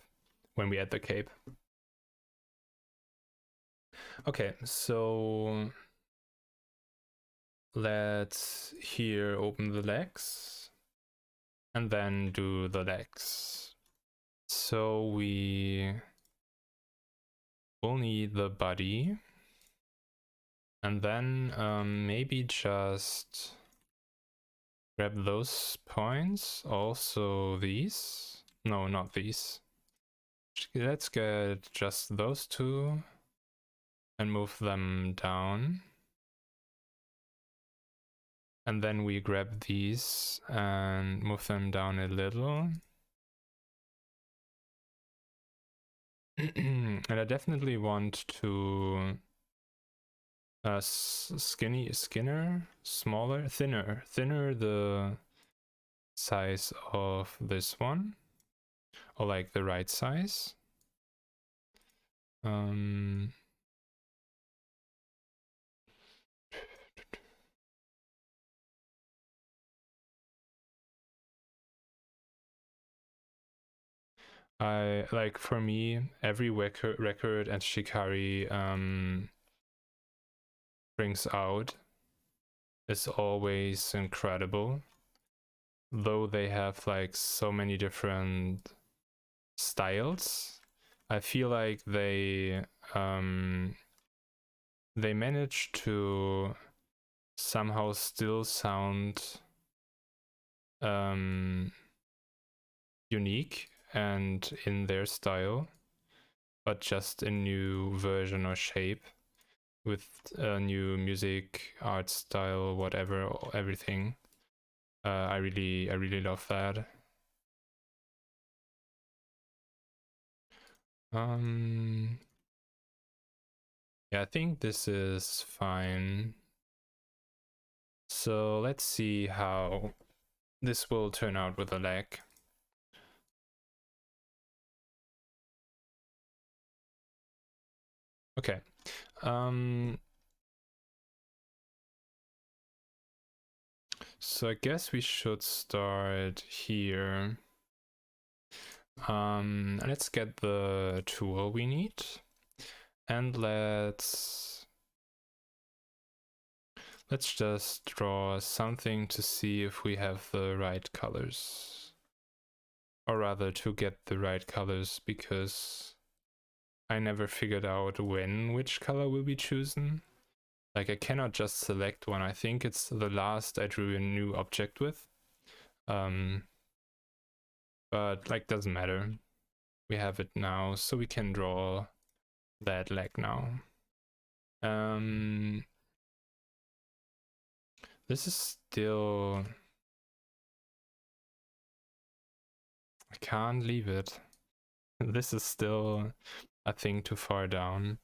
When we add the cape. Okay, so let's here open the legs and then do the legs. So we will need the body and then maybe just grab those points, also these. No, not these. Let's get just those two and move them down. And then we grab these and move them down a little. And I definitely want to thinner the size of this one, or like the right size. I like, for me, every record and Shikari brings out is always incredible, though they have like so many different styles. I feel like they manage to somehow still sound unique and in their style, but just a new version or shape with a new music, art style, whatever, everything. I really love that. Yeah, I think this is fine. So let's see how this will turn out with a leg. Okay. So I guess we should start here. Let's get the tool we need. And let's just draw something to see if we have the right colors. Or rather, to get the right colors, because I never figured out which color will be chosen. Like, I cannot just select one. I think it's the last I drew a new object with. But like, doesn't matter. We have it now, so we can draw that leg now. This is still... I can't leave it. This is still a thing too far down.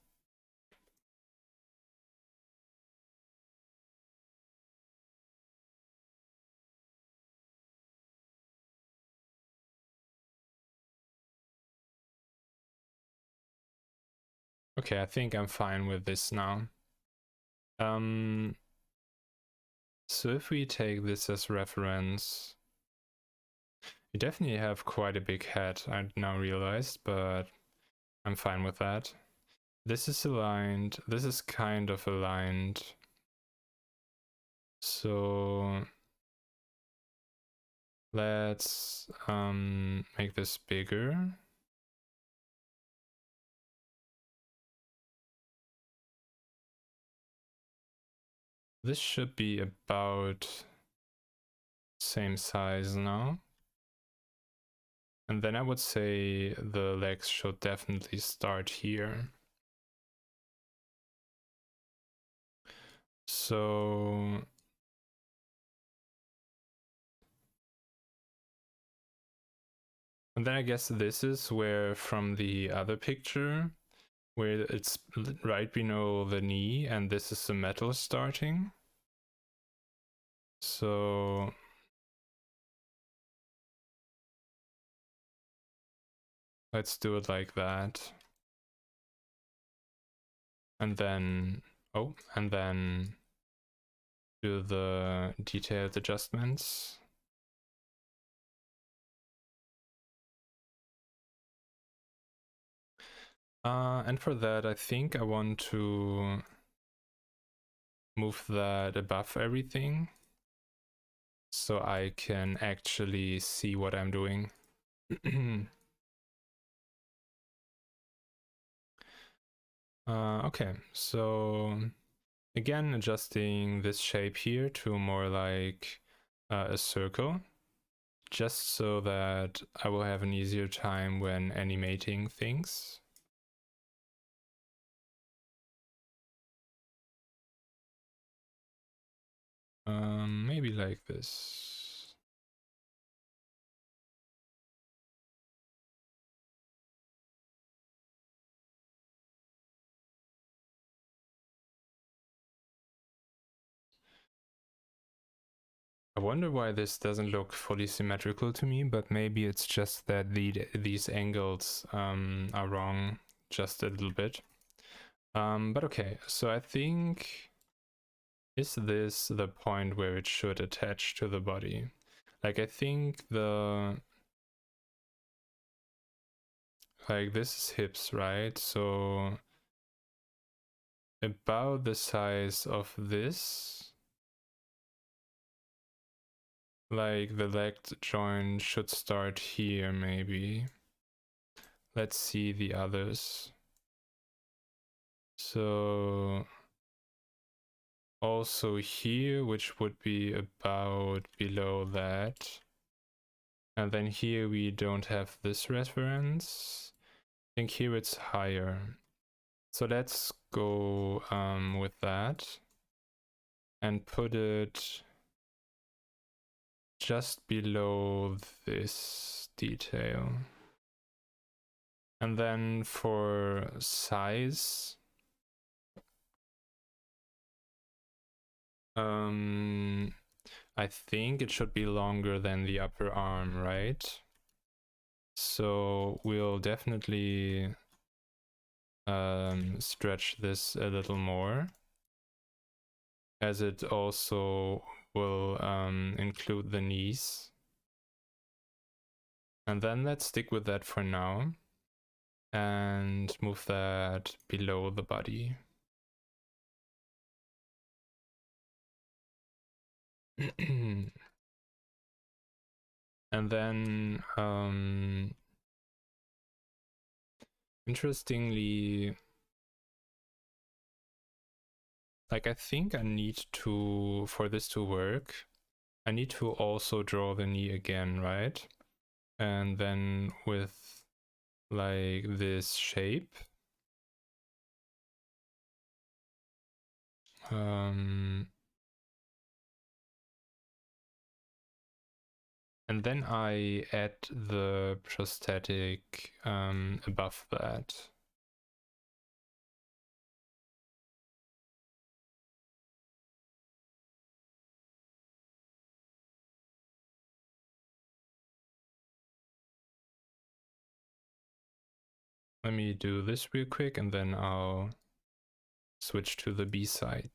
Okay, I think I'm fine with this now. So if we take this as reference, you definitely have quite a big head, I now realized, but I'm fine with that. This is aligned, this is kind of aligned. So let's make this bigger. This should be about same size now. And then I would say the legs should definitely start here. So and then I guess this is where, from the other picture, where it's right below the knee, and this is the metal starting. So Let's do it like that. And then, and then do the detailed adjustments. And for that, I think I want to move that above everything so I can actually see what I'm doing. Okay, so again, adjusting this shape here to more like a circle, just so that I will have an easier time when animating things. Maybe like this. I wonder why this doesn't look fully symmetrical to me, but maybe it's just that these angles are wrong just a little bit. But okay, so I think, is this the point where it should attach to the body? Like, I think like this is hips, right? So about the size of this, like the leg joint should start here maybe. Let's see the others. So also here, which would be about below that. And then here we don't have this reference. I think here it's higher. So let's go with that and put it just below this detail. And then for size, I think it should be longer than the upper arm, right? So we'll definitely stretch this a little more, as it also will include the knees. And then let's stick with that for now and move that below the body. And then interestingly, like I think I need to, for this to work, I need to also draw the knee again, right? And then with like this shape, and then I add the prosthetic above that. Let me do this real quick and then I'll switch to the B side.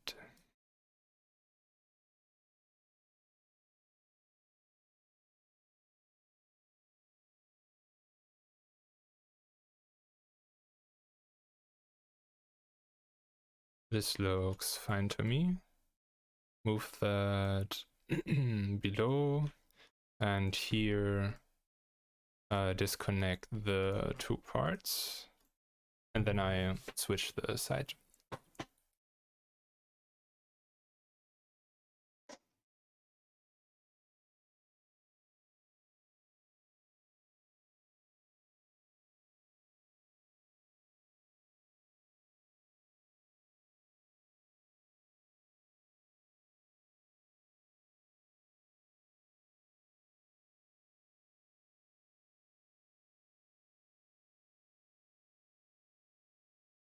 This looks fine to me. Move that below, and here disconnect the two parts, and then I switch the side.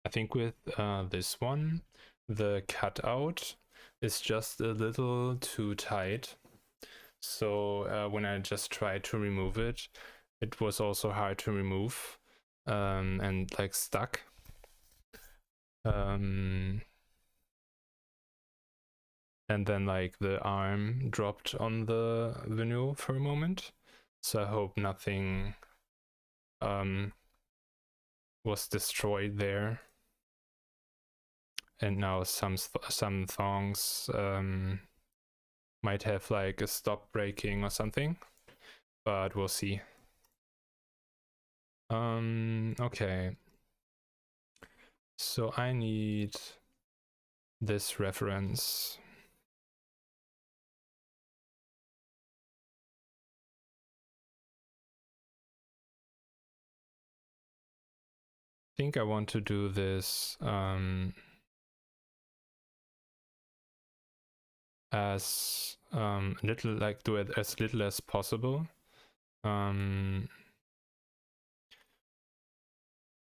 I think with this one, the cutout is just a little too tight. So when I just tried to remove it, it was also hard to remove. and like stuck. And then like the arm dropped on the vinyl for a moment. So I hope nothing was destroyed there. And now some thongs might have like a stop breaking or something, but we'll see. Okay. So I need this reference. I think I want to do this as little, like do it as little as possible.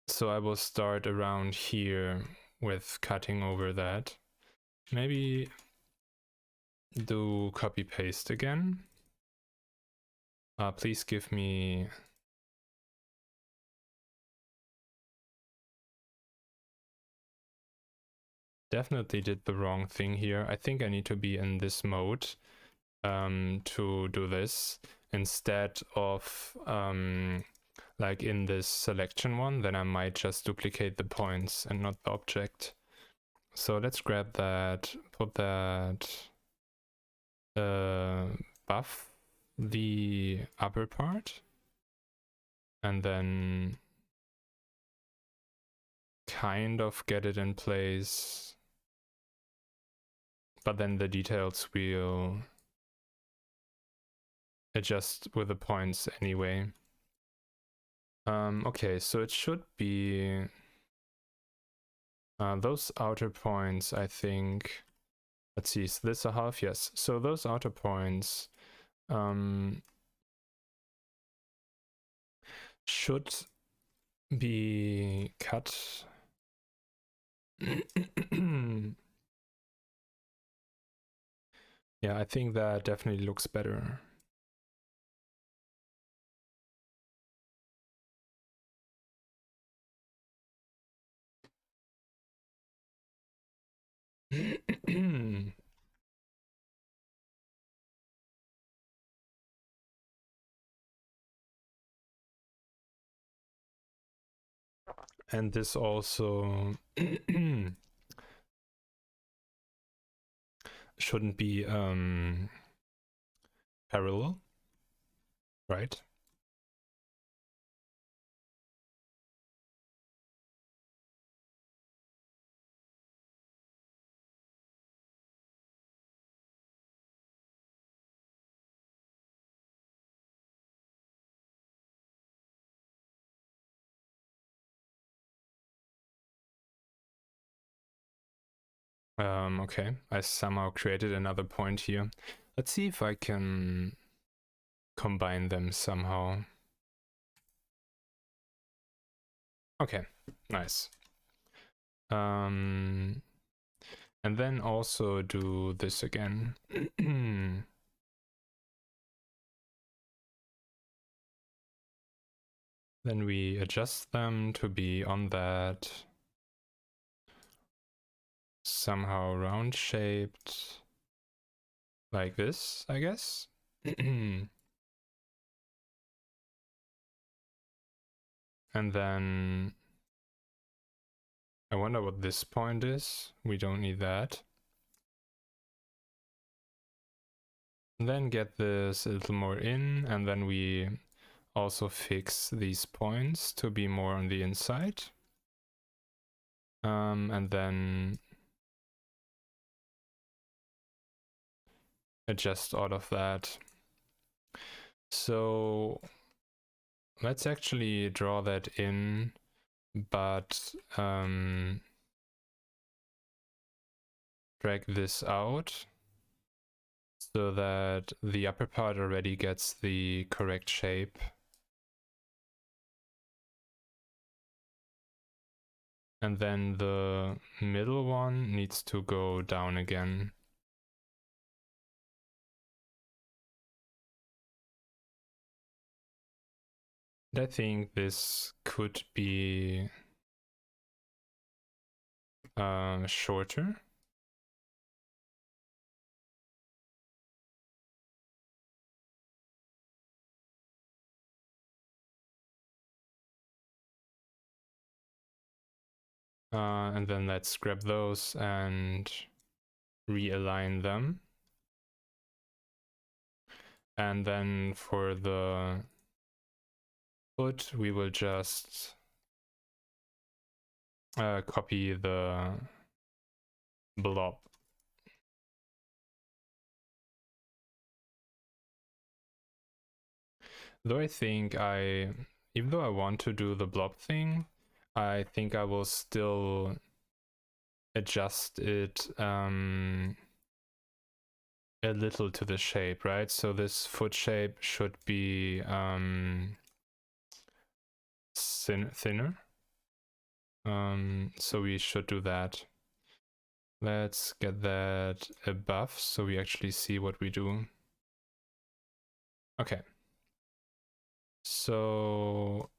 So I will start around here with cutting over that. Maybe do copy paste again. Please give me definitely did the wrong thing here. I think I need to be in this mode to do this instead of like in this selection one. Then I might just duplicate the points and not the object. So let's grab that, put that, buff the upper part, and then kind of get it in place, but then the details will adjust with the points anyway. Okay, so it should be those outer points, I think. Let's see, is this a half? Yes. So those outer points should be cut. Yeah, I think that definitely looks better. And this also shouldn't be parallel, right? Okay, I somehow created another point here. Let's see if I can combine them somehow. Okay, nice. And then also do this again. Then we adjust them to be on that somehow round shaped like this, I guess. And then I wonder what this point is. We don't need that. And then get this a little more in, and then we also fix these points to be more on the inside. And then adjust all of that. So let's actually draw that in, but drag this out so that the upper part already gets the correct shape. And then the middle one needs to go down again. I think this could be shorter. And then let's grab those and realign them. And then for the foot, we will just copy the blob. Though I think even though I want to do the blob thing, I think I will still adjust it a little to the shape, right? So this foot shape should be thinner. So we should do that. Let's get that above so we actually see what we do. Okay. So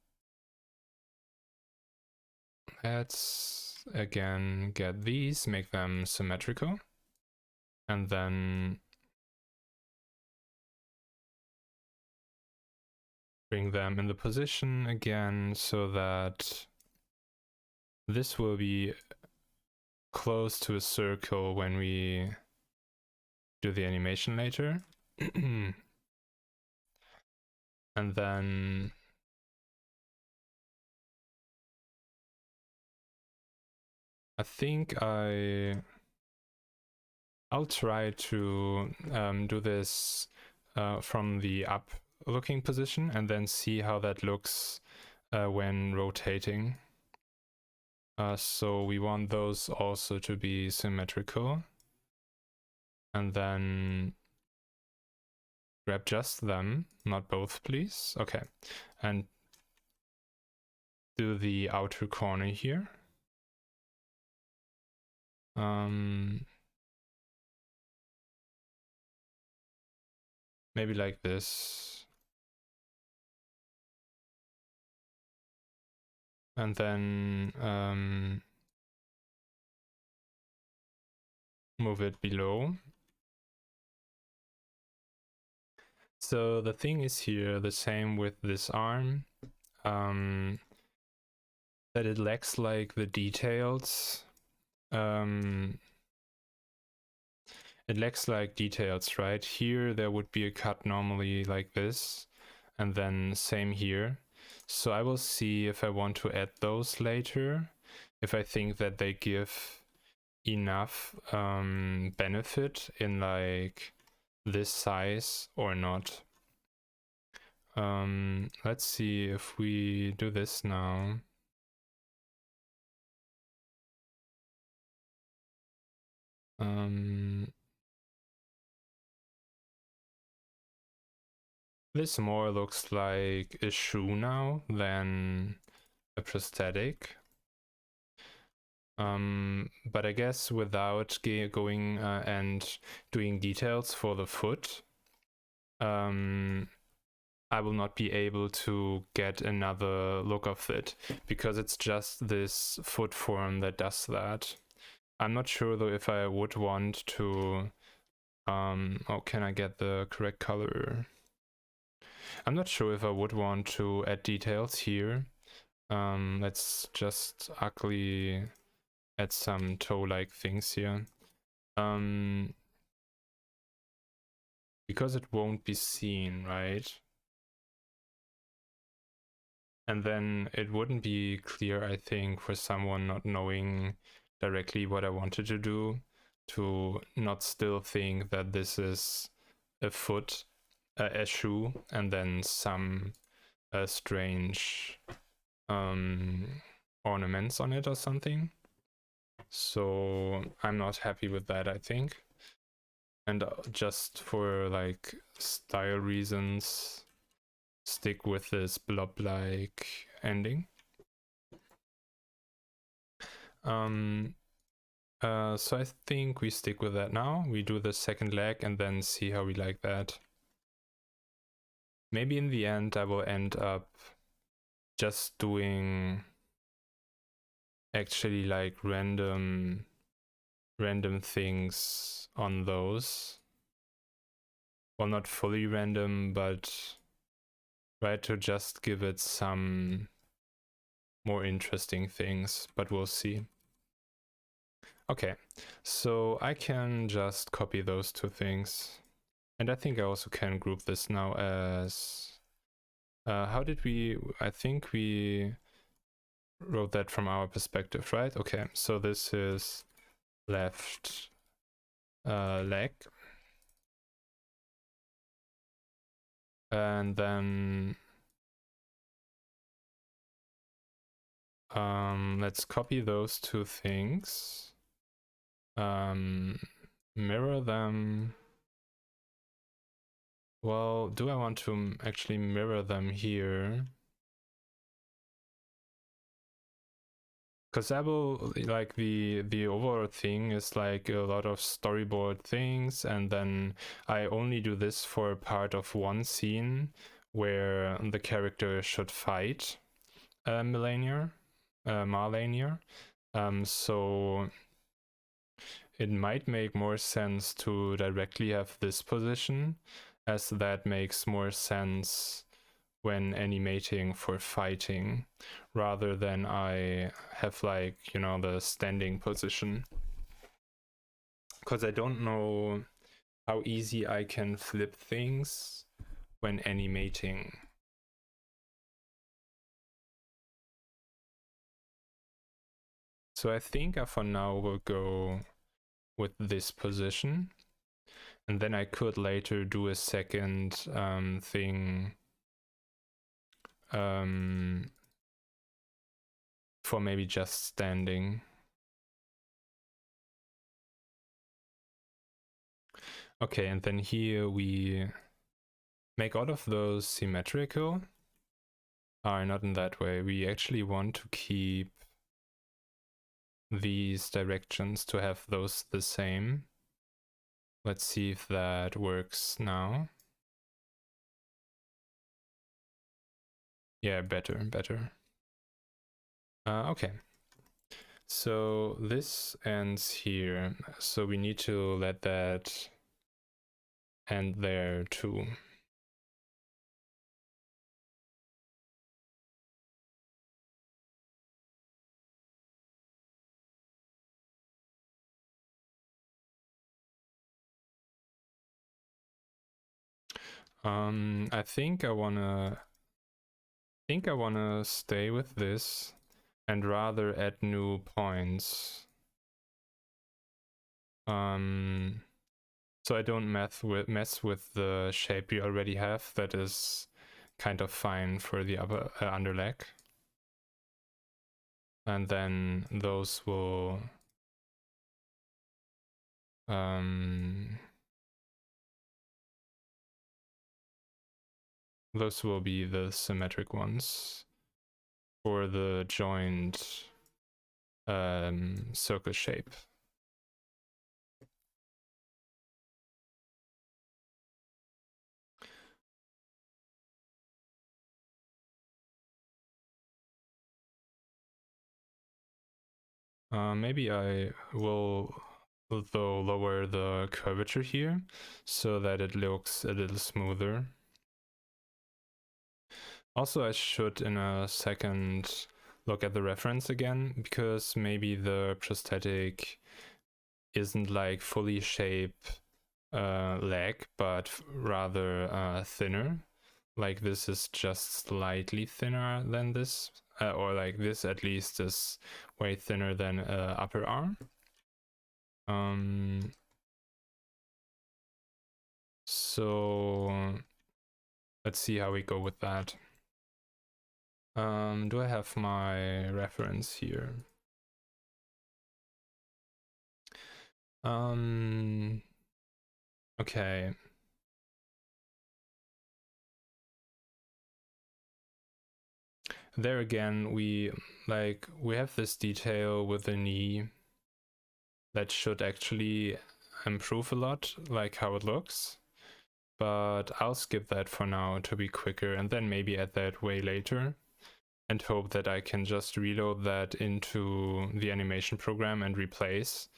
let's again get these, make them symmetrical, and then bring them in the position again so that this will be close to a circle when we do the animation later. And then I think I'll try to do this from the up looking position and then see how that looks when rotating. So we want those also to be symmetrical. And then grab just them, not both, please. Okay. And do the outer corner here. Maybe like this. And then move it below. So the thing is here, the same with this arm, that it lacks like the details. It lacks like details, right? Here there would be a cut normally like this, and then same here. So I will see if I want to add those later, if I think that they give enough benefit in like this size or not. Let's see if we do this now. This more looks like a shoe now than a prosthetic. But I guess without going and doing details for the foot, I will not be able to get another look of it because it's just this foot form that does that. I'm not sure though if I would want to, oh, can I get the correct color? I'm not sure if I would want to add details here. Let's just ugly add some toe-like things here. Because it won't be seen, right? And then it wouldn't be clear, I think, for someone not knowing directly what I wanted to do, to not still think that this is a foot, a shoe, and then some strange ornaments on it or something. So I'm not happy with that, I think. And just for like style reasons, stick with this blob-like ending. So I think we stick with that now. We do the second leg and then see how we like that. Maybe in the end I will end up just doing actually like random things on those. Well, not fully random, but try to just give it some more interesting things, but we'll see. Okay, so I can just copy those two things. And I think I also can group this now as... how did we... I think we wrote that from our perspective, right? Okay, so this is left leg. And then let's copy those two things. Mirror them. Well, do I want to actually mirror them here? Because I will, like, the overall thing is like a lot of storyboard things, and then I only do this for part of one scene where the character should fight Malenia. So it might make more sense to directly have this position, as that makes more sense when animating for fighting, rather than I have, like, you know, the standing position. Because I don't know how easy I can flip things when animating. So I think I for now will go with this position, and then I could later do a second thing for maybe just standing. Okay, and then here we make all of those symmetrical. Not in that way. We actually want to keep these directions to have those the same. Let's see if that works now. Yeah, better. Okay. So this ends here. So we need to let that end there too. I think I wanna stay with this and rather add new points. So I don't mess with the shape we already have. That is kind of fine for the upper under leg. And then those will be the symmetric ones for the joined circle shape. Maybe I will though lower the curvature here so that it looks a little smoother. Also, I should in a second look at the reference again, because maybe the prosthetic isn't like fully shape leg, but rather thinner. Like this is just slightly thinner than this, or like this at least is way thinner than upper arm. So let's see how we go with that. Do I have my reference here? Okay. There again, we have this detail with the knee that should actually improve a lot, like how it looks. But I'll skip that for now to be quicker, and then maybe add that way later. and hope that I can just reload that into the animation program and replace.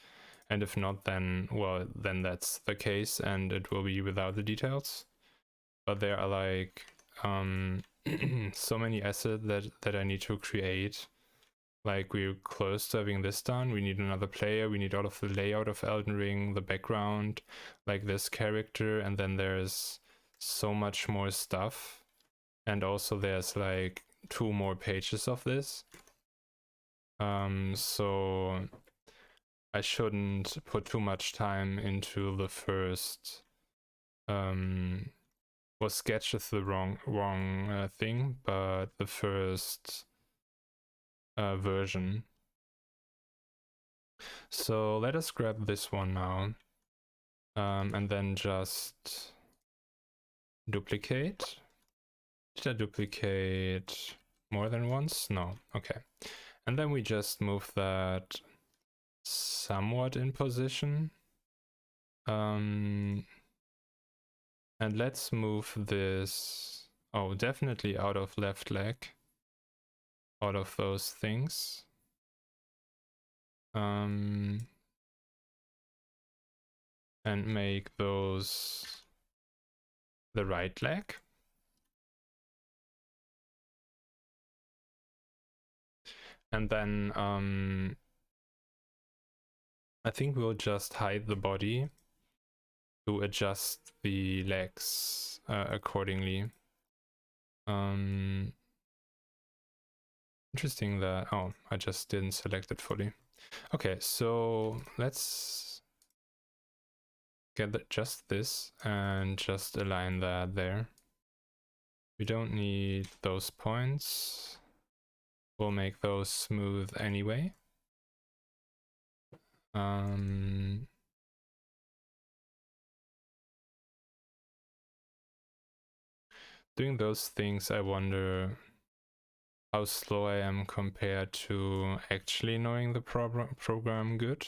And if not, then, well, then that's the case and it will be without the details. But there are like so many assets that I need to create. Like, we're close to having this done. We need another player. We need all of the layout of Elden Ring, the background, like this character, and then there's so much more stuff. And also there's like 2 more pages of this. So I shouldn't put too much time into the first. Well, sketch is the wrong thing, but the first version. So let us grab this one now, and then just duplicate. Did I duplicate more than once? No. Okay. And then we just move that somewhat in position. And let's move this, oh, definitely out of left leg, out of those things. And make those the right leg. And then I think we'll just hide the body to adjust the legs accordingly. Interesting that, oh, I just didn't select it fully. Okay, so let's get just this and just align that there. We don't need those points. We'll make those smooth anyway. Doing those things, I wonder how slow I am compared to actually knowing the program good.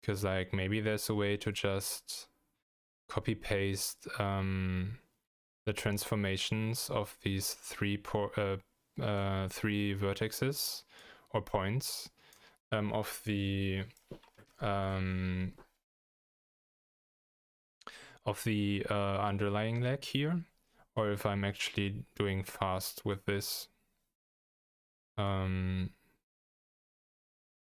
Because like maybe there's a way to just copy paste the transformations of these three vertices or points of the underlying leg here, or if I'm actually doing fast with this,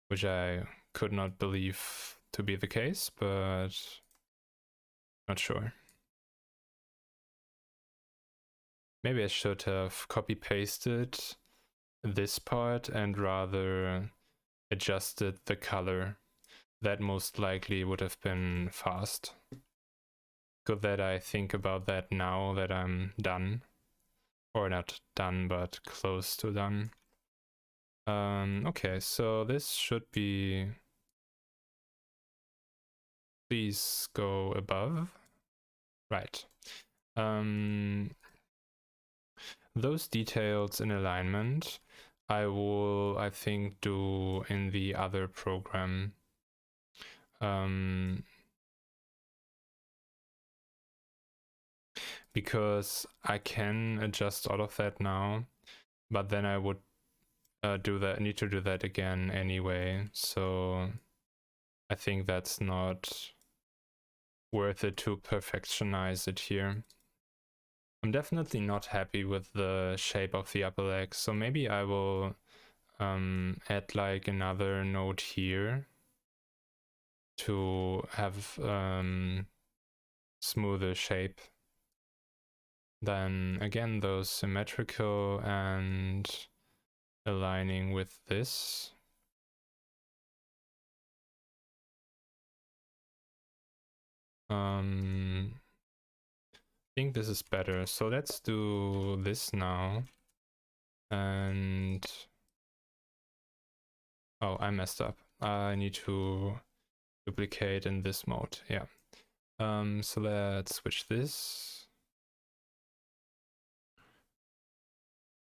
which I could not believe to be the case, but not sure. Maybe I should have copy pasted this part and rather adjusted the color. That most likely would have been fast. Good that I think about that now that I'm done. Or not done, but close to done. Okay, so this should be... Please go above. Right. Those details in alignment I will, I think, do in the other program. Because I can adjust all of that now, but then I would need to do that again anyway. So I think that's not worth it to perfectionize it here. I'm definitely not happy with the shape of the upper leg, so maybe I will add like another node here to have smoother shape. Then again, those symmetrical and aligning with this. I think this is better. So let's do this now. And oh, I messed up. I need to duplicate in this mode. Yeah. So let's switch this.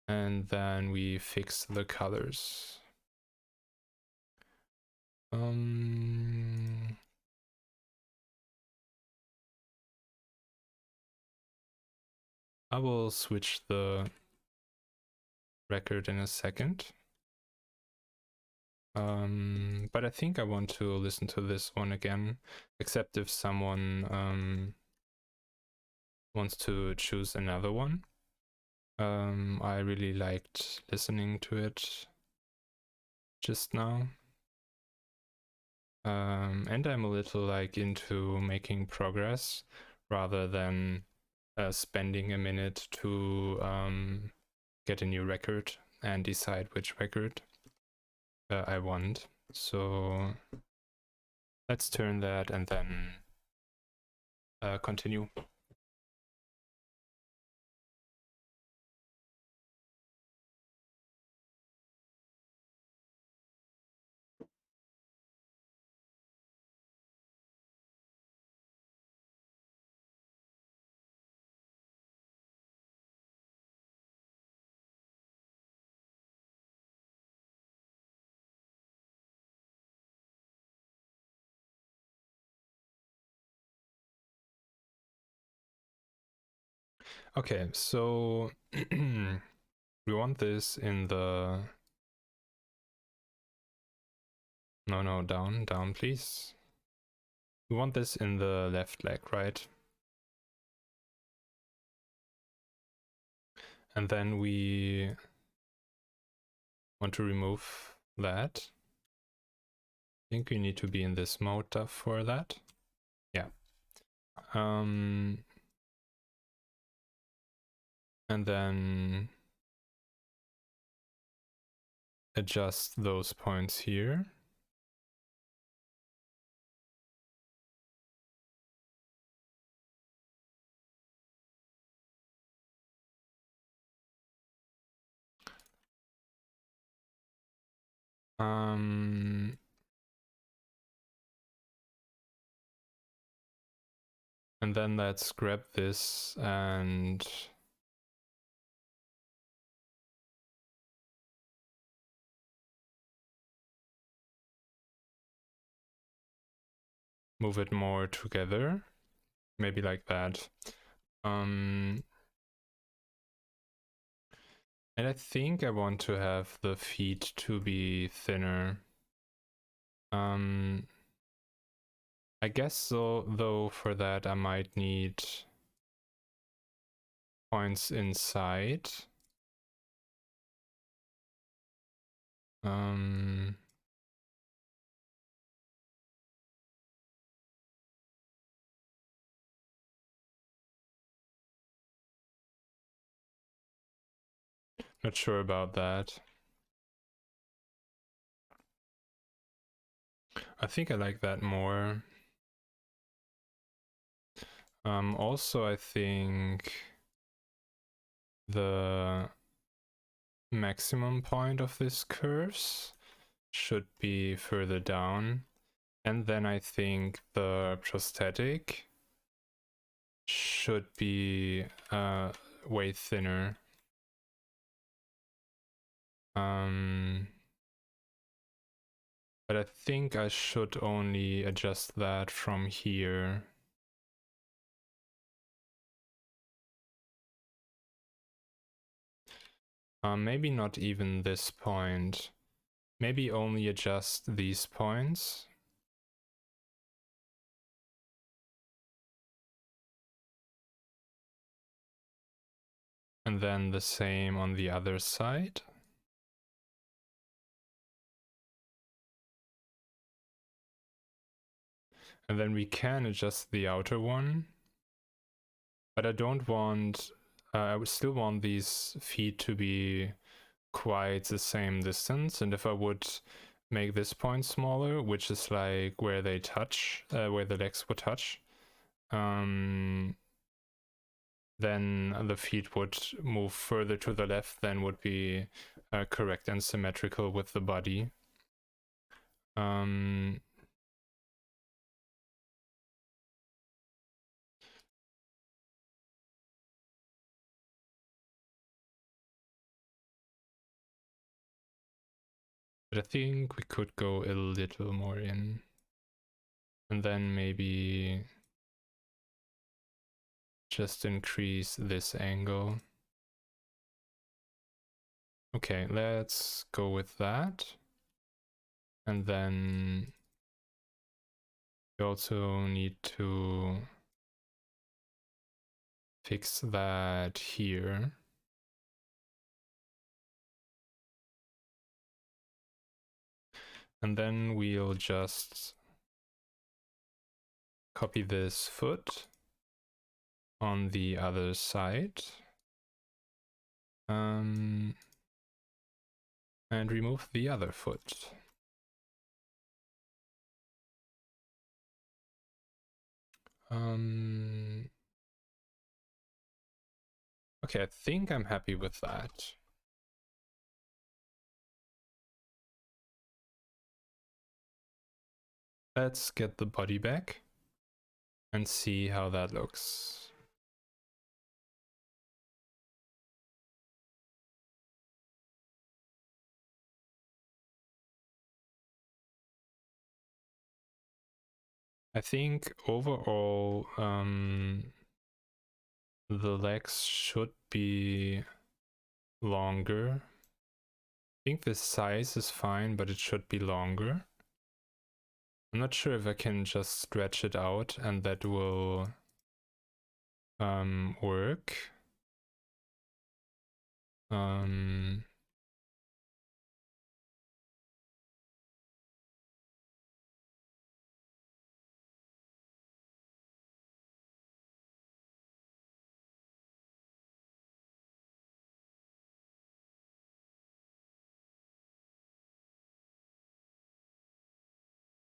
And then we fix the colors. I will switch the record in a second. But I think I want to listen to this one again, except if someone wants to choose another one. I really liked listening to it just now. And I'm a little like into making progress rather than spending a minute to get a new record and decide which record I want. So let's turn that and then continue. Okay, so we want this in the... No, down, please. We want this in the left leg, right? And then we want to remove that. I think we need to be in this mode for that. Yeah. And then adjust those points here. And then let's grab this and move it more together, maybe like that. And I think I want to have the feet to be thinner. I guess so, though for that I might need points inside. Not sure about that. I think I like that more. Also, I think the maximum point of this curves should be further down. And then I think the prosthetic should be way thinner. But I think I should only adjust that from here. Maybe not even this point. Maybe only adjust these points. And then the same on the other side. And then we can adjust the outer one. But I don't want, I would still want these feet to be quite the same distance. And if I would make this point smaller, which is like where they touch, where the legs would touch, then the feet would move further to the left than would be correct and symmetrical with the body. But I think we could go a little more in. And then maybe just increase this angle. Okay, let's go with that. And then we also need to fix that here. And then we'll just copy this foot on the other side. And remove the other foot. Okay, I think I'm happy with that. Let's get the body back and see how that looks. I think overall the legs should be longer. I think the size is fine, but it should be longer. I'm not sure if I can just stretch it out and that will work.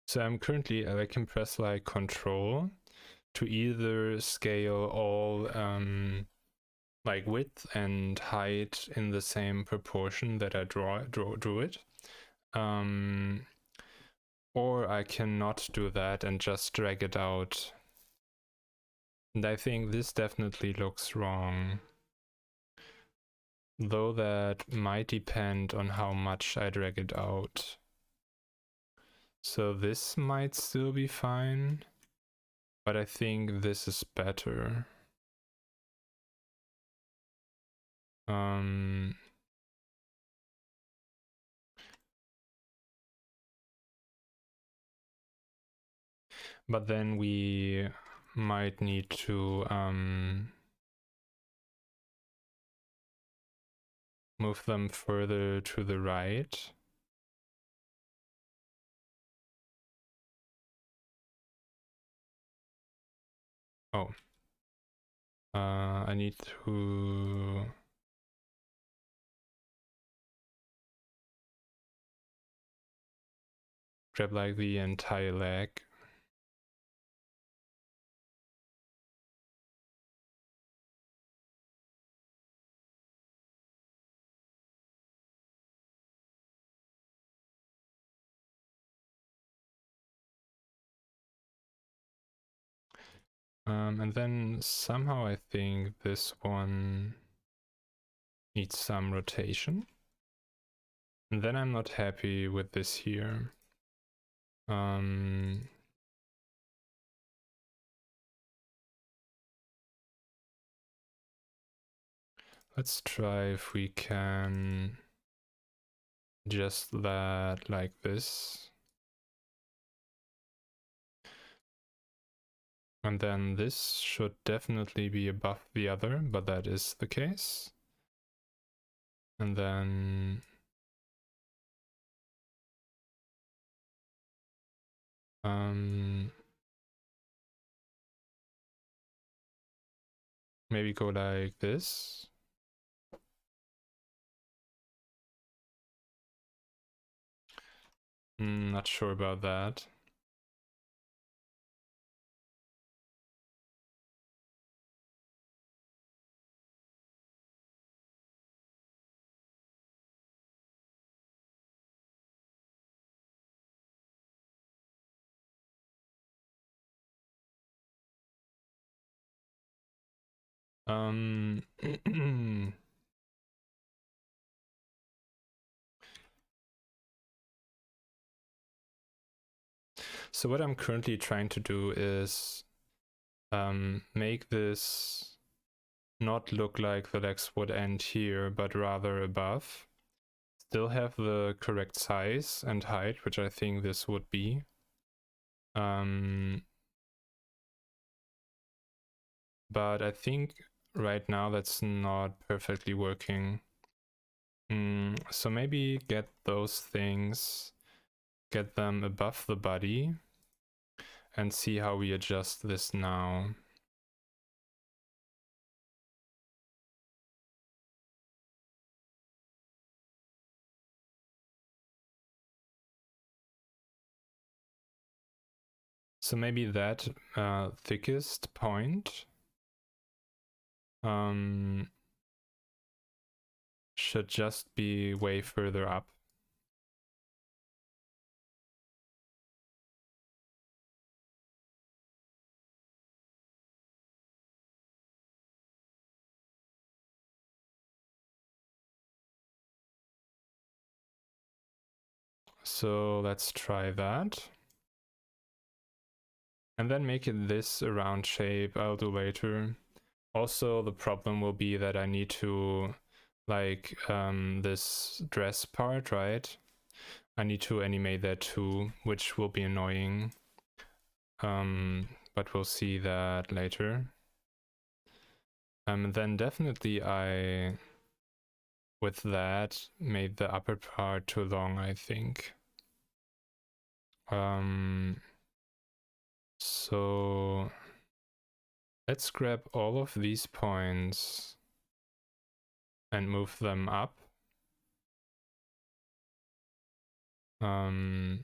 So I'm currently, I can press like Control to either scale all like width and height in the same proportion that I drew it. Or I cannot do that and just drag it out. And I think this definitely looks wrong. Though that might depend on how much I drag it out. So this might still be fine, but I think this is better. But then we might need to move them further to the right. Oh. I need to grab like the entire leg. And then somehow I think this one needs some rotation. And then I'm not happy with this here. Let's try if we can adjust that like this. And then this should definitely be above the other, but that is the case. And then maybe go like this. Not sure about that. So what I'm currently trying to do is make this not look like the legs would end here, but rather above. still have the correct size and height, which I think this would be. But I think right now that's not perfectly working. So maybe get those things, get them above the body, and see how we adjust this now. So maybe that thickest point should just be way further up. So let's try that. And then make it this a round shape. I'll do later. Also, the problem will be that I need to, like, this dress part, right? I need to animate that too, which will be annoying. But we'll see that later. Then definitely I, with that, made the upper part too long, I think. So let's grab all of these points and move them up. I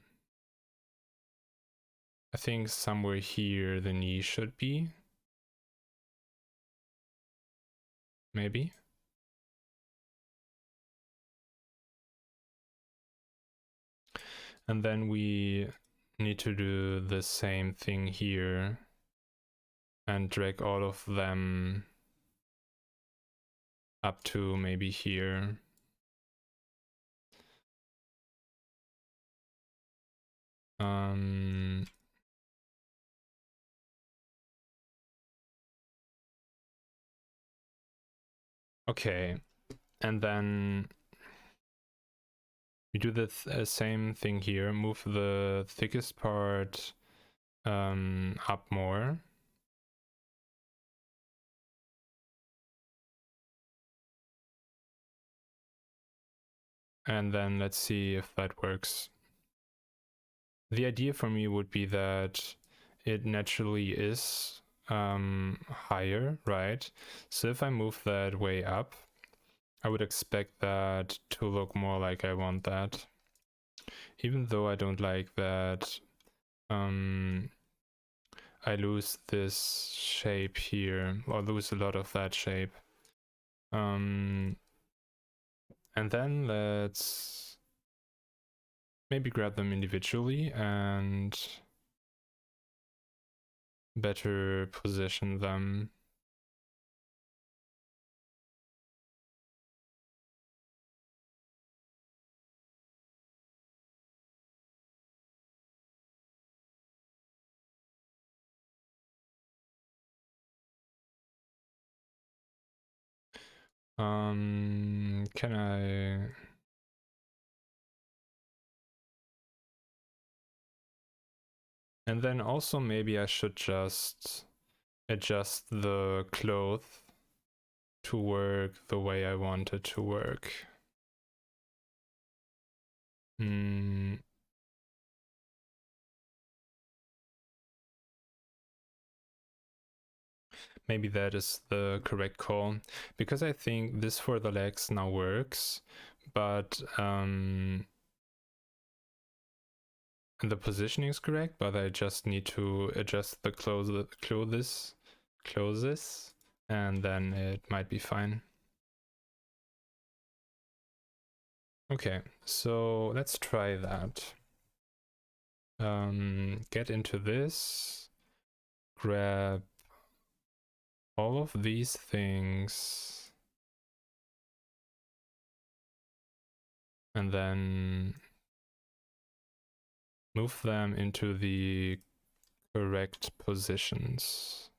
think somewhere here the knee should be. Maybe. And then we need to do the same thing here and drag all of them up to maybe here. Okay, and then we do the same thing here, move the thickest part up more. And then let's see if that works. The idea for me would be that it naturally is higher, right? So if I move that way up, I would expect that to look more like I want that. Even though I don't like that I lose this shape here, or lose a lot of that shape. And then let's maybe grab them individually and better position them. Can I... And then also maybe I should just adjust the cloth to work the way I want it to work. Maybe that is the correct call, because I think this for the legs now works, but the positioning is correct, but I just need to adjust the clothes, and then it might be fine. Okay, so let's try that. Get into this, grab all of these things, and then move them into the correct positions.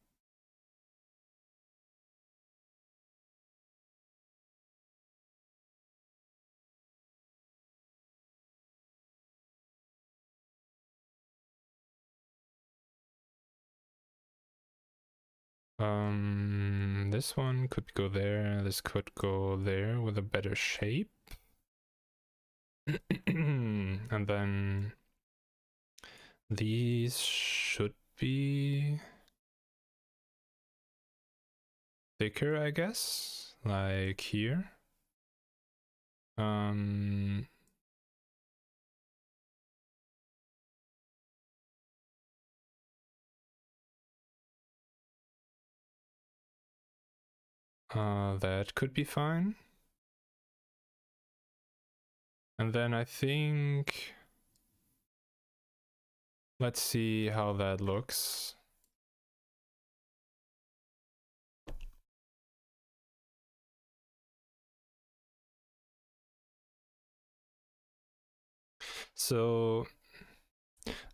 This one could go there, this could go there with a better shape. And then these should be thicker, I guess, like here. That could be fine. And then I think, let's see how that looks. So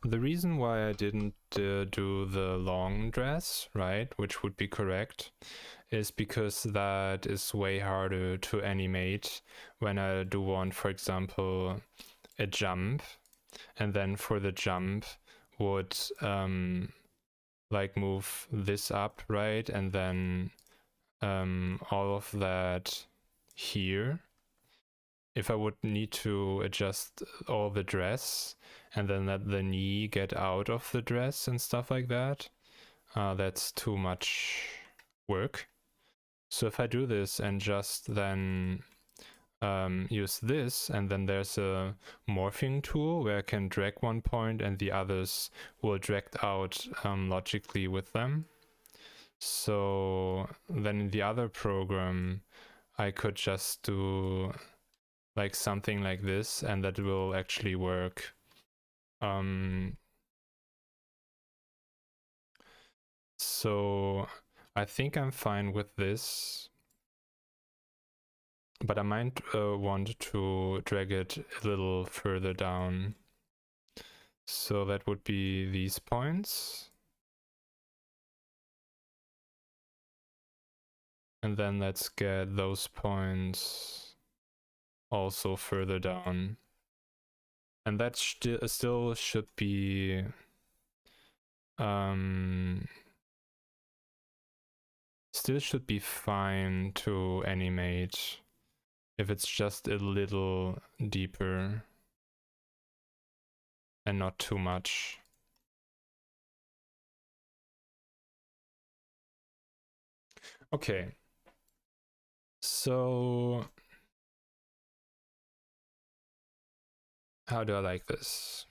the reason why I didn't do the long dress, right, which would be correct, is because that is way harder to animate when I do want, for example, a jump, and then for the jump would like move this up, right, and then all of that here. If I would need to adjust all the dress and then let the knee get out of the dress and stuff like that, that's too much work. So if I do this and just then use this, and then there's a morphing tool where I can drag one point and the others will drag out logically with them. So then in the other program, I could just do like something like this, and that will actually work. So I think I'm fine with this, but I might want to drag it a little further down. So that would be these points. And then let's get those points also further down. And that still should be fine to animate if it's just a little deeper and not too much. Okay. So how do I like this?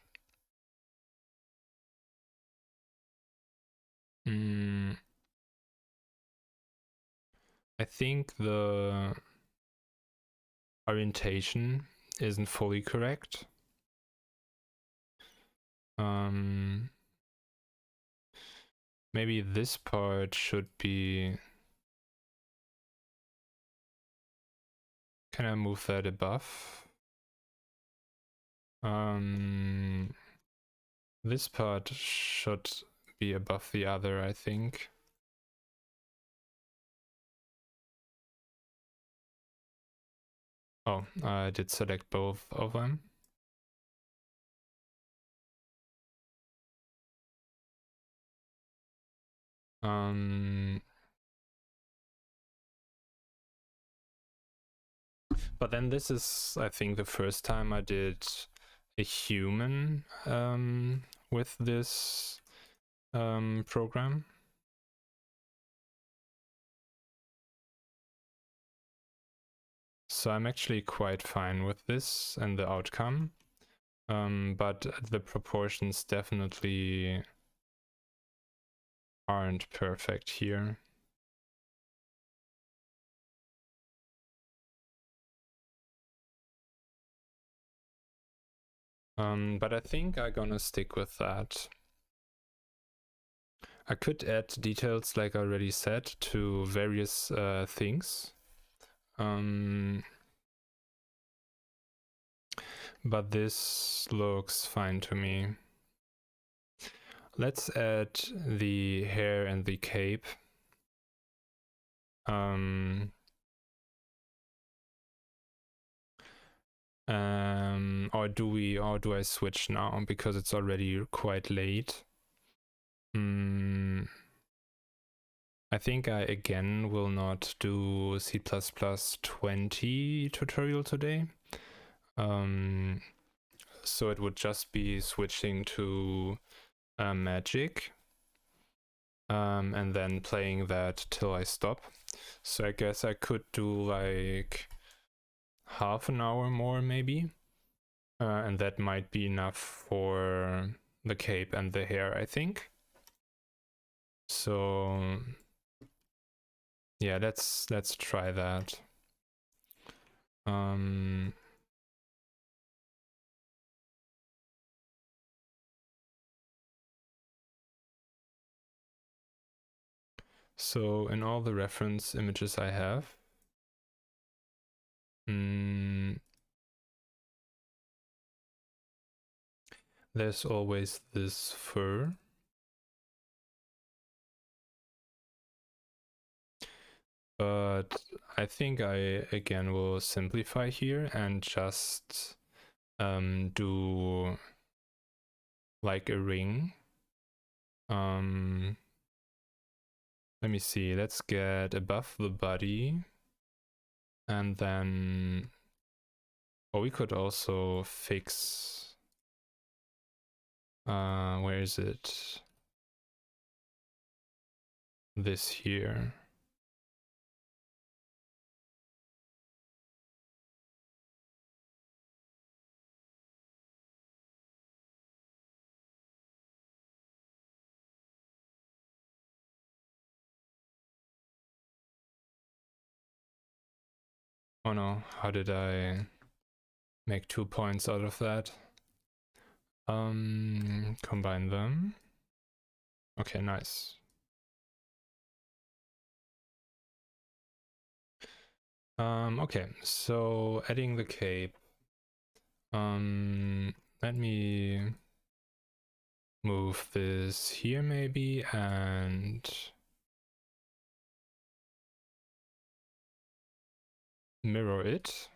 I think the orientation isn't fully correct. Maybe this part should be... Can I move that above? This part should be above the other, I think. Oh, I did select both of them. But then this is, I think, the first time I did a human with this program. So I'm actually quite fine with this and the outcome, but the proportions definitely aren't perfect here. But I think I'm gonna stick with that. I could add details, like I already said, to various things. But this looks fine to me. Let's add the hair and the cape. Or do I switch now because it's already quite late? I think I again will not do C++ 20 tutorial today. So it would just be switching to Magic and then playing that till I stop. So I guess I could do like half an hour more maybe, and that might be enough for the cape and the hair, I think. So yeah, let's try that. So in all the reference images I have, there's always this fur. But I think I again will simplify here and just do like a ring. Let me see, let's get above the body, and then we could also fix where is it? This here. Oh no, how did I make 2 points out of that? Combine them. Okay, nice. Okay, so adding the cape. Let me move this here maybe and mirror it.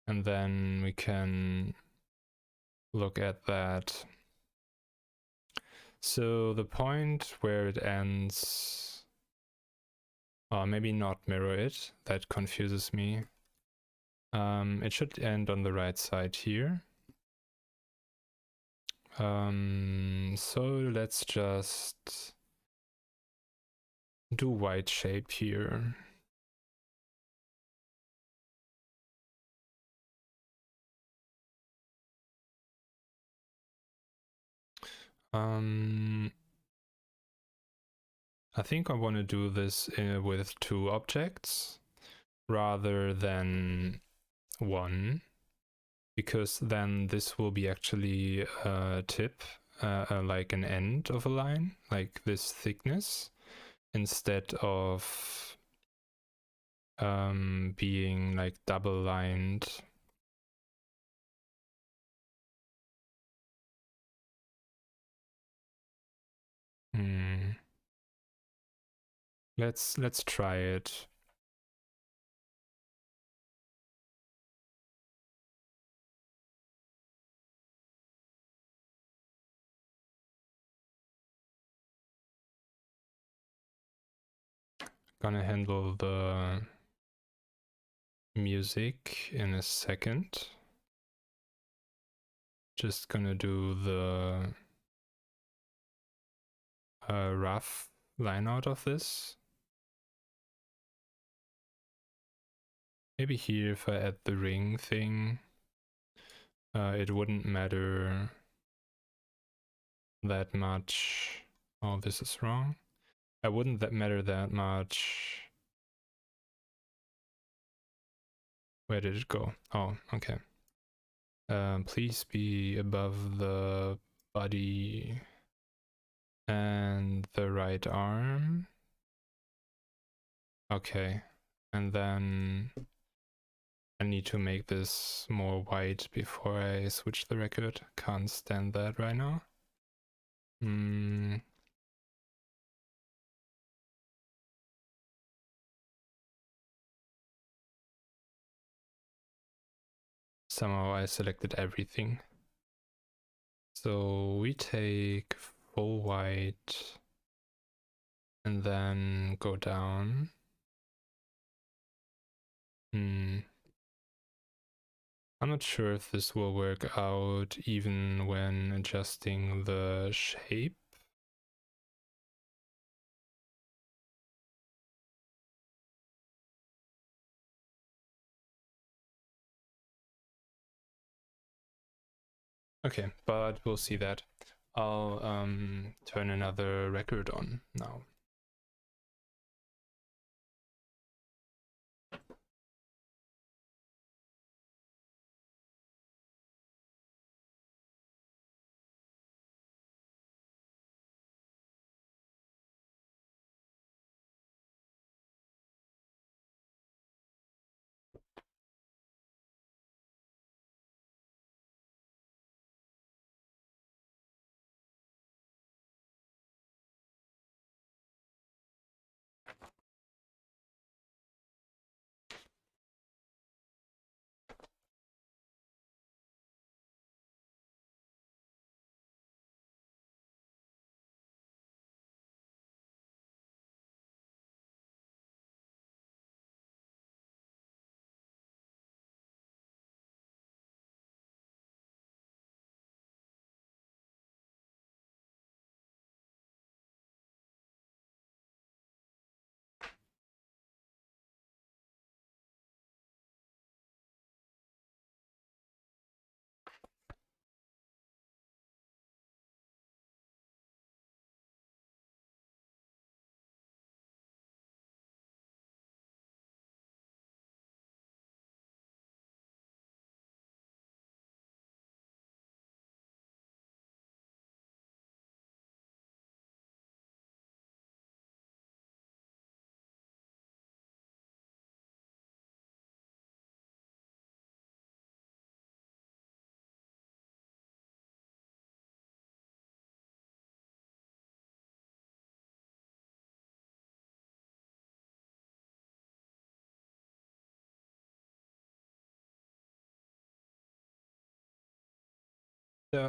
And then we can look at that. So the point where it ends, maybe not mirror it, that confuses me. It should end on the right side here. So let's just do white shape here. I think I want to do this with 2 objects rather than 1, because then this will be actually a tip, like an end of a line, like this thickness, instead of being like double lined. Let's try it. Gonna handle the music in a second. Just gonna do the rough line out of this. Maybe here if I add the ring thing, it wouldn't matter that much. Oh, this is wrong. It wouldn't matter that much. Where did it go? Oh, okay. Please be above the body and the right arm. Okay, and then I need to make this more white before I switch the record. Can't stand that right now. Somehow I selected everything. So we take full white and then go down. I'm not sure if this will work out even when adjusting the shape. Okay, but we'll see that. I'll turn another record on now.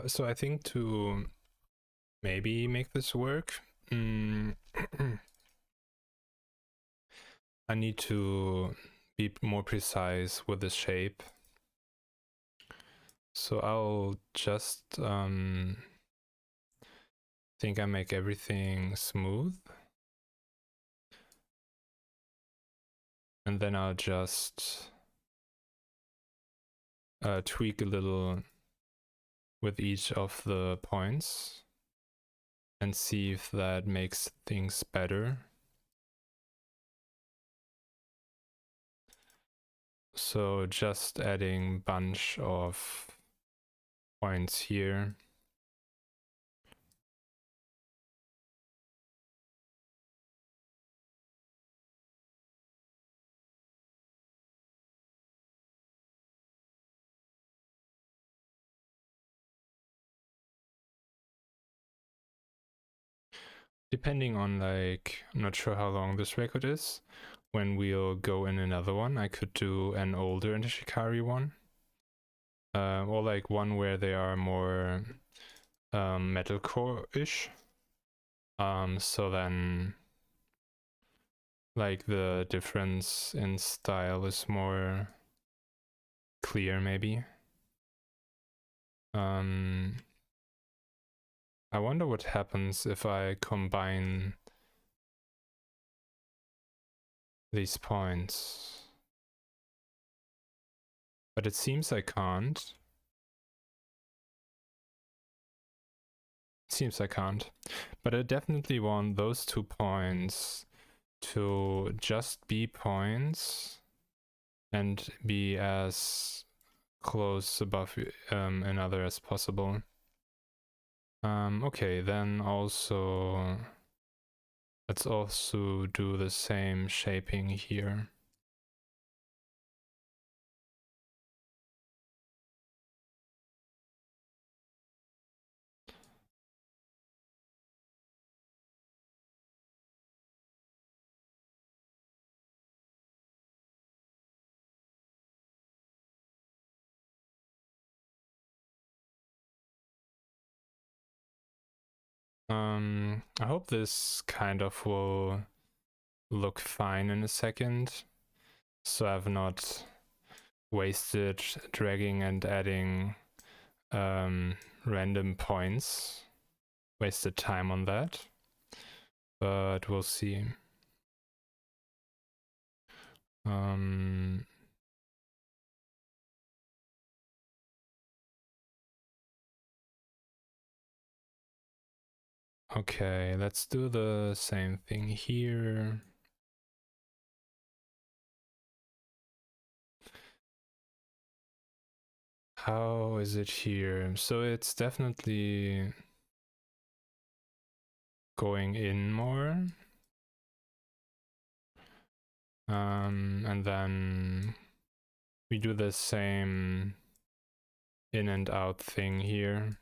So I think to maybe make this work, I need to be more precise with the shape. So I'll just think I make everything smooth. And then I'll just tweak a little with each of the points and see if that makes things better. So just adding bunch of points here. Depending on, like, I'm not sure how long this record is. When we'll go in another one, I could do an older Shikari one. Or like one where they are more metalcore-ish. So then like the difference in style is more clear maybe. I wonder what happens if I combine these points. But it seems I can't. It seems I can't. But I definitely want those 2 points to just be points and be as close above another as possible. Okay, then also let's also do the same shaping here. I hope this kind of will look fine in a second, so I've not wasted dragging and adding random points, wasted time on that, but we'll see. Okay, let's do the same thing here. How is it here? So it's definitely going in more. And then we do the same in and out thing here.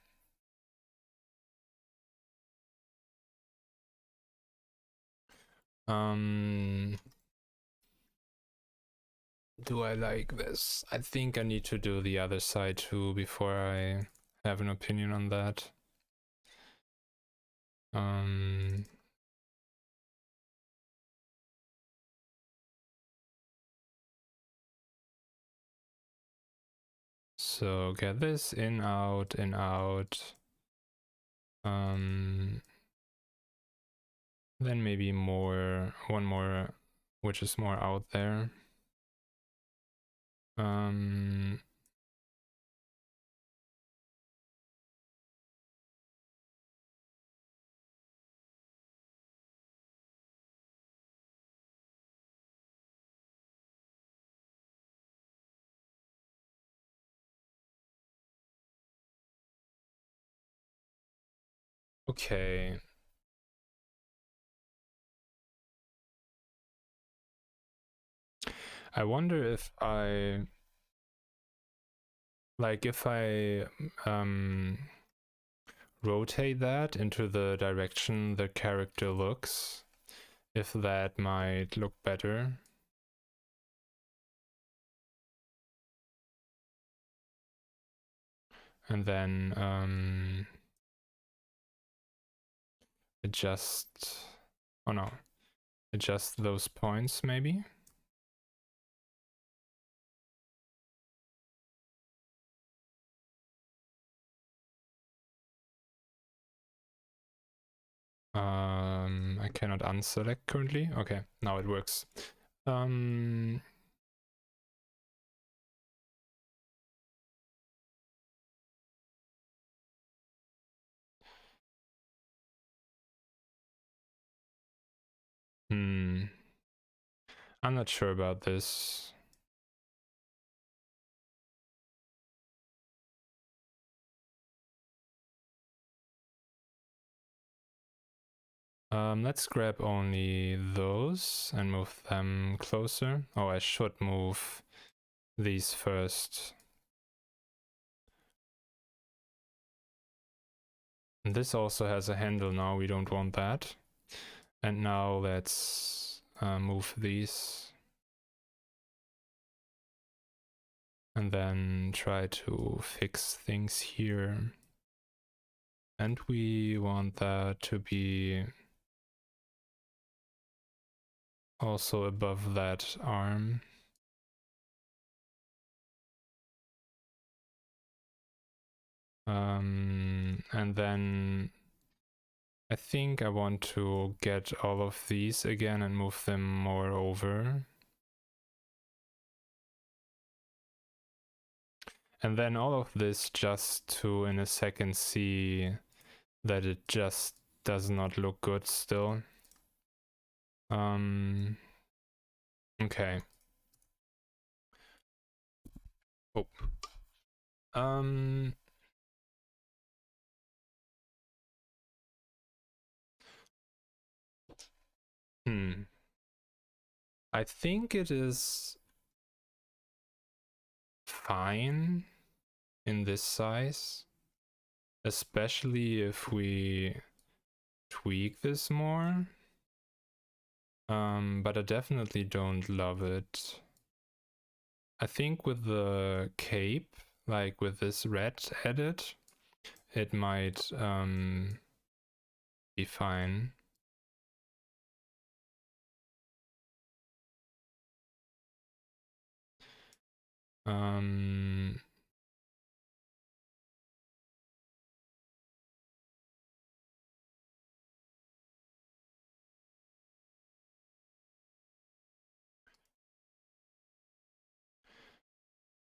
Do I like this? I think I need to do the other side too before I have an opinion on that. So get this in, out, in, out. Then maybe one more, which is more out there. Okay. I wonder if I rotate that into the direction the character looks, if that might look better. And then adjust those points maybe. I cannot unselect currently. Okay, now it works. I'm not sure about this. Let's grab only those and move them closer. Oh, I should move these first. And this also has a handle now, we don't want that. And now let's move these. And then try to fix things here. And we want that to be also above that arm. And then I think I want to get all of these again and move them more over. And then all of this just to in a second see that it just does not look good still. Okay. Oh. I think it is fine in this size, especially if we tweak this more. But I definitely don't love it. I think with the cape, like with this red edit, it might be fine.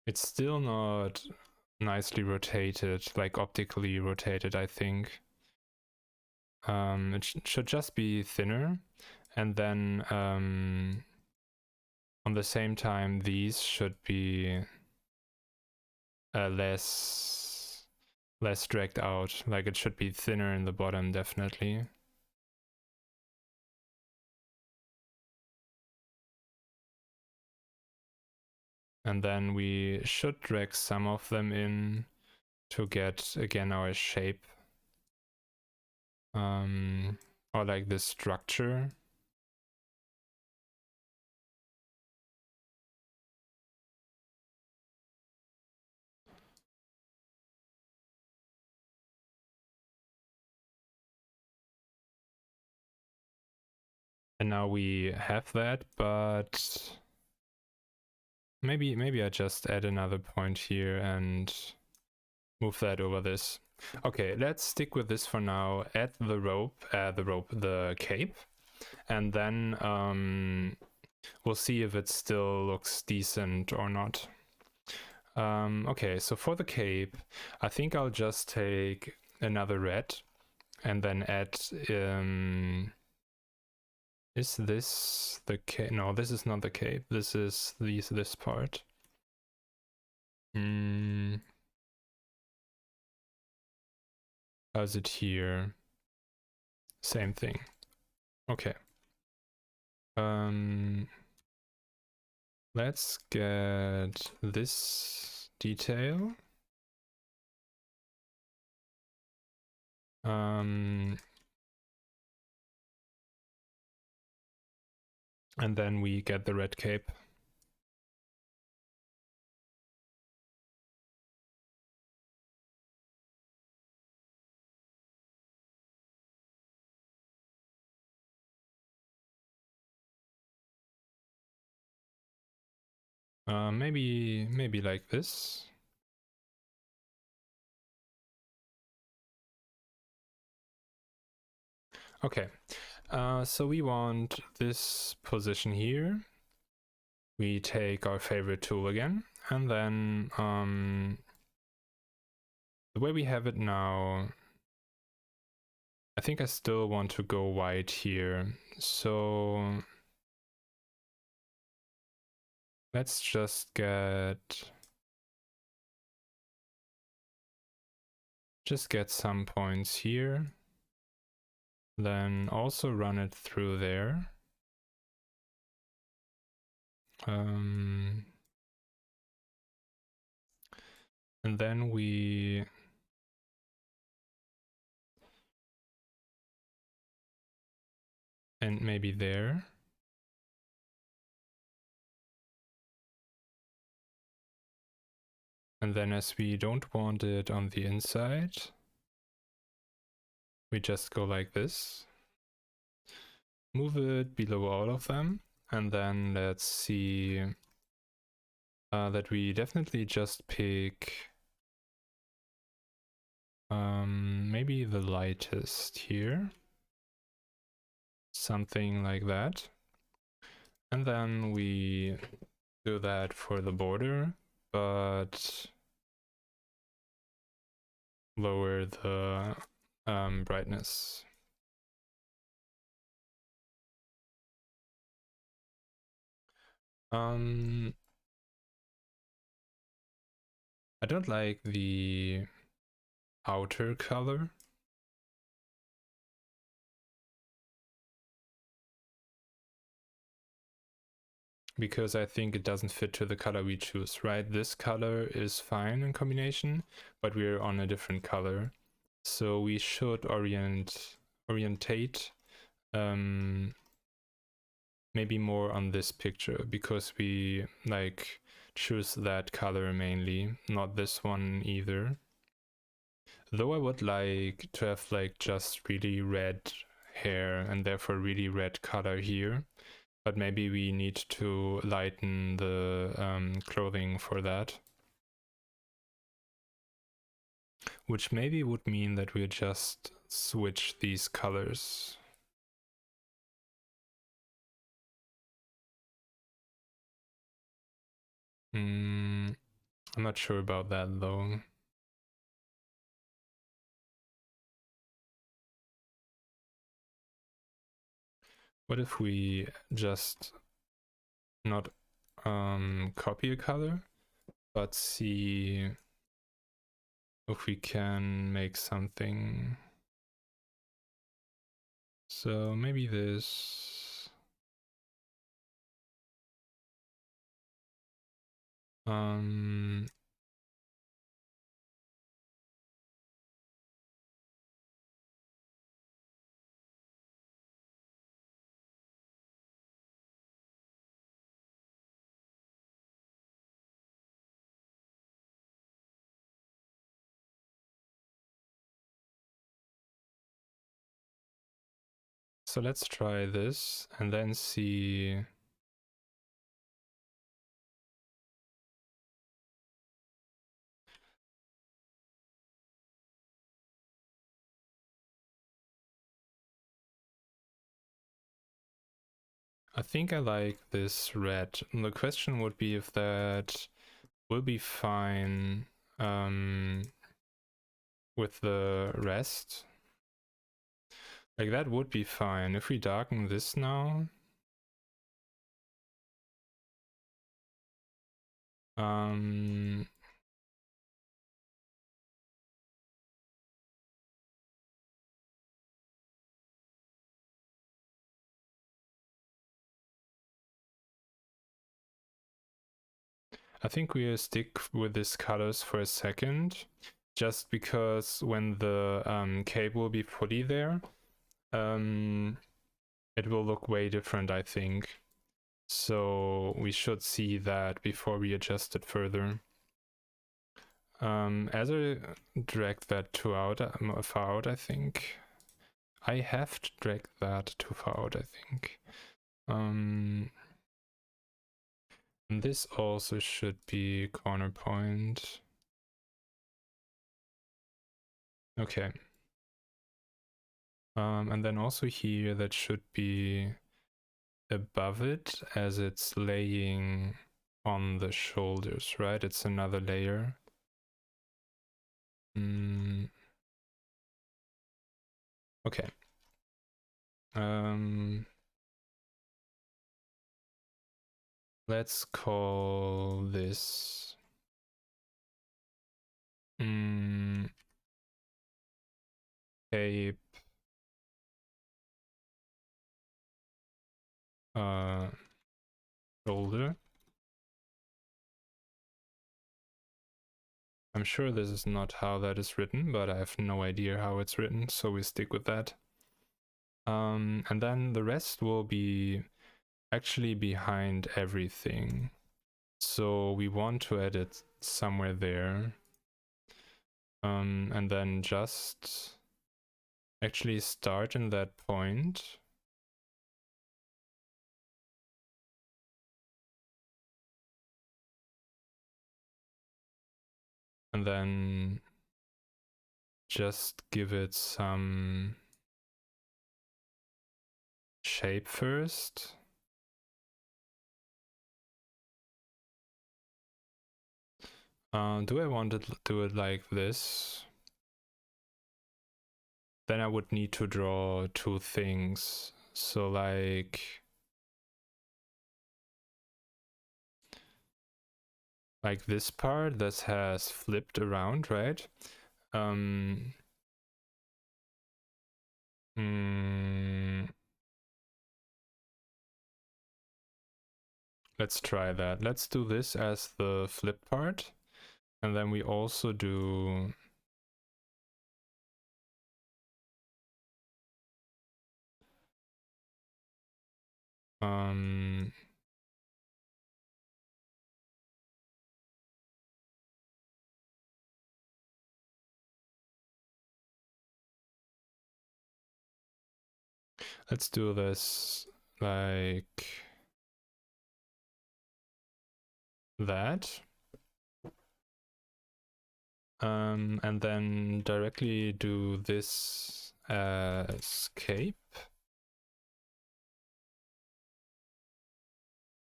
It's still not nicely rotated, like optically rotated, I think. It should just be thinner, and then on the same time these should be less dragged out. Like it should be thinner in the bottom, definitely. And then we should drag some of them in to get again our shape, or like this structure. And now we have that, but maybe I just add another point here and move that over this. Okay, let's stick with this for now. Add the cape, and then we'll see if it still looks decent or not. Okay, so for the cape, I think I'll just take another red and then add is this the cape? No, this is not the cape. This is this part. How's it here? Same thing. Okay. Let's get this detail. And then we get the red cape. Maybe like this. Okay, so we want this position here. We take our favorite tool again, and then the way we have it now, I think I still want to go white here. So let's just get some points here. Then also run it through there. And then we and maybe there. And then as we don't want it on the inside, we just go like this. Move it below all of them. And then let's see that we definitely just pick maybe the lightest here. Something like that. And then we do that for the border, but lower the brightness. I don't like the outer color. Because I think it doesn't fit to the color we choose, right? This color is fine in combination, but we're on a different color. So we should orientate maybe more on this picture, because we like choose that color mainly, not this one either. Though I would like to have like just really red hair and therefore really red color here, but maybe we need to lighten the clothing for that. Which maybe would mean that we just switch these colors. I'm not sure about that though. What if we just not copy a color, but see if we can make something. So maybe this. So let's try this and then see. I think I like this red. And the question would be if that will be fine with the rest. Like that would be fine. If we darken this now. I think we'll stick with these colors for a second, just because when the cape will be fully there, it will look way different, I think. So we should see that before we adjust it further. As I drag that too far out, I think. I have to drag that too far out, I think. And this also should be corner point. Okay. And then also here, that should be above it as it's laying on the shoulders, right? It's another layer. Okay. Let's call this cape shoulder. I'm sure this is not how that is written, but I have no idea how it's written, so we stick with that. And then the rest will be actually behind everything. So we want to edit somewhere there. And then just actually start in that point. And then just give it some shape first. Do I want to do it like this? Then I would need to draw two things. So like this part that has flipped around, right? Let's try that. Let's do this as the flip part. And then we also do let's do this like that. And then directly do this as cape.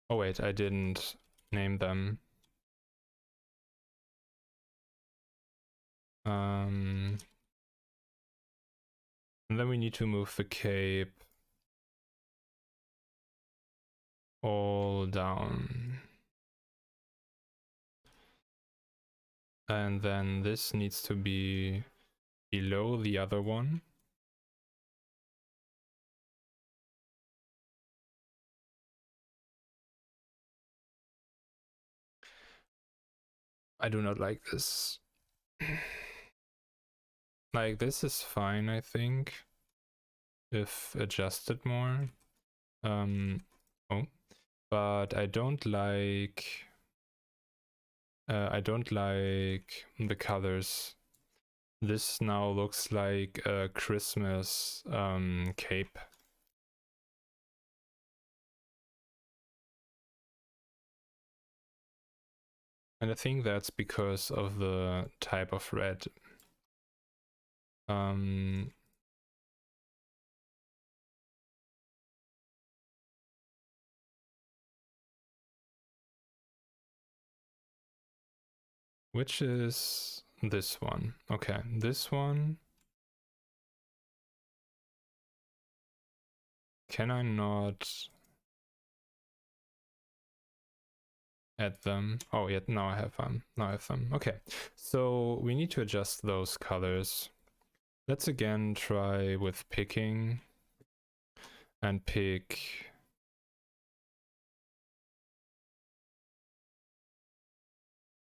Oh wait, I didn't name them. And then we need to move the cape all down. And then this needs to be below the other one. I do not like this. Like, this is fine, I think, if adjusted more. But I don't like the colors. This now looks like a Christmas cape. And I think that's because of the type of red. Which is this one. Okay, this one. Can I not add them? Oh, yeah, now I have them. Now I have them. Okay, so we need to adjust those colors. Let's again try with picking and pick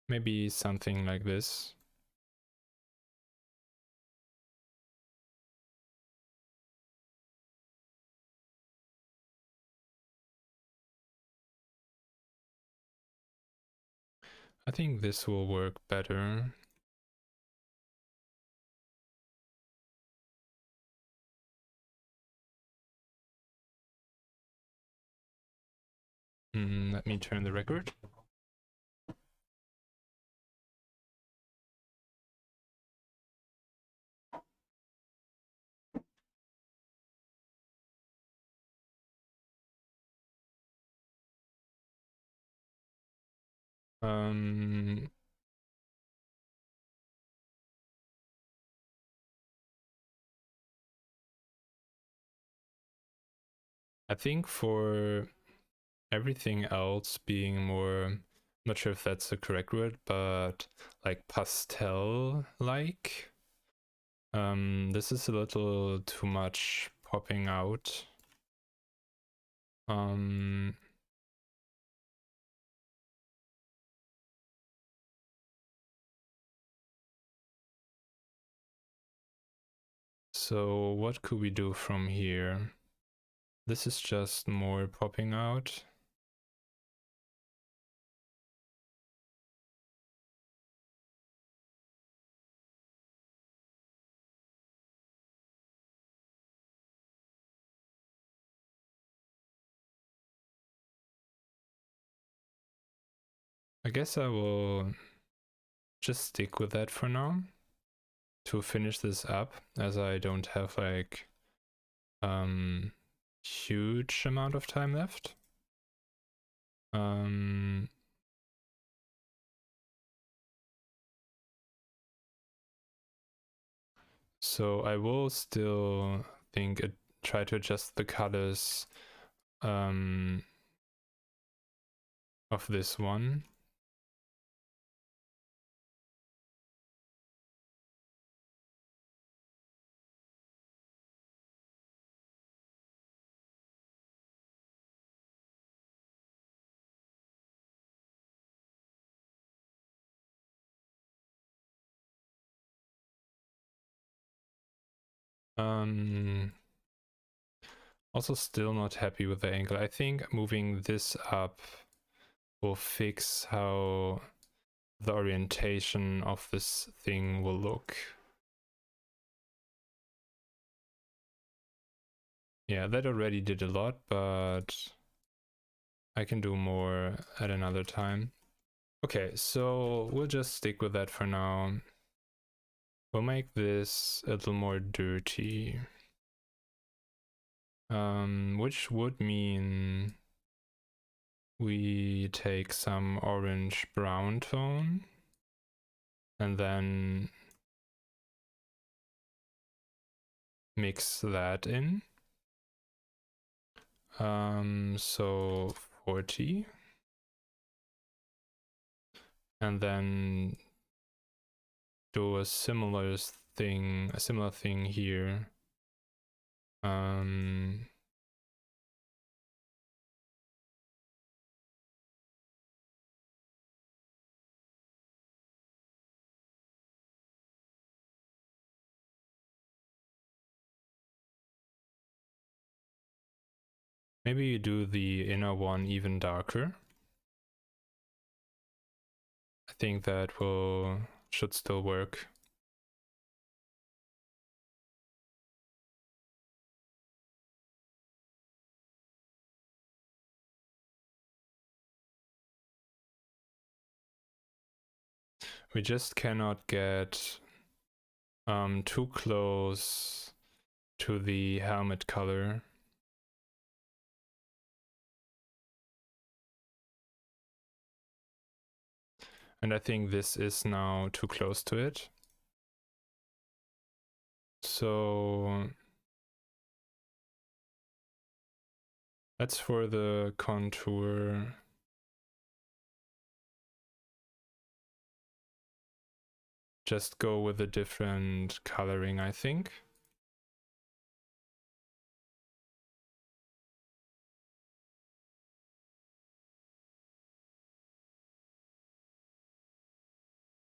maybe something like this. I think this will work better. Let me turn the record. I think for everything else being more, I'm not sure if that's the correct word, but like pastel-like, this is a little too much popping out. So what could we do from here? This is just more popping out. I guess I will just stick with that for now to finish this up, as I don't have like huge amount of time left. So I will still try to adjust the colors of this one. Also still not happy with the angle. I think moving this up will fix how the orientation of this thing will look. Yeah, that already did a lot, but I can do more at another time. Okay, so we'll just stick with that for now. We'll make this a little more dirty. Which would mean we take some orange brown tone and then mix that in. So 40. And then do a similar thing here. Maybe you do the inner one even darker. I think that should still work. We just cannot get too close to the helmet color. And I think this is now too close to it. So that's for the contour. Just go with a different coloring, I think.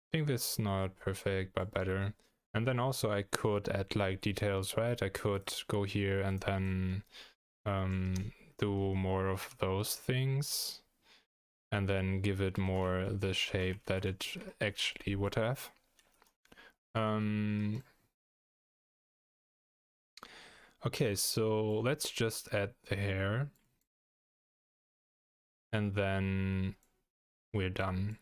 I think this is not perfect, but better. And then also I could add like details, right? I could go here and then do more of those things and then give it more the shape that it actually would have. Okay, so let's just add the hair and then we're done.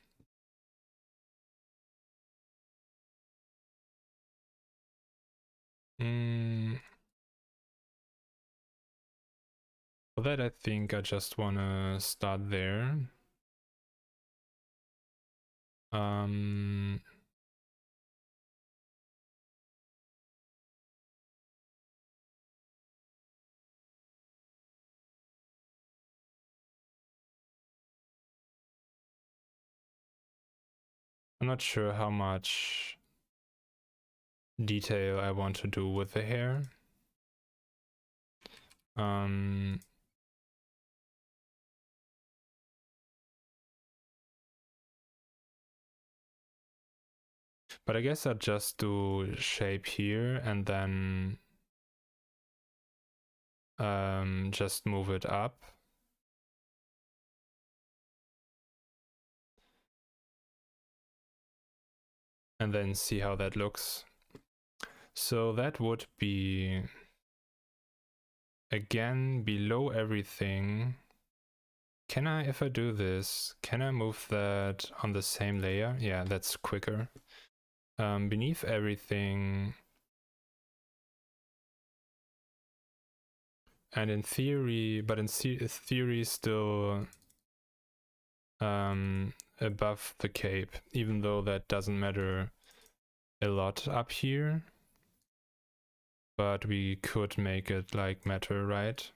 For that, I think I just want to start there. I'm not sure how much detail I want to do with the hair. But I guess I'll just do shape here and then just move it up. And then see how that looks. So that would be, again, below everything. Can I, if I do this, can I move that on the same layer? Yeah, that's quicker. Beneath everything. And in theory, but in theory still above the cape, even though that doesn't matter a lot up here. But we could make it like matter, right?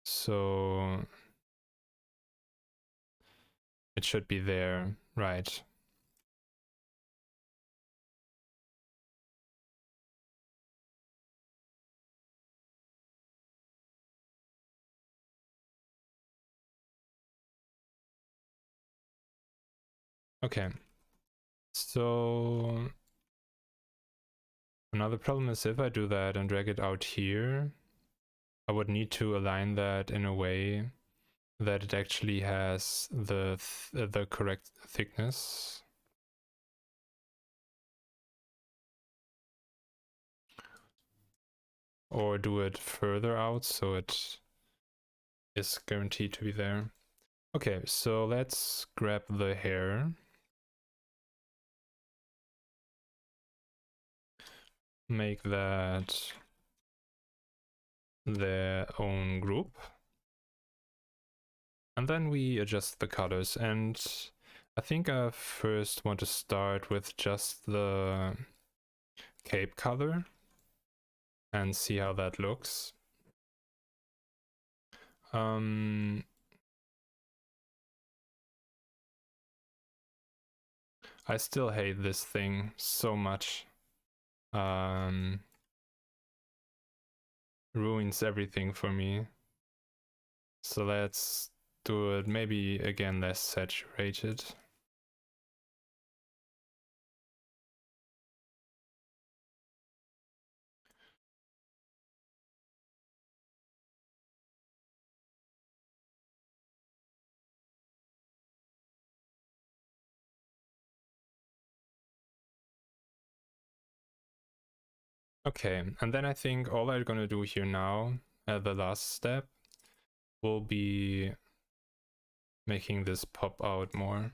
So it should be there, right? Okay. So another problem is if I do that and drag it out here, I would need to align that in a way that it actually has the correct thickness. or do it further out so it is guaranteed to be there. Okay, so let's grab the hair. Make that their own group. And then we adjust the colors, and I think I first want to start with just the cape color and see how that looks. I still hate this thing so much. Ruins everything for me. So let's do it maybe again less saturated. Okay, and then I think all I'm gonna do here now, the last step, will be making this pop out more.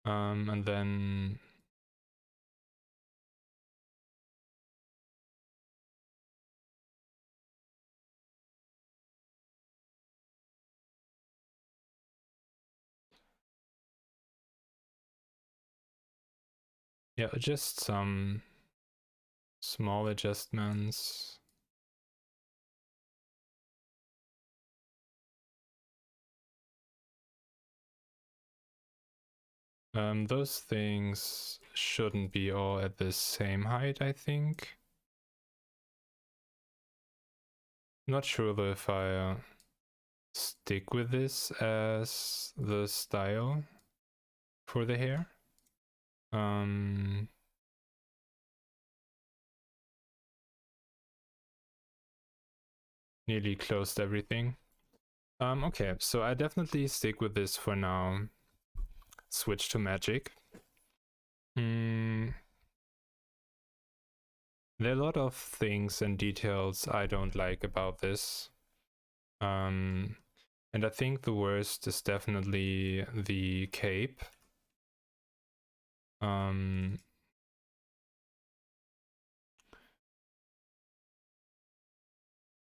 And then yeah, just some small adjustments. Those things shouldn't be all at the same height, I think. Not sure though if I stick with this as the style for the hair. Nearly closed everything. Okay, so I definitely stick with this for now. Switch to magic. There are a lot of things and details I don't like about this. And I think the worst is definitely the cape.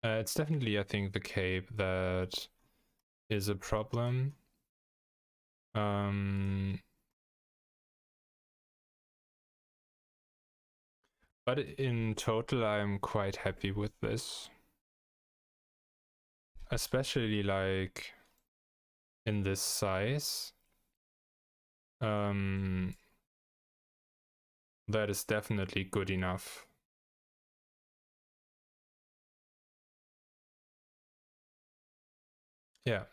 It's definitely, I think, the cape that is a problem. But in total, I'm quite happy with this. Especially like in this size. That is definitely good enough. Yeah.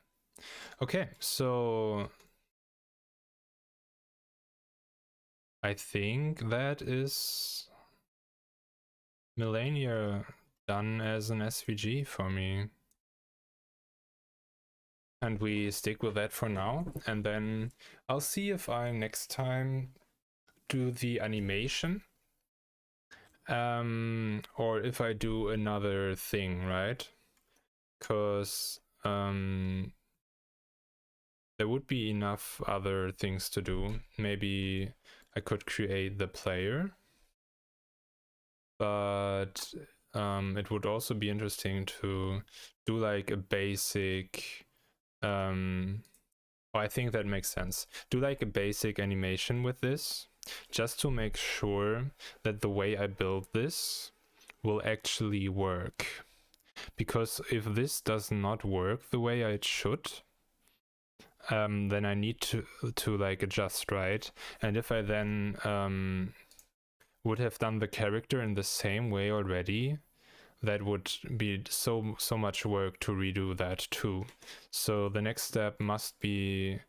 Okay, so I think that is Malenia done as an SVG for me. And we stick with that for now. And then I'll see if I next time do the animation. Or if I do another thing, right? Because there would be enough other things to do. Maybe I could create the player, but it would also be interesting to do like a basic I think that makes sense. Do like a basic animation with this, just to make sure that the way I build this will actually work. Because if this does not work the way it should, then I need to like adjust, right? And if I then would have done the character in the same way already, that would be so much work to redo that too. So the next step must be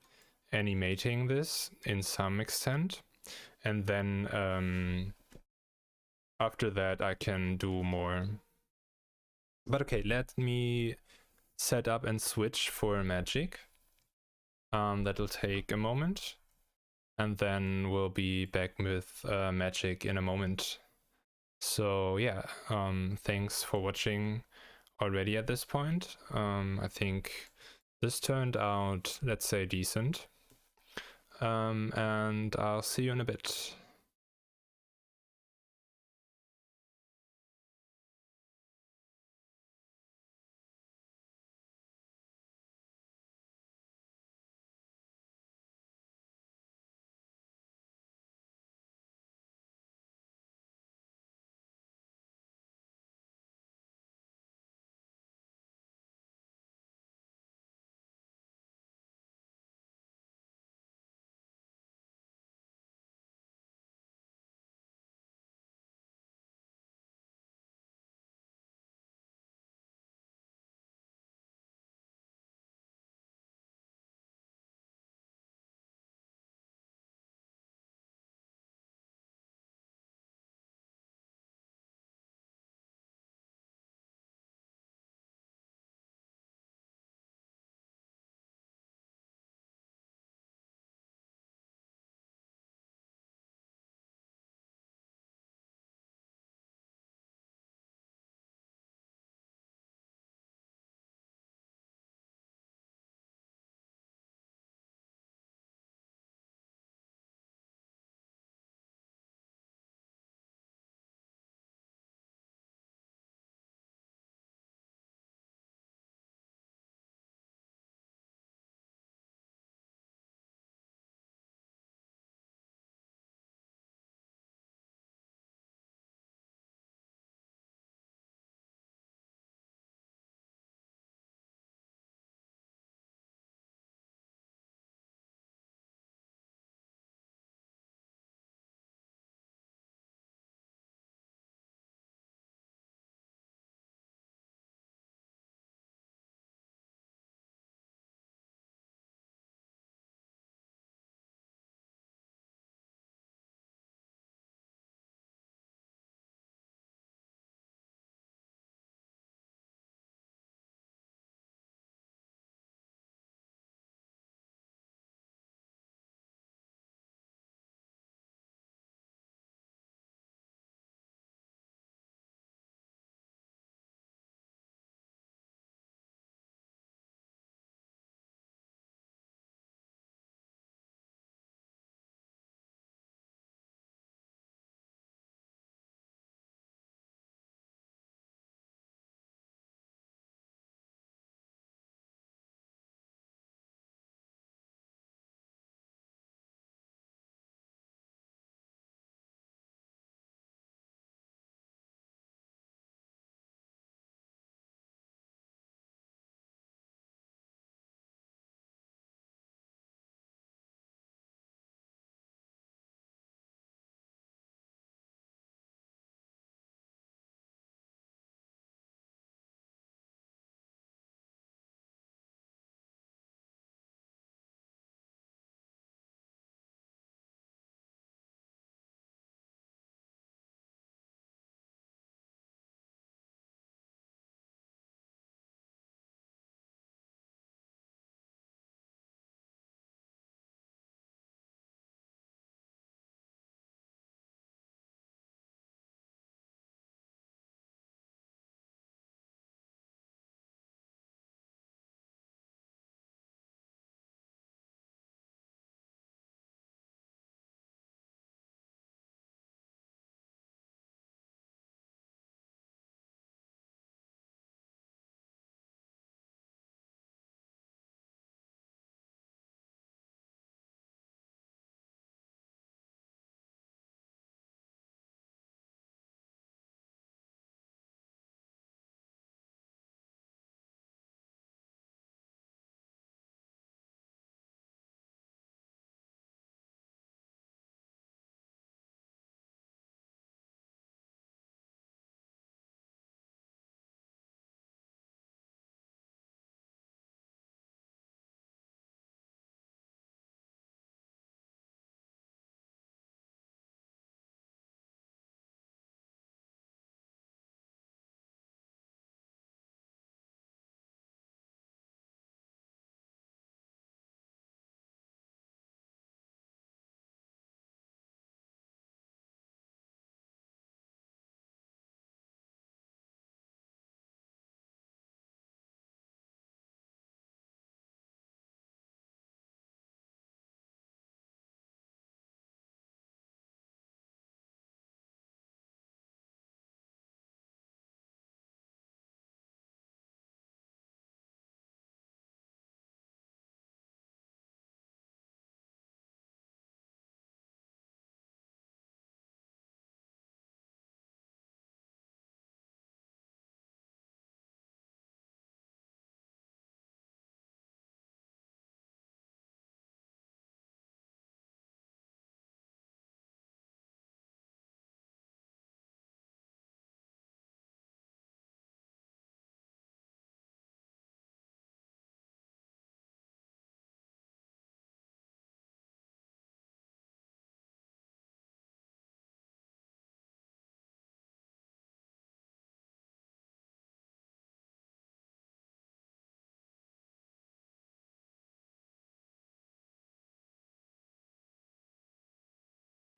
animating this in some extent, and then after that I can do more. But okay, let me set up and switch for magic. That'll take a moment, and then we'll be back with magic in a moment. So yeah, thanks for watching already at this point. I think this turned out, let's say, decent. And I'll see you in a bit.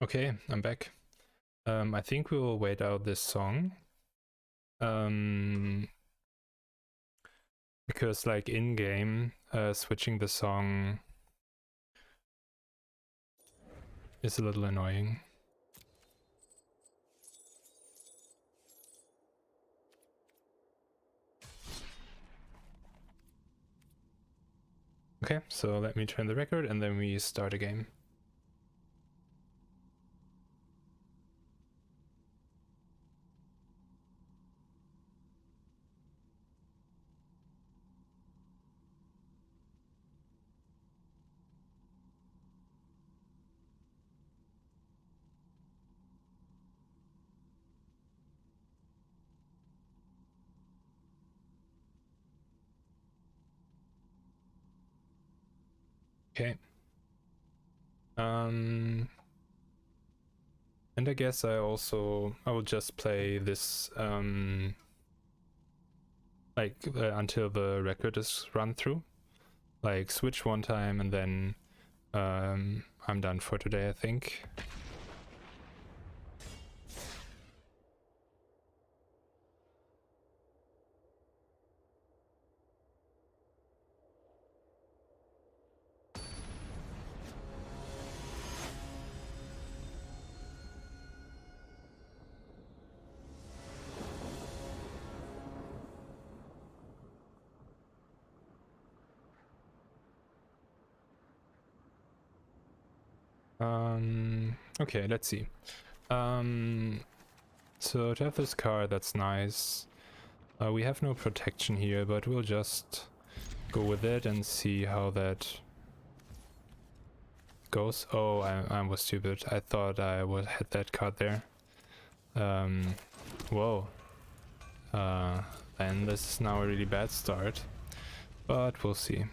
Okay, I'm back. I think we will wait out this song. Because like in-game, switching the song is a little annoying. Okay, so let me turn the record and then we start a game. Okay. And I guess I will just play this like until the record is run through. Like switch one time and then I'm done for today, I think. Okay, let's see. So to have this card, that's nice. We have no protection here, but we'll just go with it and see how that goes. Oh, I was stupid. I thought I would had that card there. Whoa. Then this is now a really bad start, but we'll see.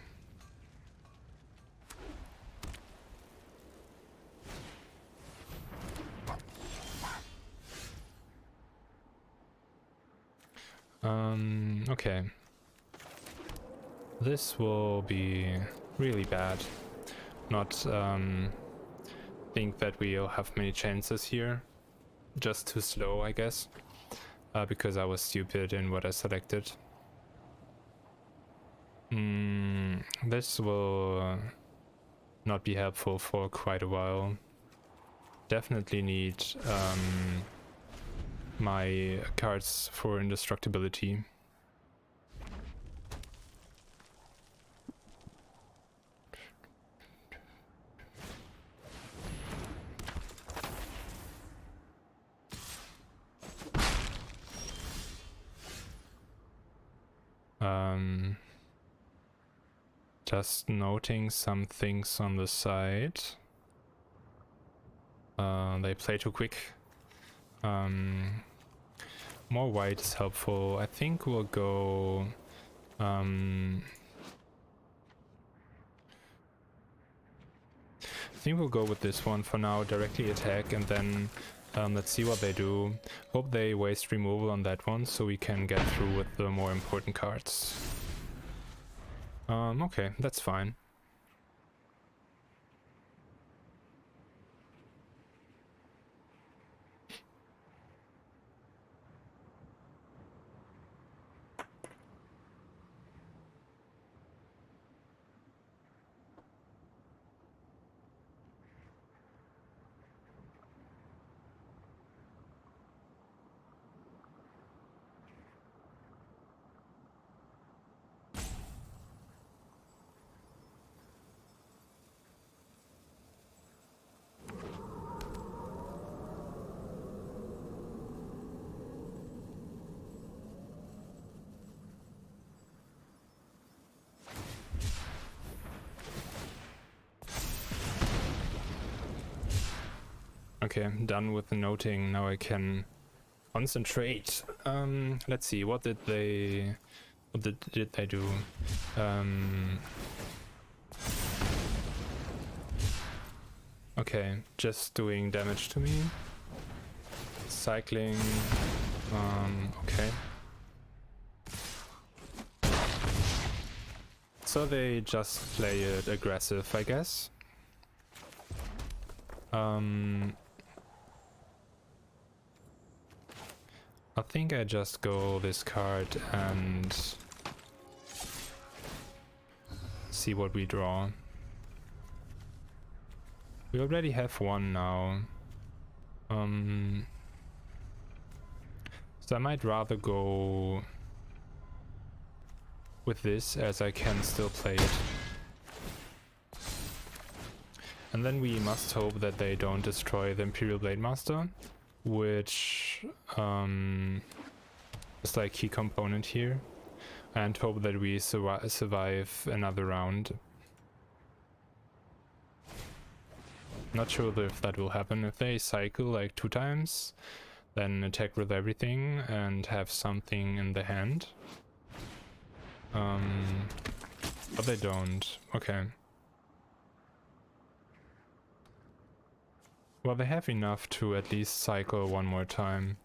Okay. This will be really bad. Not think that we'll have many chances here. Just too slow, I guess. Because I was stupid in what I selected. This will not be helpful for quite a while. Definitely need my cards for indestructibility. Just noting some things on the side. They play too quick. More white is helpful. I think we'll go I think we'll go with this one for now, directly attack, and then let's see what they do. Hope they waste removal on that one so we can get through with the more important cards. Okay, that's fine. Okay, I'm done with the noting. Now I can concentrate. Let's see, what did they do? Okay, just doing damage to me. Cycling. Okay. So they just play it aggressive, I guess. I think I just go this card and see what we draw. We already have one now. So I might rather go with this, as I can still play it. And then we must hope that they don't destroy the Imperial Blade Master, which is like key component here, and hope that we survive another round. Not sure if that will happen. If they cycle like 2 times, then attack with everything and have something in the hand. But they don't. Okay. Well, they have enough to at least cycle one more time.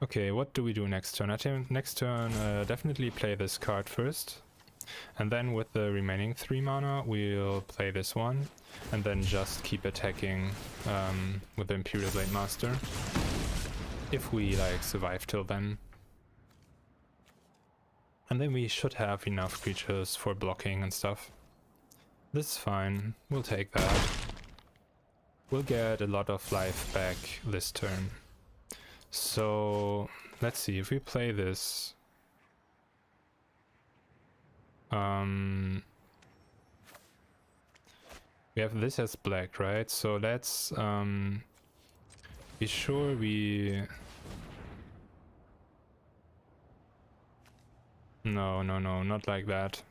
Okay, what do we do next turn? I think next turn definitely play this card first. And then with the remaining 3 mana we'll play this one. And then just keep attacking with the Imperial Blade Master. If we like survive till then. And then we should have enough creatures for blocking and stuff. This is fine, we'll take that. We'll get a lot of life back this turn. So let's see, if we play this, we have this as black, right? So let's be sure we... No, not like that.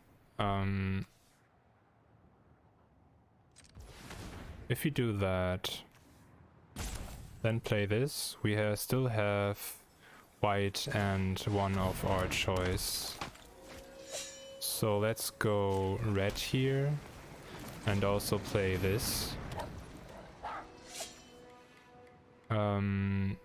If we do that, then play this, we still have white and one of our choice. So let's go red here and also play this. And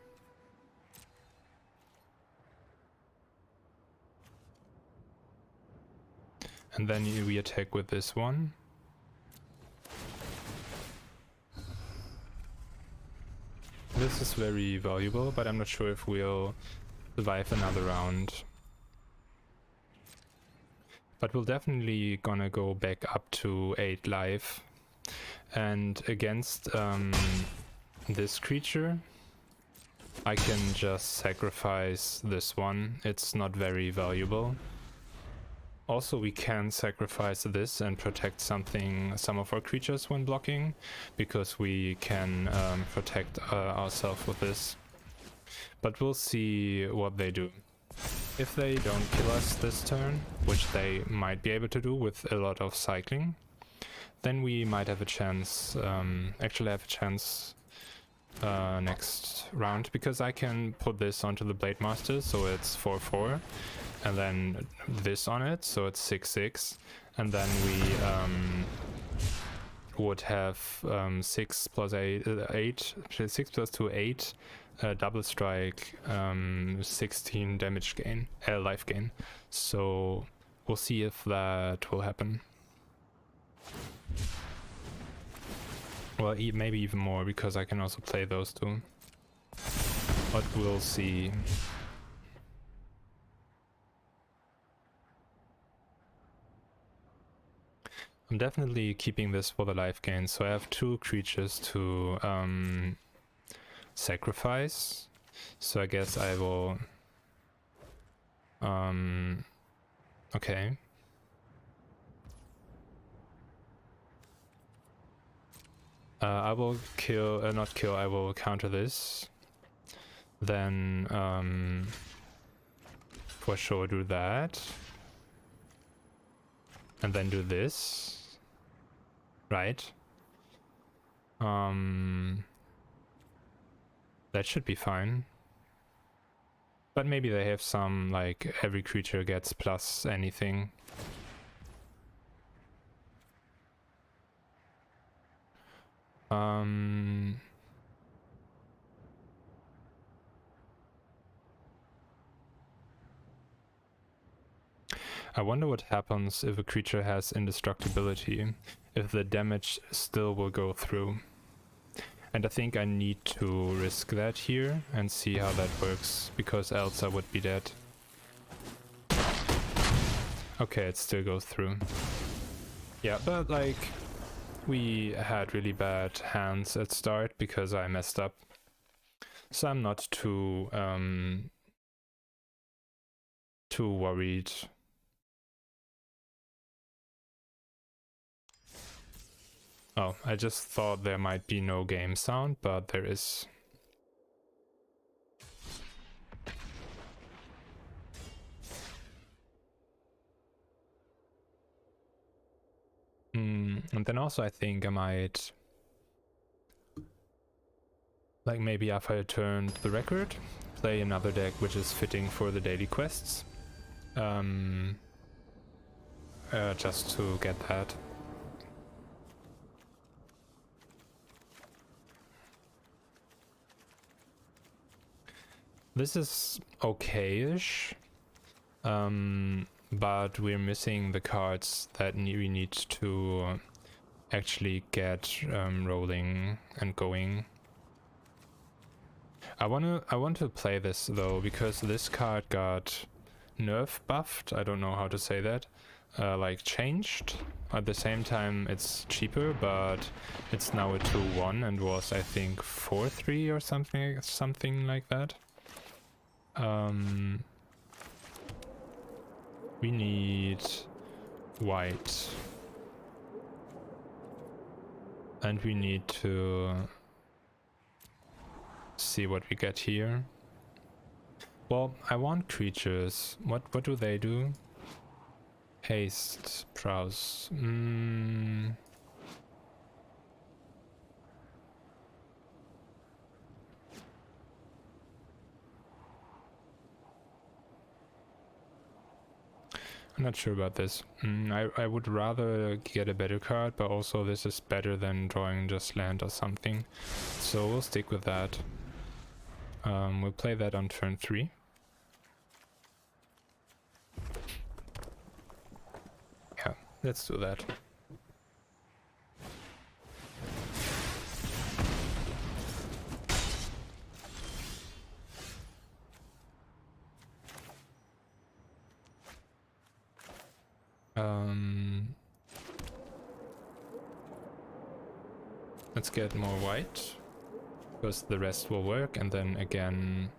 then we attack with this one. This is very valuable, but I'm not sure if we'll survive another round. But we're definitely gonna go back up to 8 life. And against this creature, I can just sacrifice this one. It's not very valuable. Also, we can sacrifice this and protect some of our creatures when blocking, because we can protect ourselves with this. But we'll see what they do. If they don't kill us this turn, which they might be able to do with a lot of cycling, then we might have a chance, actually have a chance next round, because I can put this onto the Blade Master, so it's 4/4, and then this on it, so it's 6/6, and then we would have 6 plus 8, 6 plus 2, 8, double strike, 16 damage gain, life gain. So we'll see if that will happen. Well, maybe even more, because I can also play those two. But we'll see. I'm definitely keeping this for the life gain, so I have 2 creatures to sacrifice. So I guess I will... okay. I will kill, not kill, I will counter this. Then for sure do that. And then do this. Right. That should be fine. But maybe they have some, like, every creature gets plus anything. I wonder what happens if a creature has indestructibility, if the damage still will go through. And I think I need to risk that here and see how that works, because else I would be dead. Okay, it still goes through. Yeah, but like, we had really bad hands at start because I messed up. So I'm not too worried. Oh, I just thought there might be no game sound, but there is. And then also I think I might, like maybe after I turned the record, play another deck which is fitting for the daily quests. Just to get that. This is okay-ish, but we're missing the cards that we need to actually get rolling and going. I want to play this though, because this card got nerf buffed. I don't know how to say that. Like changed. At the same time, it's cheaper, but it's now a 2/1 and was, I think, 4/3 or something like that. We need white. And we need to see what we get here. Well, I want creatures. What do they do? Haste, browse. I'm not sure about this. I would rather get a better card, but also this is better than drawing just land or something. So we'll stick with that. We'll play that on turn 3. Yeah, let's do that. Let's get more white, because the rest will work, and then again,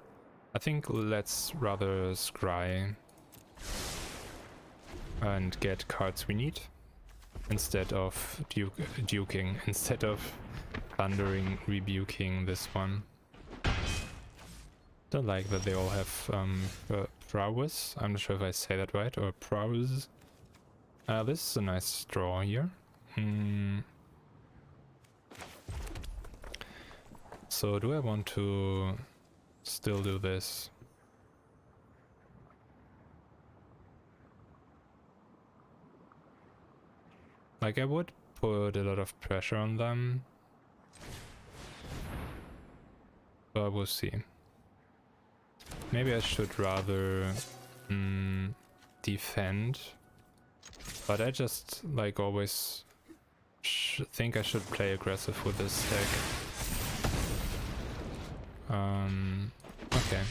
I think let's rather scry and get cards we need, instead of duking, instead of thundering, rebuking this one. Don't like that they all have prowess. I'm not sure if I say that right, or prowess. This is a nice draw here. So do I want to still do this? Like, I would put a lot of pressure on them, but we'll see. Maybe I should rather defend, but I just like always think I should play aggressive with this deck. Okay.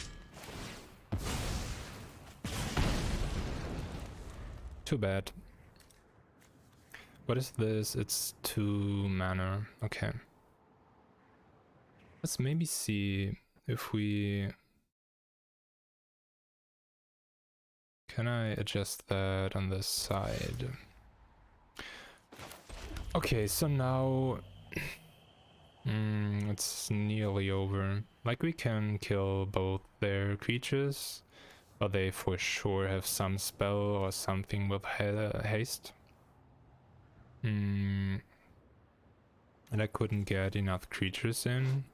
Too bad. What is this? It's 2 mana. Okay. Let's maybe see if we... Can I adjust that on this side? Okay, so now... it's nearly over. Like, we can kill both their creatures, but they for sure have some spell or something with haste. And I couldn't get enough creatures in.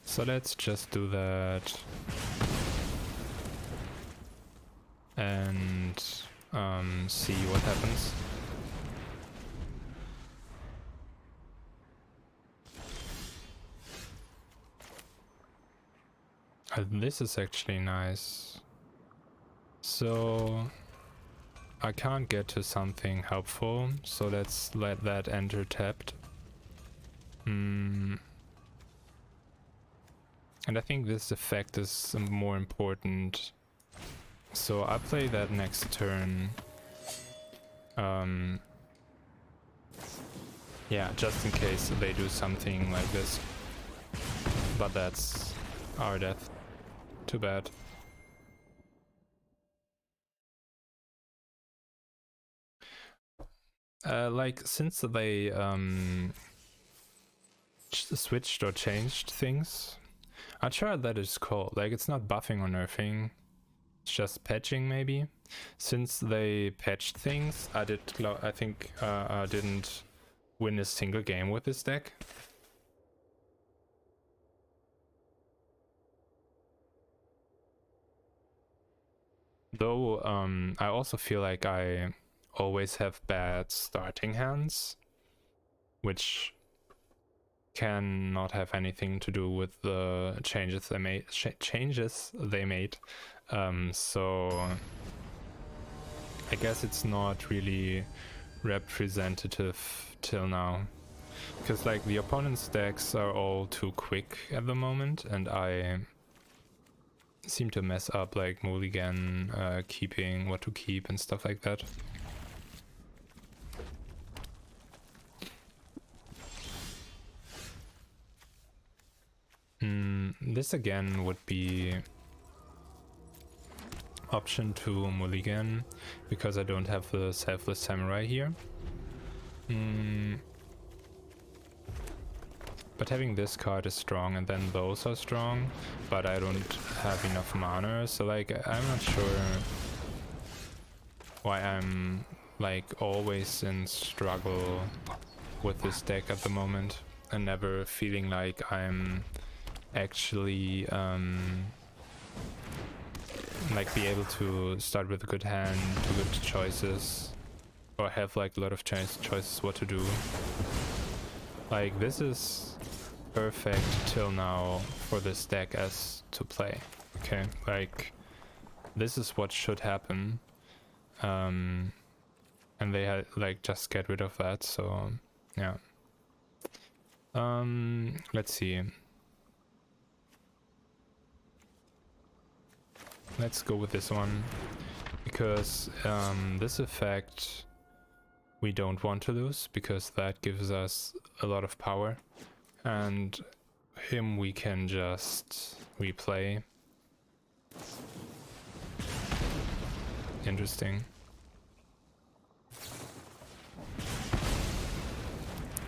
So let's just do that. And see what happens. This is actually nice. So I can't get to something helpful, so let's let that enter tapped. And I think this effect is more important. So I'll play that next turn. Yeah, just in case they do something like this. But that's our death. Too bad. Like, since they switched or changed things, I'm sure that is called, like, it's not buffing or nerfing, it's just patching maybe. Since they patched things, I think I didn't win a single game with this deck. Though I also feel like I always have bad starting hands, which can not have anything to do with the changes they made. So I guess it's not really representative till now, because like the opponent's decks are all too quick at the moment, and I seem to mess up like mulligan, keeping what to keep and stuff like that. This again would be option 2 mulligan, because I don't have the Selfless Samurai here. But having this card is strong, and then those are strong, but I don't have enough mana, so like I'm not sure why I'm like always in struggle with this deck at the moment, and never feeling like I'm actually like be able to start with a good hand, do good choices, or have like a lot of choices what to do. Like this is perfect till now for this deck as to play. Okay, like this is what should happen, and they had like just get rid of that. So yeah. Let's see. Let's go with this one, because this effect we don't want to lose, because that gives us a lot of power, and him we can just replay. Interesting.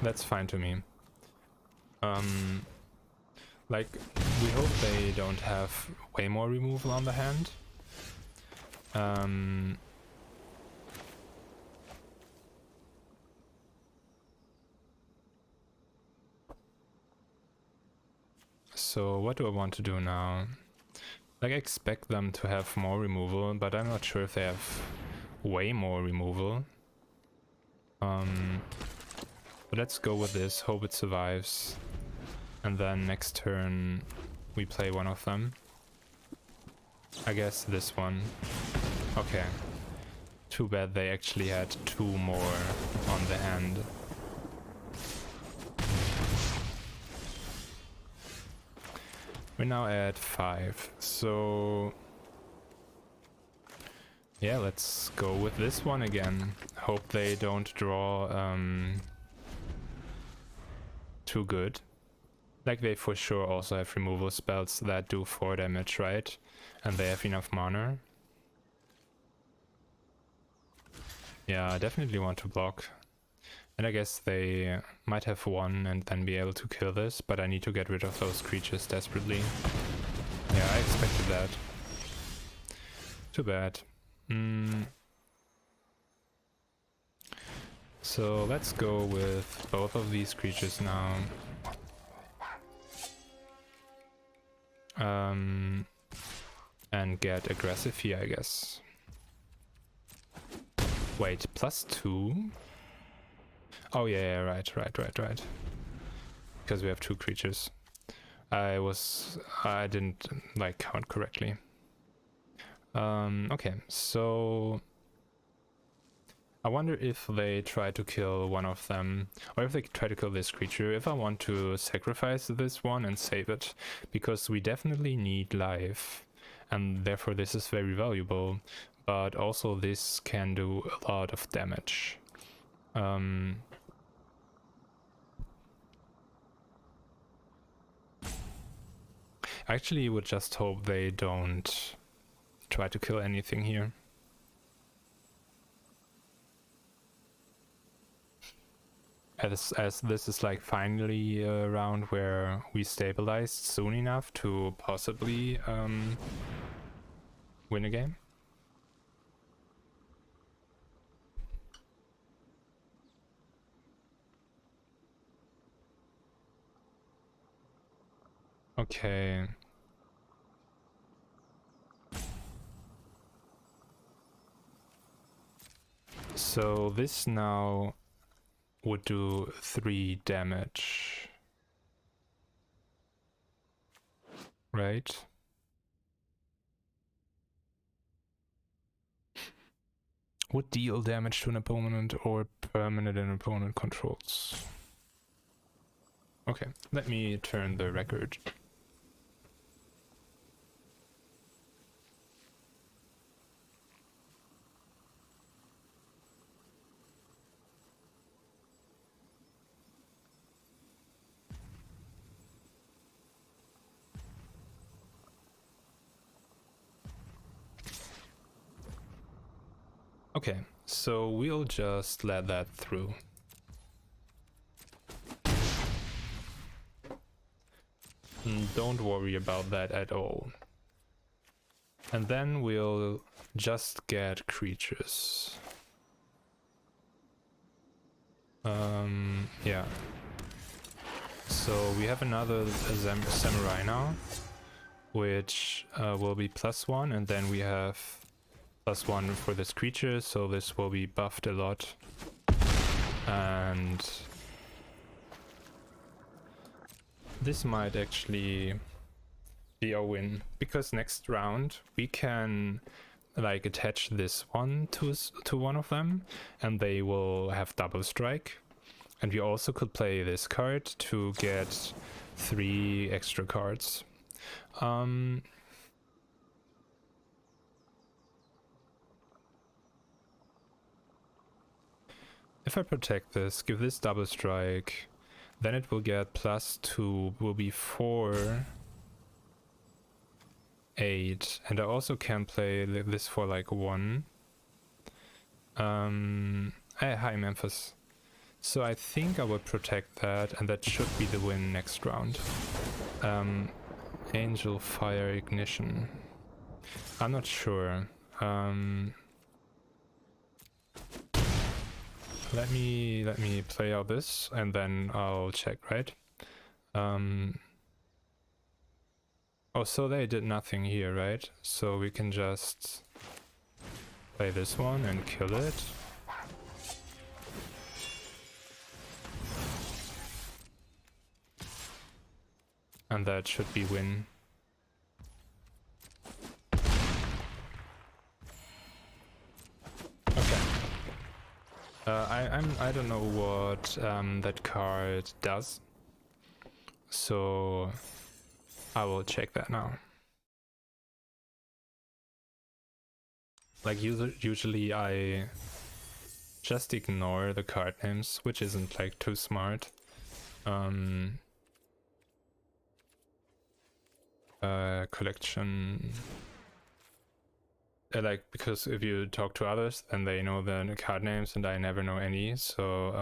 That's fine to me. Like, we hope they don't have way more removal on the hand. So what do I want to do now? Like, I expect them to have more removal, but I'm not sure if they have way more removal. But let's go with this, hope it survives. And then next turn we play one of them. I guess this one. Okay. Too bad they actually had 2 more on the hand. We're now at 5, so yeah, let's go with this one again. Hope they don't draw too good. Like, they for sure also have removal spells that do 4 damage, right? And they have enough mana. Yeah, I definitely want to block. And I guess they might have 1 and then be able to kill this, but I need to get rid of those creatures desperately. Yeah, I expected that. Too bad. So let's go with both of these creatures now. And get aggressive here, I guess. Wait, +2? Oh yeah, right. Because we have 2 creatures. I didn't like count correctly. Okay, so I wonder if they try to kill one of them, or if they try to kill this creature, if I want to sacrifice this one and save it, because we definitely need life, and therefore this is very valuable, but also this can do a lot of damage. I actually would just hope they don't try to kill anything here. As this is like finally a round where we stabilized soon enough to possibly win a game. Okay. So this now would do 3 damage. Right? Would deal damage to an opponent or permanent an opponent controls. Okay, let me turn the record. Okay, so we'll just let that through. Don't worry about that at all. And then we'll just get creatures. Yeah. So we have another samurai now, which will be +1, and then we have +1 for this creature, so this will be buffed a lot. And this might actually be our win, because next round we can like attach this one to one of them, and they will have double strike. And we also could play this card to get 3 extra cards. If I protect this, give this double strike, then it will get +2, will be 4, 8, and I also can play this for like 1. Hi Memphis. So I think I would protect that, and that should be the win next round. Angel Fire Ignition. I'm not sure. Let me play out this, and then I'll check, right? Oh, so they did nothing here, right? So we can just play this one and kill it. And that should be win. Okay. I don't know what that card does, so I will check that now. Like usually I just ignore the card names, which isn't like too smart. Collection, like, because if you talk to others, then they know the card names and I never know any, so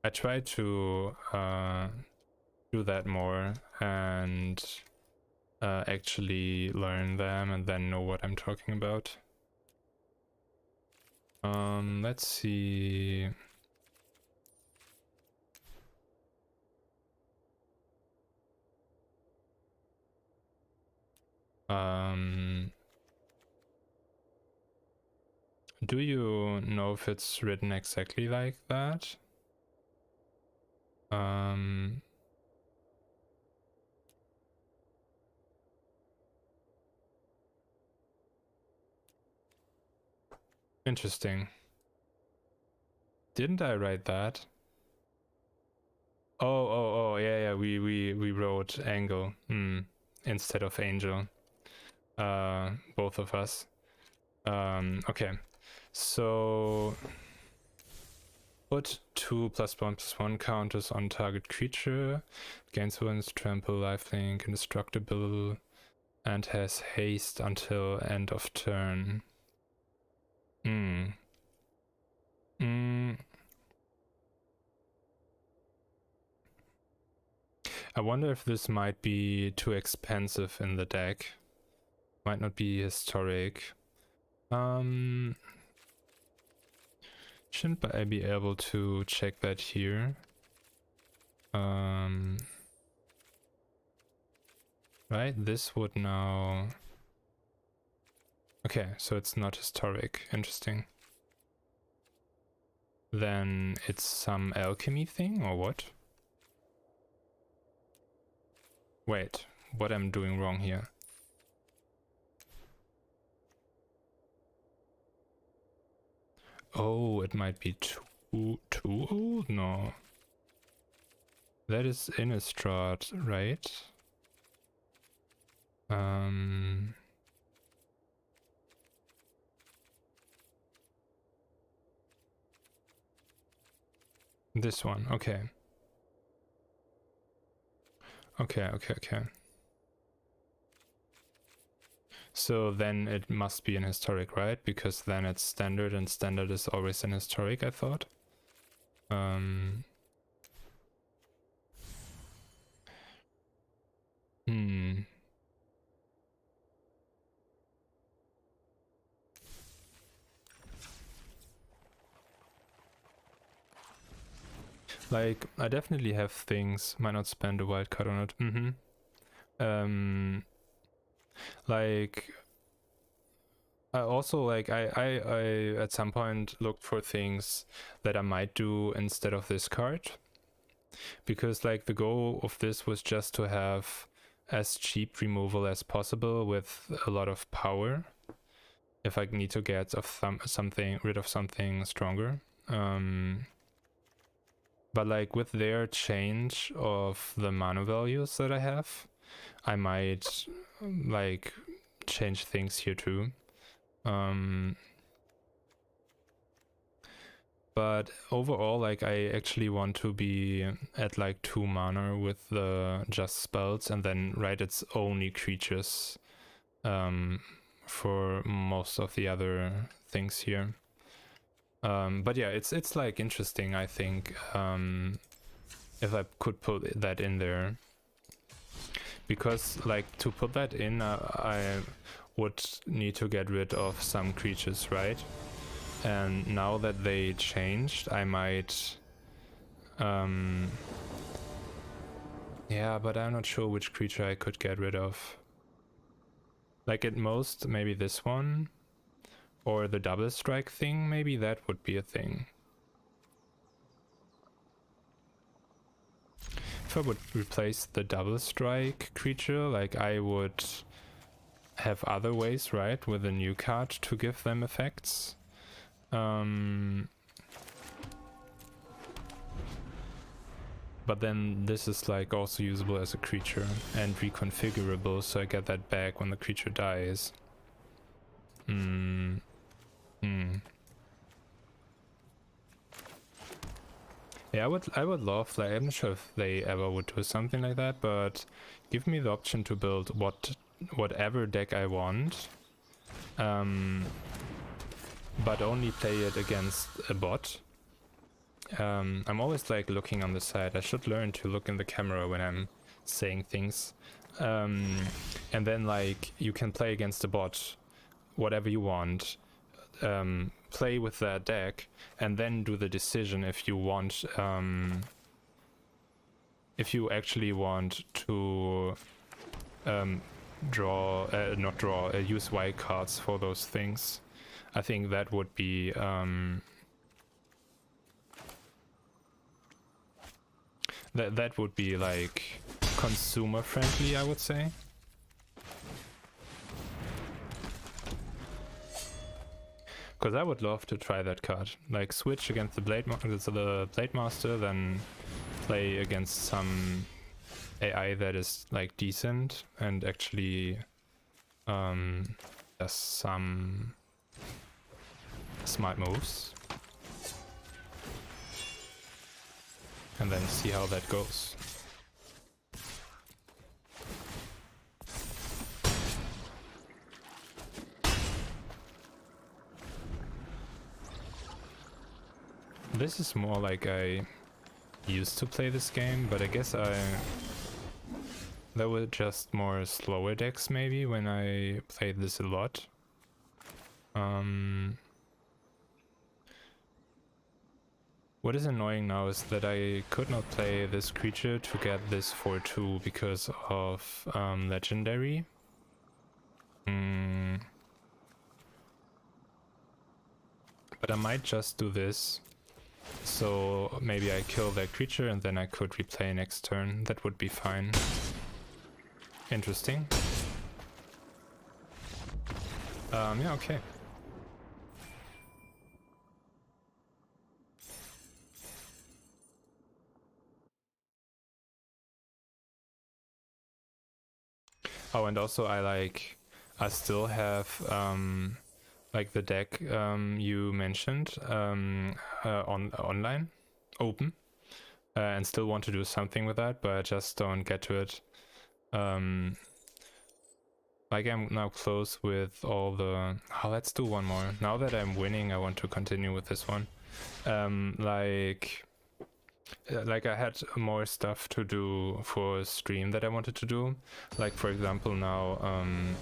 I try to do that more and actually learn them and then know what I'm talking about. Let's see. Do you know if it's written exactly like that? Interesting. didn't I write that? Oh, yeah, we wrote angle instead of angel. Both of us. Okay, so put 2+1/+1 counters on target creature, gains wounds, trample, lifelink, indestructible, and has haste until end of turn. I wonder if this might be too expensive in the deck. Might not be historic. Shouldn't I be able to check that here? Right, this would now... Okay, so it's not historic. Interesting. Then it's some alchemy thing, or what? Wait, what am I doing wrong here? Oh, it might be too old? No. That is Innistrad, right? This one, okay. Okay. So then it must be an historic, right? Because then it's standard, and standard is always an historic, I thought. Like, I definitely have things. Might not spend a wild card on it. Like, I also, like, I at some point looked for things that I might do instead of this card. Because, like, the goal of this was just to have as cheap removal as possible with a lot of power. If I need to get rid of something stronger. But like with their change of the mana values that I have, I might like change things here too. But overall, like I actually want to be at like 2 mana with the just spells, and then write its only creatures for most of the other things here. But yeah, it's like interesting, I think, if I could put that in there, because like to put that in, I would need to get rid of some creatures, right? And now that they changed, I might yeah, but I'm not sure which creature I could get rid of. Like at most maybe this one, or the double strike thing, maybe that would be a thing. If I would replace the double strike creature, like I would have other ways, right, with a new card to give them effects. But then this is like also usable as a creature and reconfigurable, so I get that back when the creature dies. Yeah, I would love, like, I'm not sure if they ever would do something like that, but give me the option to build whatever deck I want, but only play it against a bot. I'm always like looking on the side. I should learn to look in the camera when I'm saying things. And then like you can play against a bot, whatever you want. Play with that deck, and then do the decision if you want, if you actually want to use wild cards for those things. I think that would be that would be like consumer friendly, I would say. Because I would love to try that card. Like switch against the Blade Master, then play against some AI that is like decent and actually does some smart moves. And then see how that goes. This is more like I used to play this game, but I guess there were just more slower decks maybe when I played this a lot. What is annoying now is that I could not play this creature to get this 4/2 because of legendary. But I might just do this. So maybe I kill that creature and then I could replay next turn. That would be fine. Interesting. Yeah, okay. Oh, and also I still have like the deck you mentioned online, open, and still want to do something with that, but I just don't get to it. Like I'm now close with all the... Oh, let's do one more. Now that I'm winning, I want to continue with this one. Like I had more stuff to do for stream that I wanted to do. Like for example now,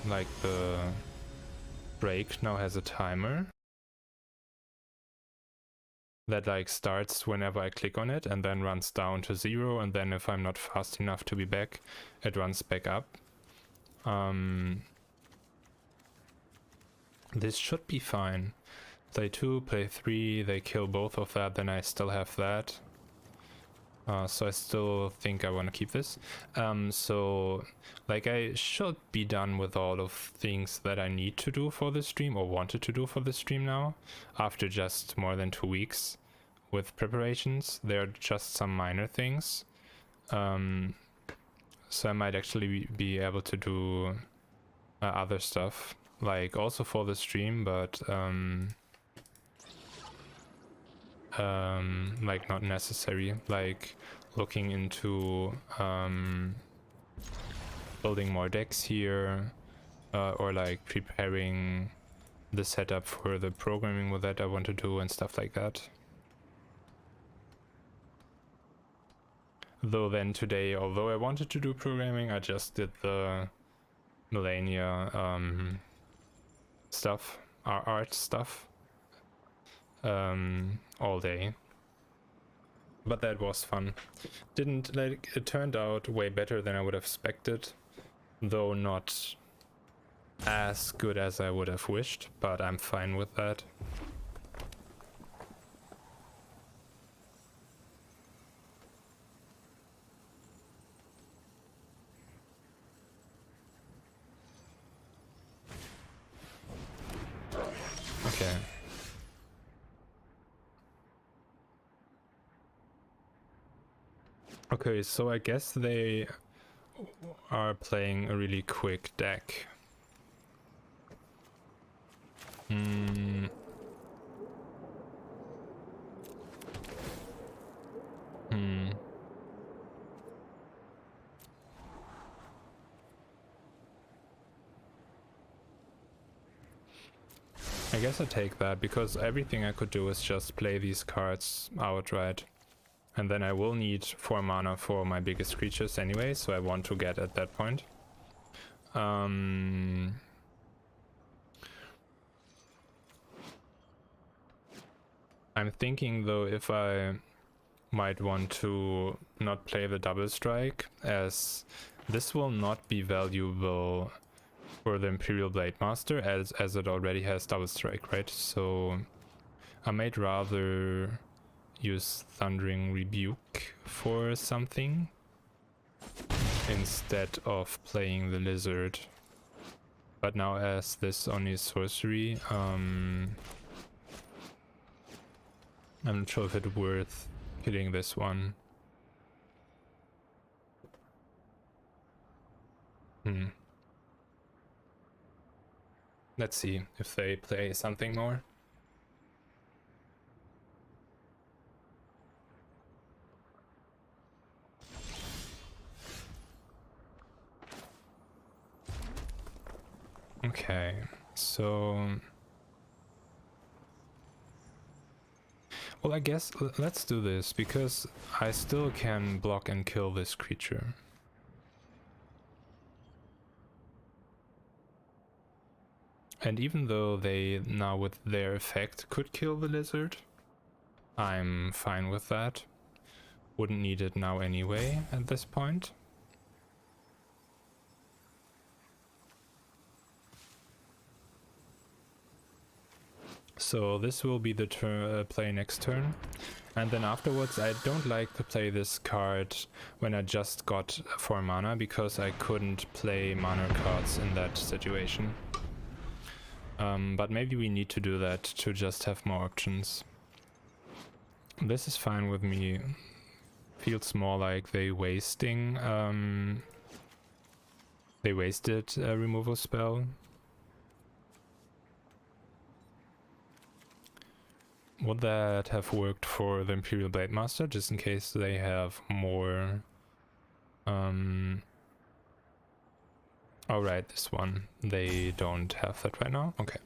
like the break now has a timer that like starts whenever I click on it and then runs down to 0, and then if I'm not fast enough to be back, it runs back up. This should be fine. Play 2, play 3, they kill both of that, then I still have that. So I still think I want to keep this. So like I should be done with all of things that I need to do for the stream or wanted to do for the stream now, after just more than 2 weeks with preparations. There are just some minor things. So I might actually be able to do other stuff, like also for the stream, but like not necessary, like looking into building more decks here, or like preparing the setup for the programming with that I want to do and stuff like that. Though then today, although I wanted to do programming, I just did the Malenia stuff, art stuff, all day. But that was fun. It turned out way better than I would have expected, though not as good as I would have wished, but I'm fine with that. Okay. Okay, so I guess they are playing a really quick deck. I guess I take that, because everything I could do is just play these cards outright. And then I will need 4 mana for my biggest creatures anyway, so I want to get at that point. I'm thinking though if I might want to not play the double strike, as this will not be valuable for the Imperial Blade Master as it already has double strike, right? So I might rather use Thundering Rebuke for something instead of playing the Lizard. But now as this only is sorcery, I'm not sure if it's worth killing this one. Let's see if they play something more. Okay, so... Well, I guess let's do this, because I still can block and kill this creature. And even though they now with their effect could kill the lizard, I'm fine with that. Wouldn't need it now anyway at this point. So this will be the play next turn, and then afterwards I don't like to play this card when I just got 4 mana, because I couldn't play mana cards in that situation. But maybe we need to do that to just have more options. This is fine with me. Feels more like they wasted a removal spell. Would that have worked for the Imperial Blade Master, just in case they have more... Oh right, this one. They don't have that right now? Okay.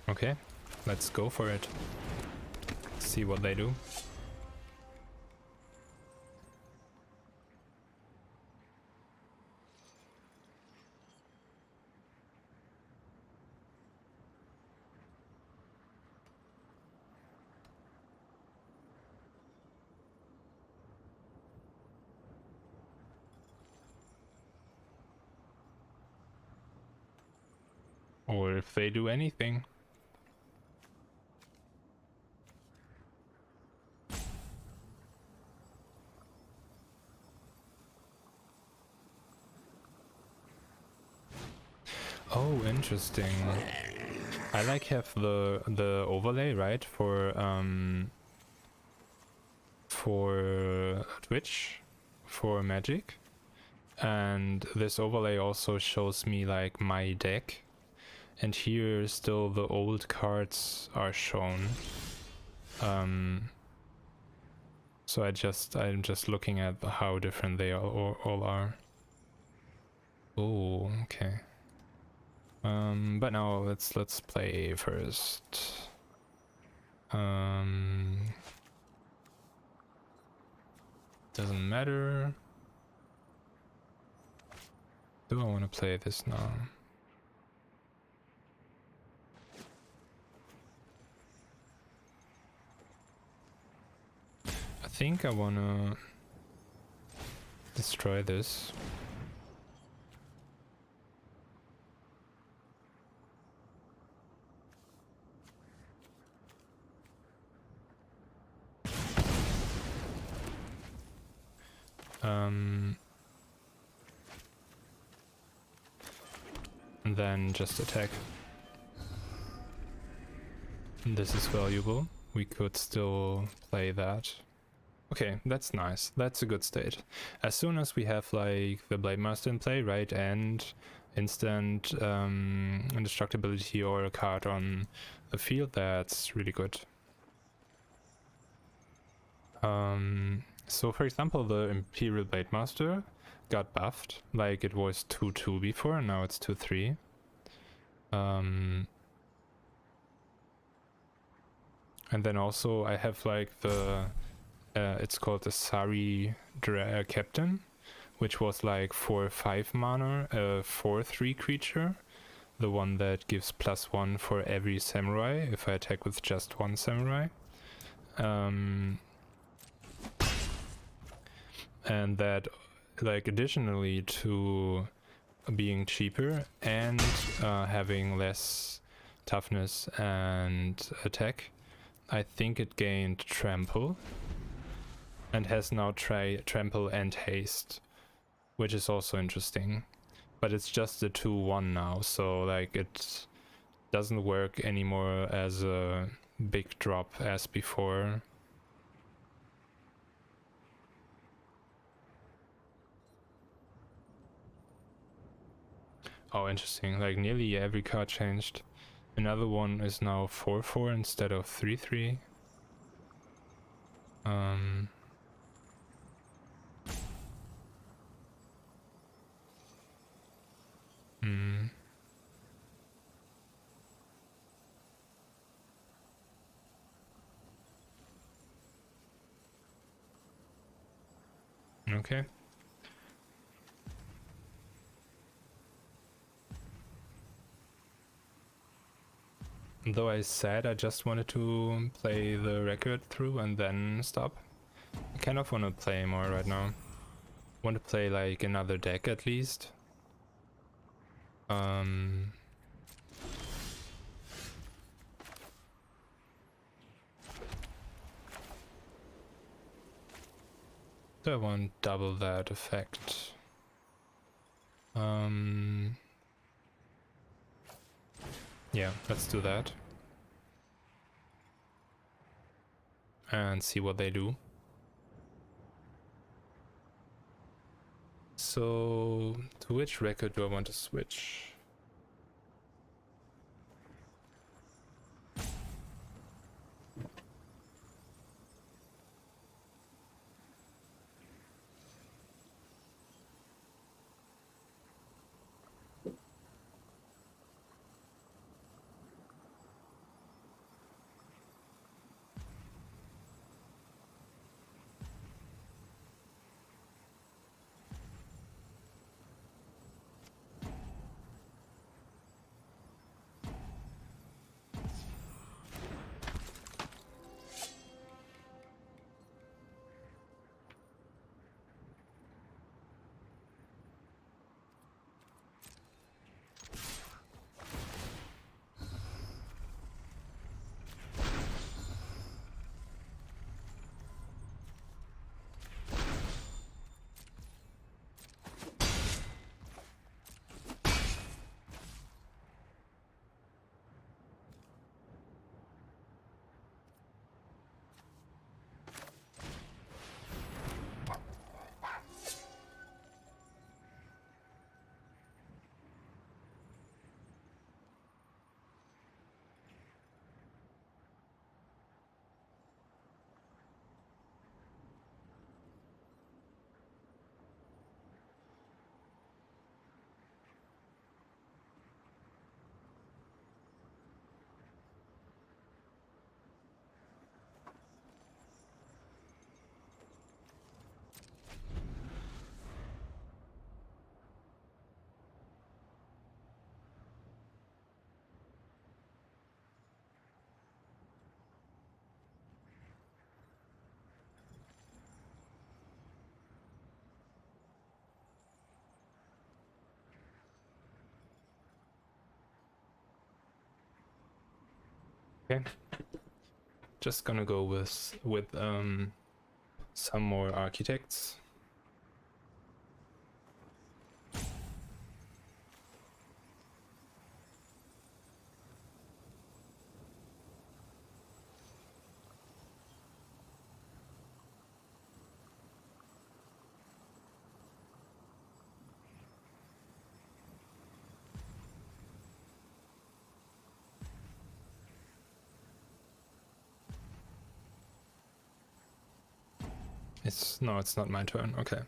Okay, let's go for it. See what they do. Or if they do anything. Oh, interesting. I like have the overlay, right, for Twitch, for Magic, and this overlay also shows me like my deck, and here still the old cards are shown. So I'm just looking at how different they all are. Oh, okay. But now let's play first. Doesn't matter. Do I want to play this now? I think I want to destroy this. And then just attack. This is valuable. We could still play that. Okay, that's nice. That's a good state. As soon as we have like the Blade Master in play, right, and instant indestructibility or a card on the field, that's really good. So for example, the Imperial Blade Master got buffed, like it was 2/2 before, and now it's 2/3. And then also I have like the it's called the Sari Captain, which was like 4/5 mana, 4/3 creature, the one that gives +1 for every samurai if I attack with just one samurai. And that, like, additionally to being cheaper and having less toughness and attack, I think it gained trample. and has now trample and haste, which is also interesting. But it's just a 2/1 now, so like it doesn't work anymore as a big drop as before. Oh, interesting. Like nearly every card changed. Another one is now 4/4 instead of 3/3. Okay. Though I said I just wanted to play the record through and then stop. I kind of want to play more right now. Want to play like another deck at least. So I want double that effect. Yeah, let's do that. And see what they do. So, to which record do I want to switch? Okay. Just gonna go with some more architects. No, it's not my turn. Okay.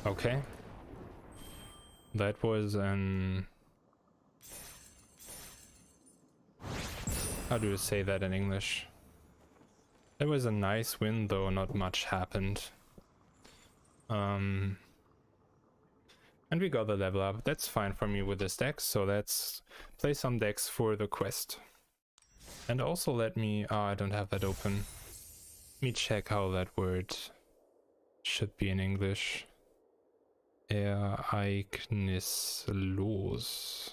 Okay. That was an... How do you say that in English? It was a nice win, though not much happened. And we got the level up. That's fine for me with this deck, so let's play some decks for the quest. And also let me... I don't have that open. Let me check how that word should be in English. Ereignislos.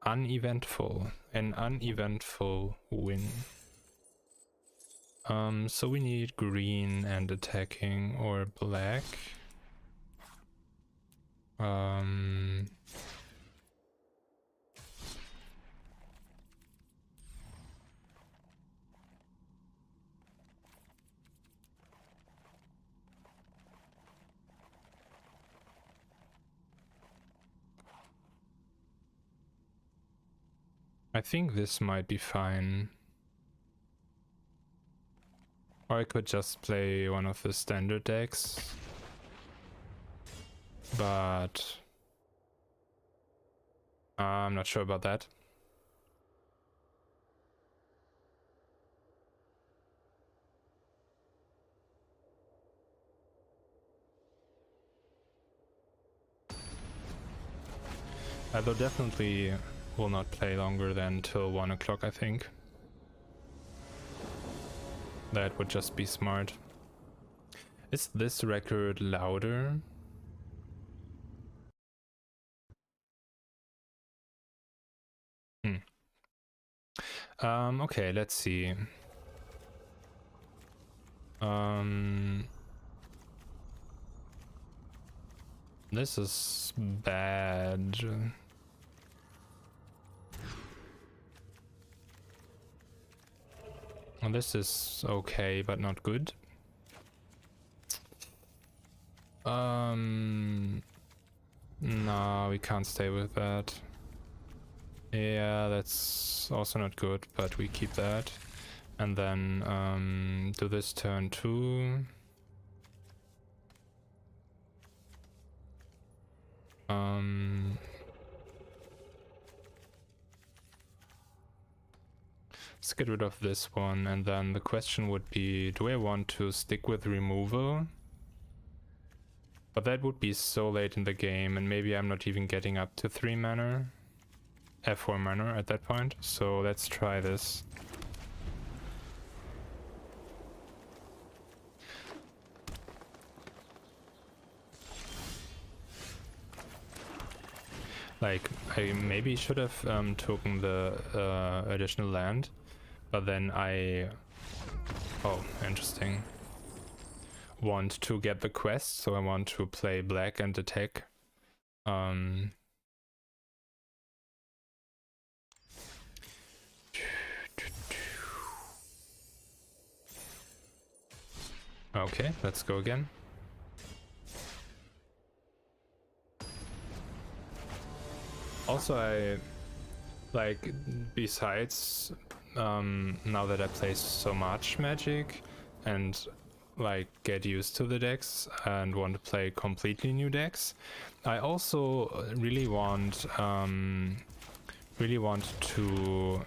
uneventful. An uneventful win. So we need green and attacking or black. I think this might be fine. Or I could just play one of the standard decks. But I'm not sure about that. Though definitely will not play longer than till 1 o'clock, I think. That would just be smart. Is this record louder? Okay, let's see. This is bad. Well, this is okay, but not good. No, we can't stay with that. Yeah, that's also not good, but we keep that. And then do this turn 2. Let's get rid of this one, and then the question would be, do I want to stick with removal? But that would be so late in the game, and maybe I'm not even getting up to 3 mana. 4 mana at that point, so let's try this. Like, I maybe should have taken the additional land, but then I... Oh, interesting. Want to get the quest, so I want to play black and attack. Okay, let's go again. Also, I like, besides now that I play so much Magic and like get used to the decks and want to play completely new decks, I also really want to...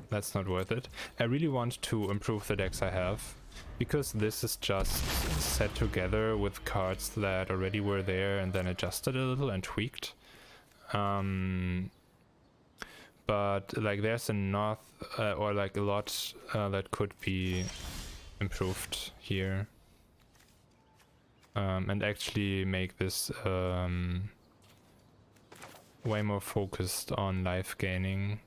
That's not worth it. I really want to improve the decks I have, because this is just set together with cards that already were there and then adjusted a little and tweaked. But like there's enough or like a lot that could be improved here, and actually make this way more focused on life gaining.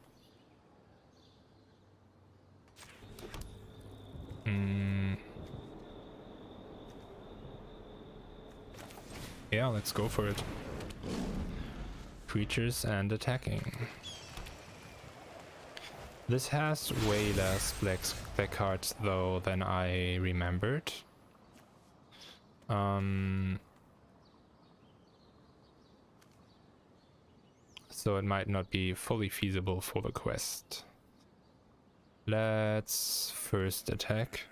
Yeah, let's go for it. Creatures and attacking. This has way less black cards though than I remembered. So it might not be fully feasible for the quest. Let's first attack.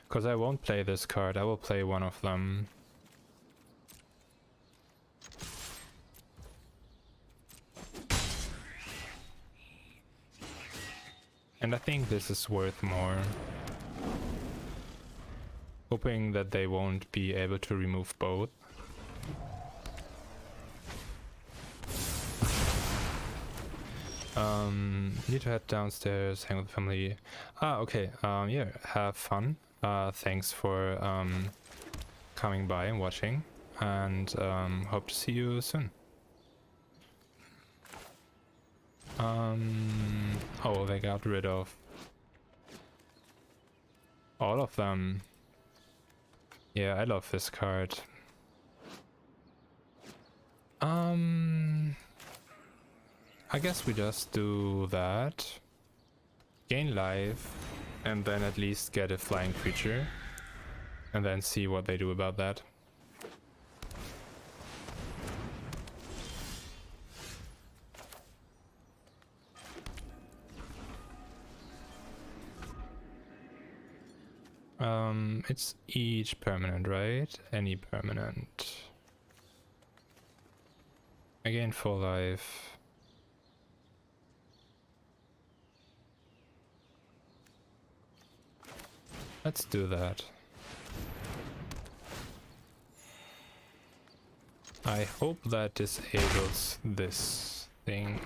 Because I won't play this card, I will play one of them. And I think this is worth more. Hoping that they won't be able to remove both. Need to head downstairs, hang with the family. Okay, yeah, have fun. Thanks for coming by and watching, and hope to see you soon. Oh, they got rid of all of them. Yeah, I love this card. I guess we just do that. Gain life, and then at least get a flying creature. And then see what they do about that. It's each permanent, right? Any permanent. I gain 4 life. Let's do that. I hope that disables this thing.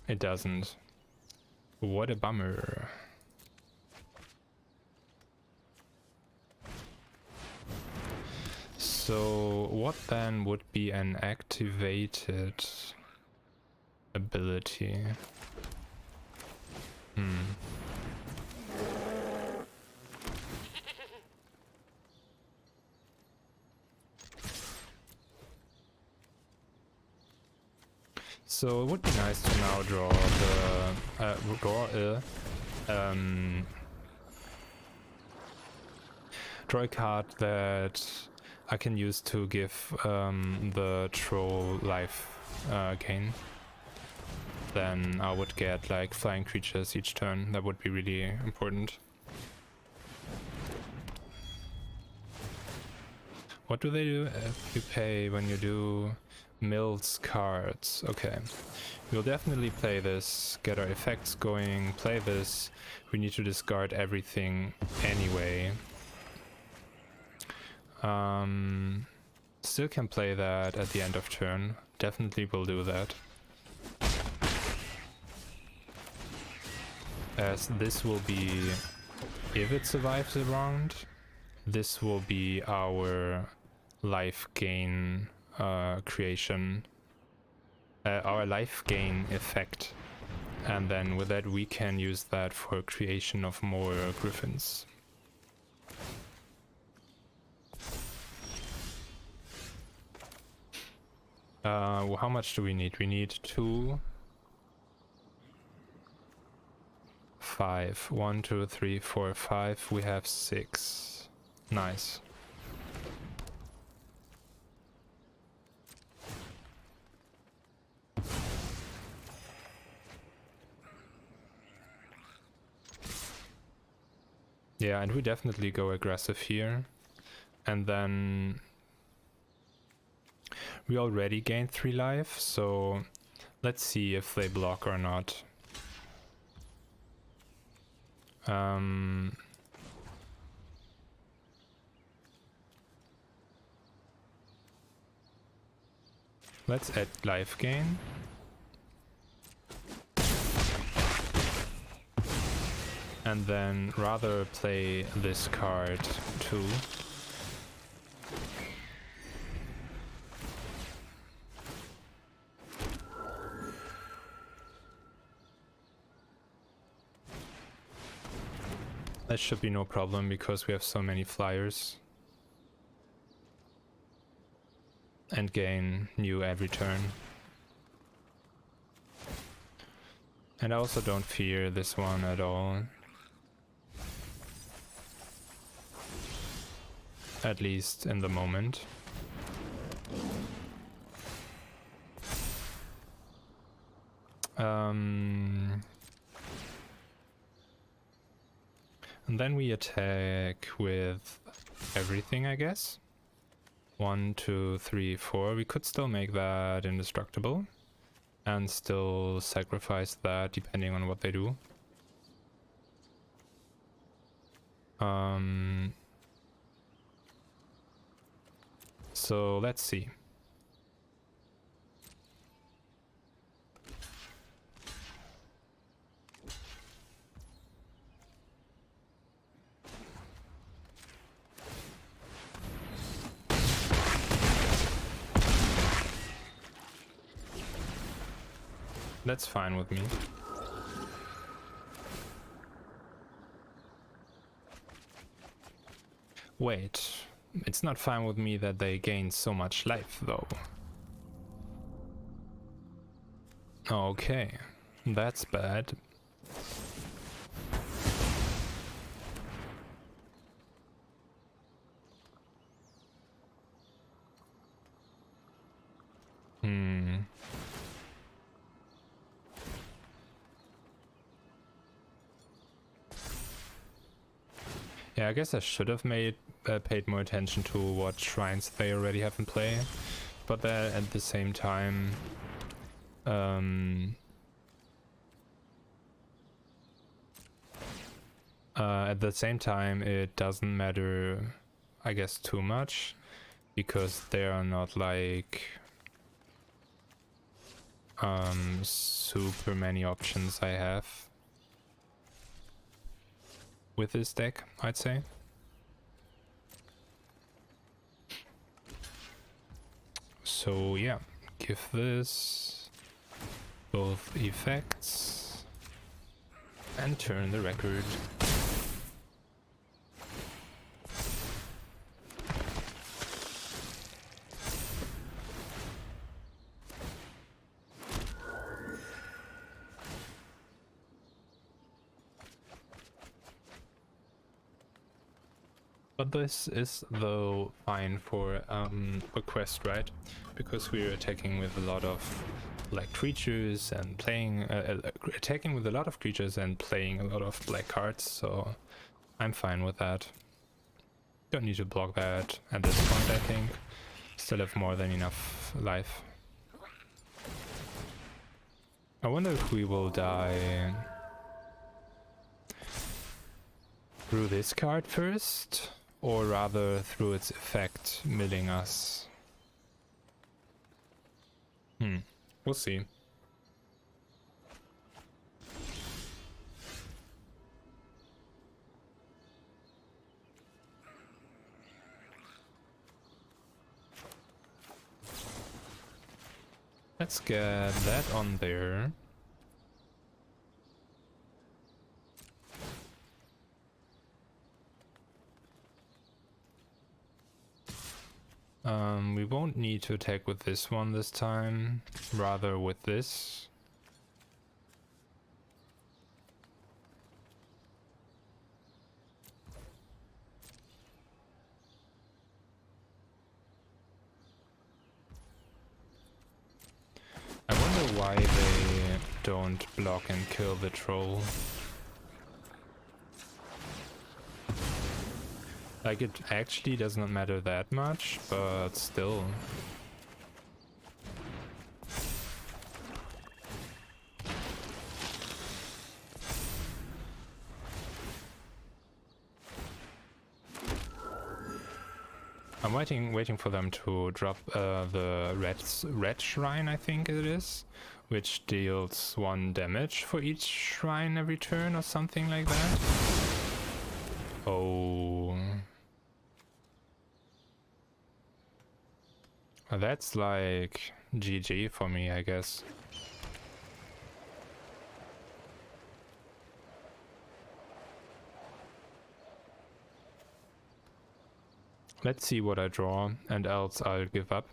It doesn't. What a bummer. So what then would be an activated ability? So it would be nice to now draw a card that I can use to give the troll life gain. Then I would get like flying creatures each turn. That would be really important. What do they do if you pay when you do Mills cards? Okay, we'll definitely play this, get our effects going, play this. We need to discard everything anyway. Still can play that at the end of turn. Definitely will do that. As this will be, if it survives a round, this will be our life gain creation, our life gain effect, and then with that we can use that for creation of more griffins. How much do we need? We need 2, 5. 1, 2, 3, 4, 5. We have 6. Nice. Yeah, and we definitely go aggressive here. And then we already gained 3 life, so let's see if they block or not. Let's add life gain. And then rather play this card too. That should be no problem because we have so many flyers. And gain new every turn. And I also don't fear this one at all. At least in the moment. And then we attack with everything, I guess. 1, 2, 3, 4. We could still make that indestructible and still sacrifice that depending on what they do. So let's see. That's fine with me. Wait, it's not fine with me that they gain so much life though. Okay, that's bad. Yeah, I guess I should have paid more attention to what shrines they already have in play, but then at the same time, it doesn't matter, I guess, too much, because there are not like super many options I have with this deck, I'd say. So yeah, give this both effects and turn the record. But this is though fine for a quest, right? Because we're attacking with a lot of like creatures and playing attacking with a lot of creatures and playing a lot of black cards, so I'm fine with that. Don't need to block that at this point, I think. Still have more than enough life. I wonder if we will die through this card first, or rather through its effect milling us. We'll see. Let's get that on there. We won't need to attack with this one this time, rather with this. I wonder why they don't block and kill the troll. Like, it actually does not matter that much, but still. I'm waiting for them to drop the red shrine, I think it is, which deals 1 damage for each shrine every turn or something like that. Oh. That's like GG for me, I guess. Let's see what I draw, and else I'll give up.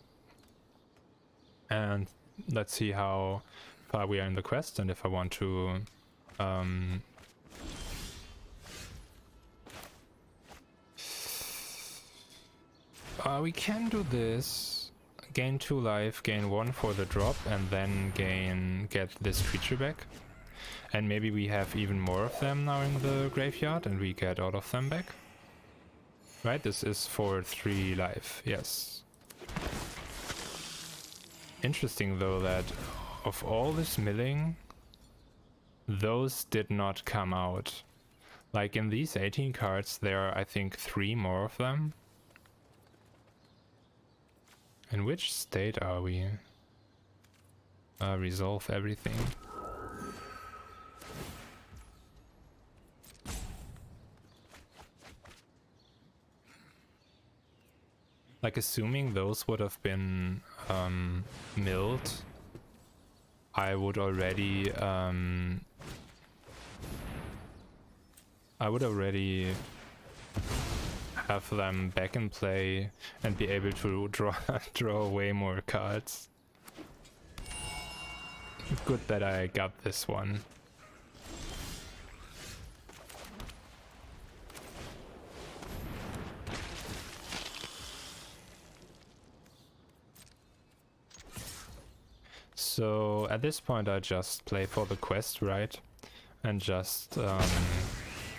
And let's see how far we are in the quest, and if I want to we can do this. Gain 2 life, gain 1 for the drop, and then get this creature back. And maybe we have even more of them now in the graveyard, and we get all of them back. Right, this is for 3 life, yes. Interesting though that of all this milling, those did not come out. Like in these 18 cards, there are I think 3 more of them. In which state are we? Resolve everything. Like, assuming those would have been milled, I would already have them back in play and be able to draw away more cards. Good that I got this one. So at this point I just play for the quest, right? And just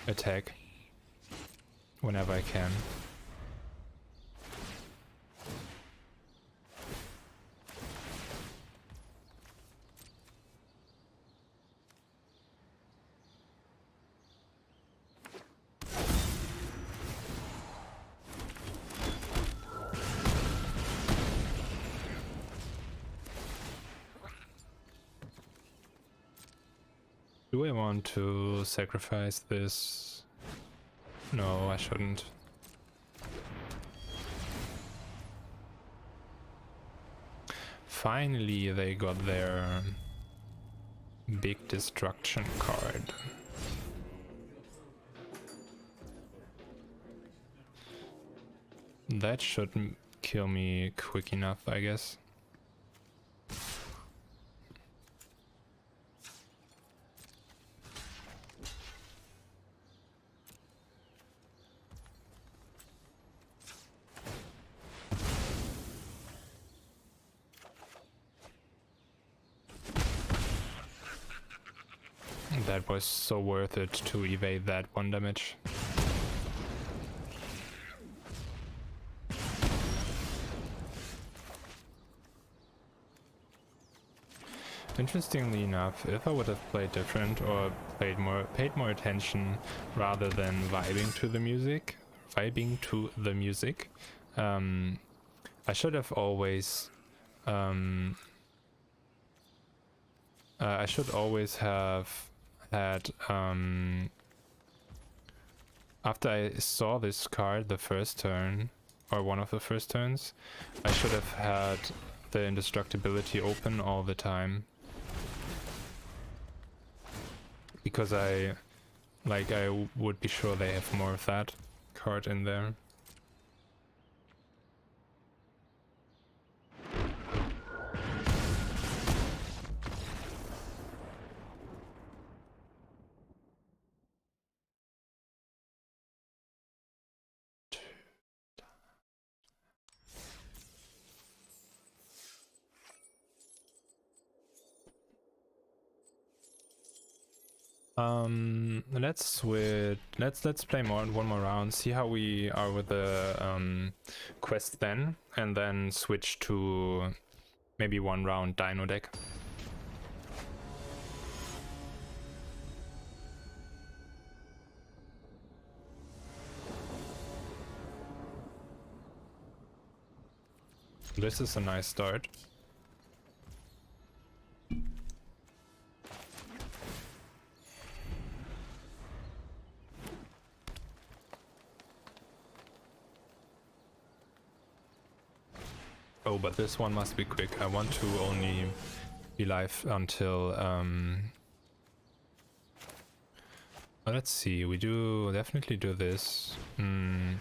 attack whenever I can. Do I want to sacrifice this? No, I shouldn't. Finally, they got their big destruction card. That shouldn't kill me quick enough, I guess. That was so worth it to evade that 1 damage. Interestingly enough, if I would have played different or paid more attention rather than vibing to the music, I should have always have had after I saw this card the first turn, or one of the first turns, I should have had the indestructibility open all the time, because I would be sure they have more of that card in there. Let's switch. Let's play one more round, see how we are with the quest then, and then switch to maybe 1 round Dino deck. This is a nice start. Oh, but this one must be quick. I want to only be live until let's see, we definitely do this. And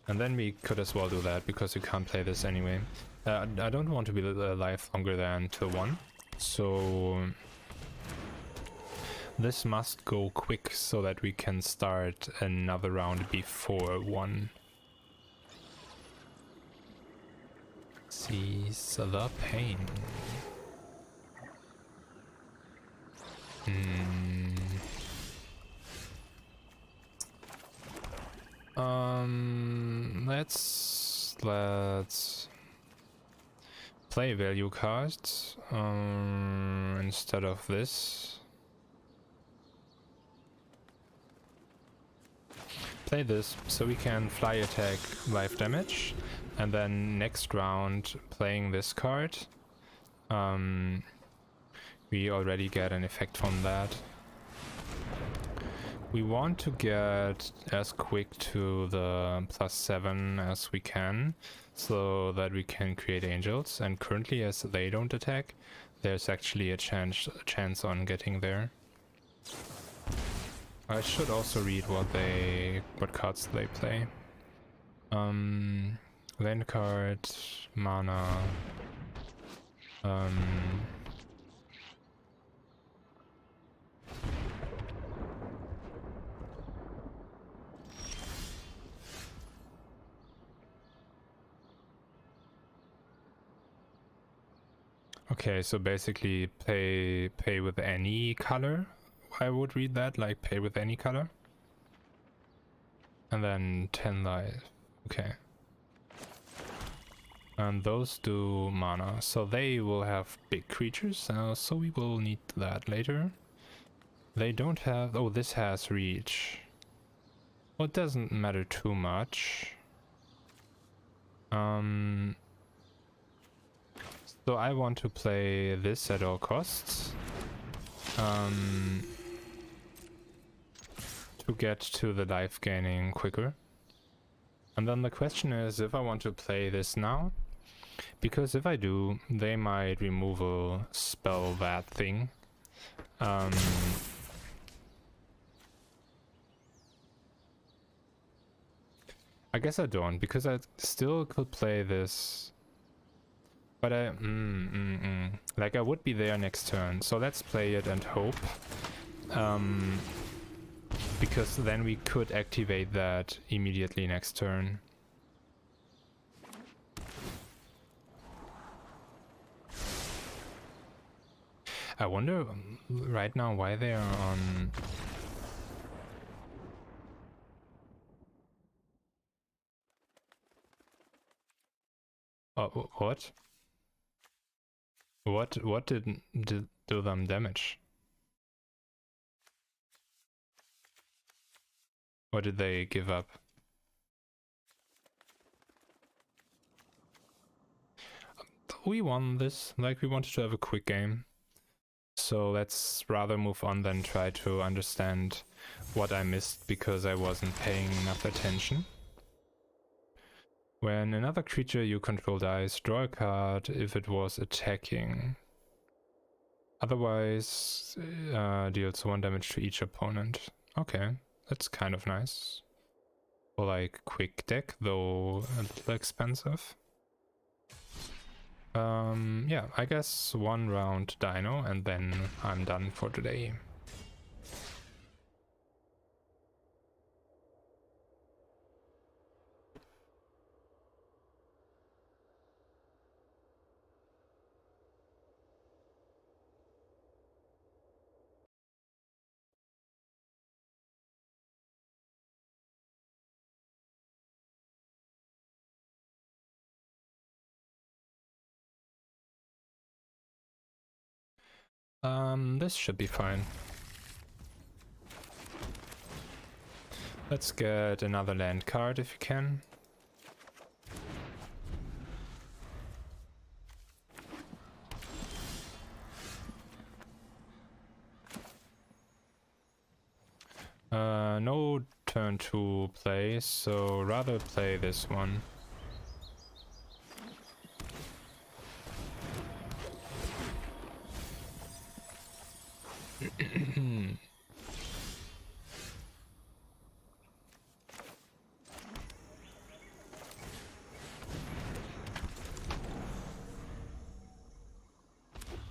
then we could as well do that, because you can't play this anyway. I don't want to be live longer than till 1, so this must go quick so that we can start another round before 1. Cease the pain. Let's play value cards instead of this. Play this so we can fly attack 5 damage, and then next round playing this card, we already get an effect from that. We want to get as quick to the +7 as we can, so that we can create angels, and currently as they don't attack, there's actually a chance on getting there. I should also read what cards they play. Land card, mana, okay, so basically pay with any color. I would read that, like pay with any color. And then 10 life. Okay. And those do mana, so they will have big creatures, so we will need that later. They don't have... oh, this has reach. Well, it doesn't matter too much. So I want to play this at all costs. To get to the life gaining quicker. And then the question is if I want to play this now, because if I do, they might removal spell that thing. I guess I don't, because I still could play this, but like I would be there next turn, so let's play it and hope. Because then we could activate that immediately next turn. I wonder right now why they are on... what? What did do them damage? What did they give up? We won this, like we wanted to have a quick game. So let's rather move on than try to understand what I missed because I wasn't paying enough attention. When another creature you control dies, draw a card if it was attacking. Otherwise, deals 1 damage to each opponent. Okay. That's kind of nice. For like quick deck, though a little expensive. Yeah, I guess 1 round Dino and then I'm done for today. This should be fine. Let's get another land card if you can. No turn 2 play, so rather play this one.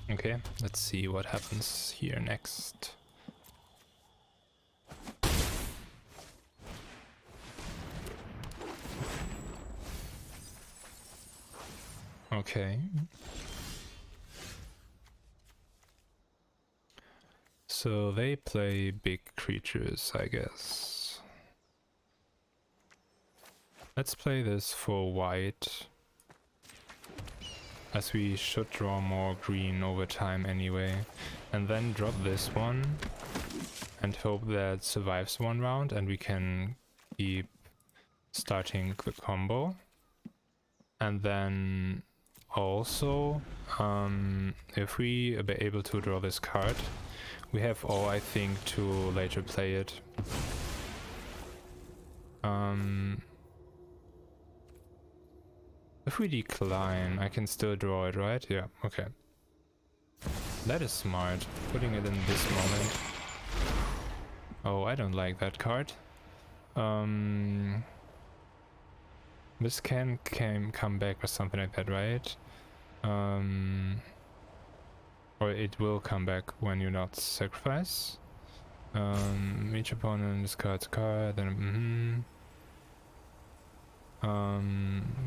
Okay, let's see what happens here next. Okay. So they play big creatures, I guess. Let's play this for white, as we should draw more green over time anyway. And then drop this one and hope that survives 1 round and we can keep starting the combo. And then also, if we are able to draw this card, We have all, I think, to later play it. If we decline, I can still draw it, right? Yeah, okay. That is smart, putting it in this moment. Oh, I don't like that card. This can come back or something like that, right? Or it will come back when you not sacrifice. Each opponent discards a card, then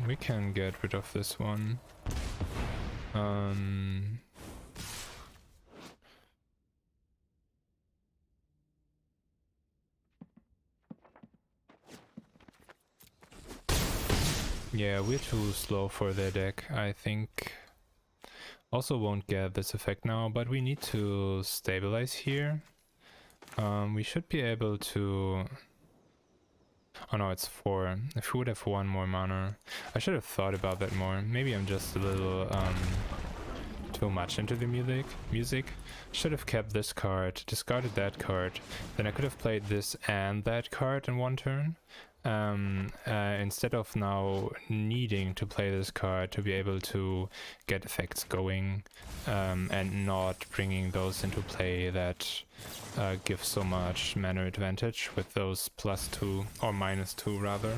we can get rid of this one. Yeah, we're too slow for their deck, I think. Also won't get this effect now, but we need to stabilize here. We should be able to... Oh no, it's 4. If we would have 1 more mana. I should have thought about that more. Maybe I'm just a little too much into the music. Should have kept this card, discarded that card. Then I could have played this and that card in one turn. Instead of now needing to play this card to be able to get effects going, and not bringing those into play that give so much mana advantage with those +2 or -2 rather.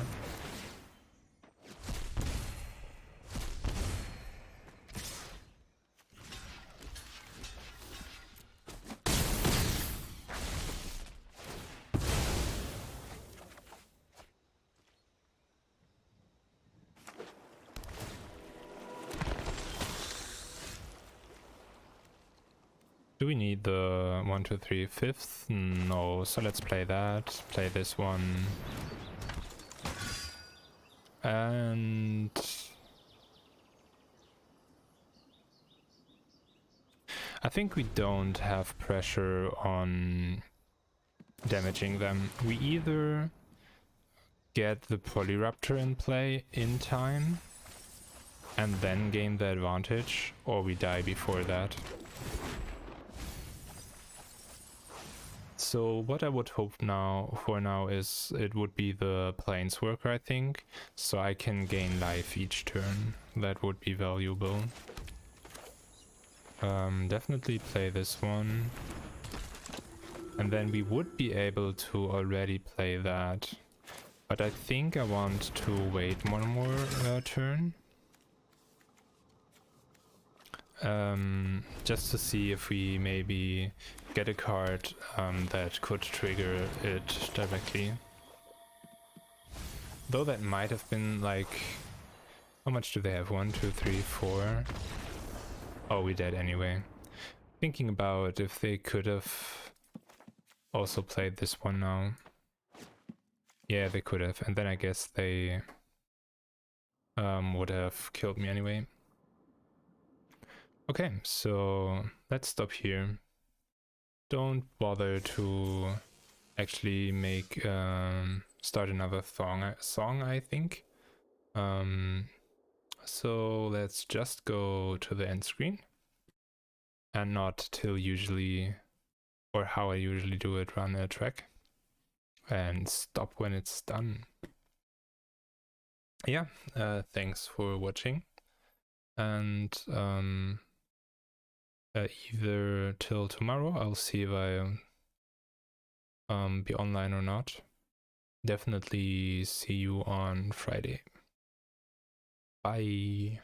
Do we need the 1, 2, 3, 5th? No, so let's play that. Play this one. And... I think we don't have pressure on damaging them. We either get the Polyruptor in play in time and then gain the advantage, or we die before that. So what I would hope for now is it would be the Planeswalker, I think, so I can gain life each turn. That would be valuable. Definitely play this one. And then we would be able to already play that. But I think I want to wait one more turn. Just to see if we maybe get a card that could trigger it directly. Though that might have been like... How much do they have? 1, 2, 3, 4... Oh, we dead anyway. Thinking about if they could have also played this one now. Yeah, they could have. And then I guess they would have killed me anyway. Okay, so let's stop here. Don't bother to actually make start another song, I think. So let's just go to the end screen and not till usually, or how I usually do it, run a track and stop when it's done. Yeah, thanks for watching, and either till tomorrow, I'll see if I be online or not. Definitely see you on Friday. Bye.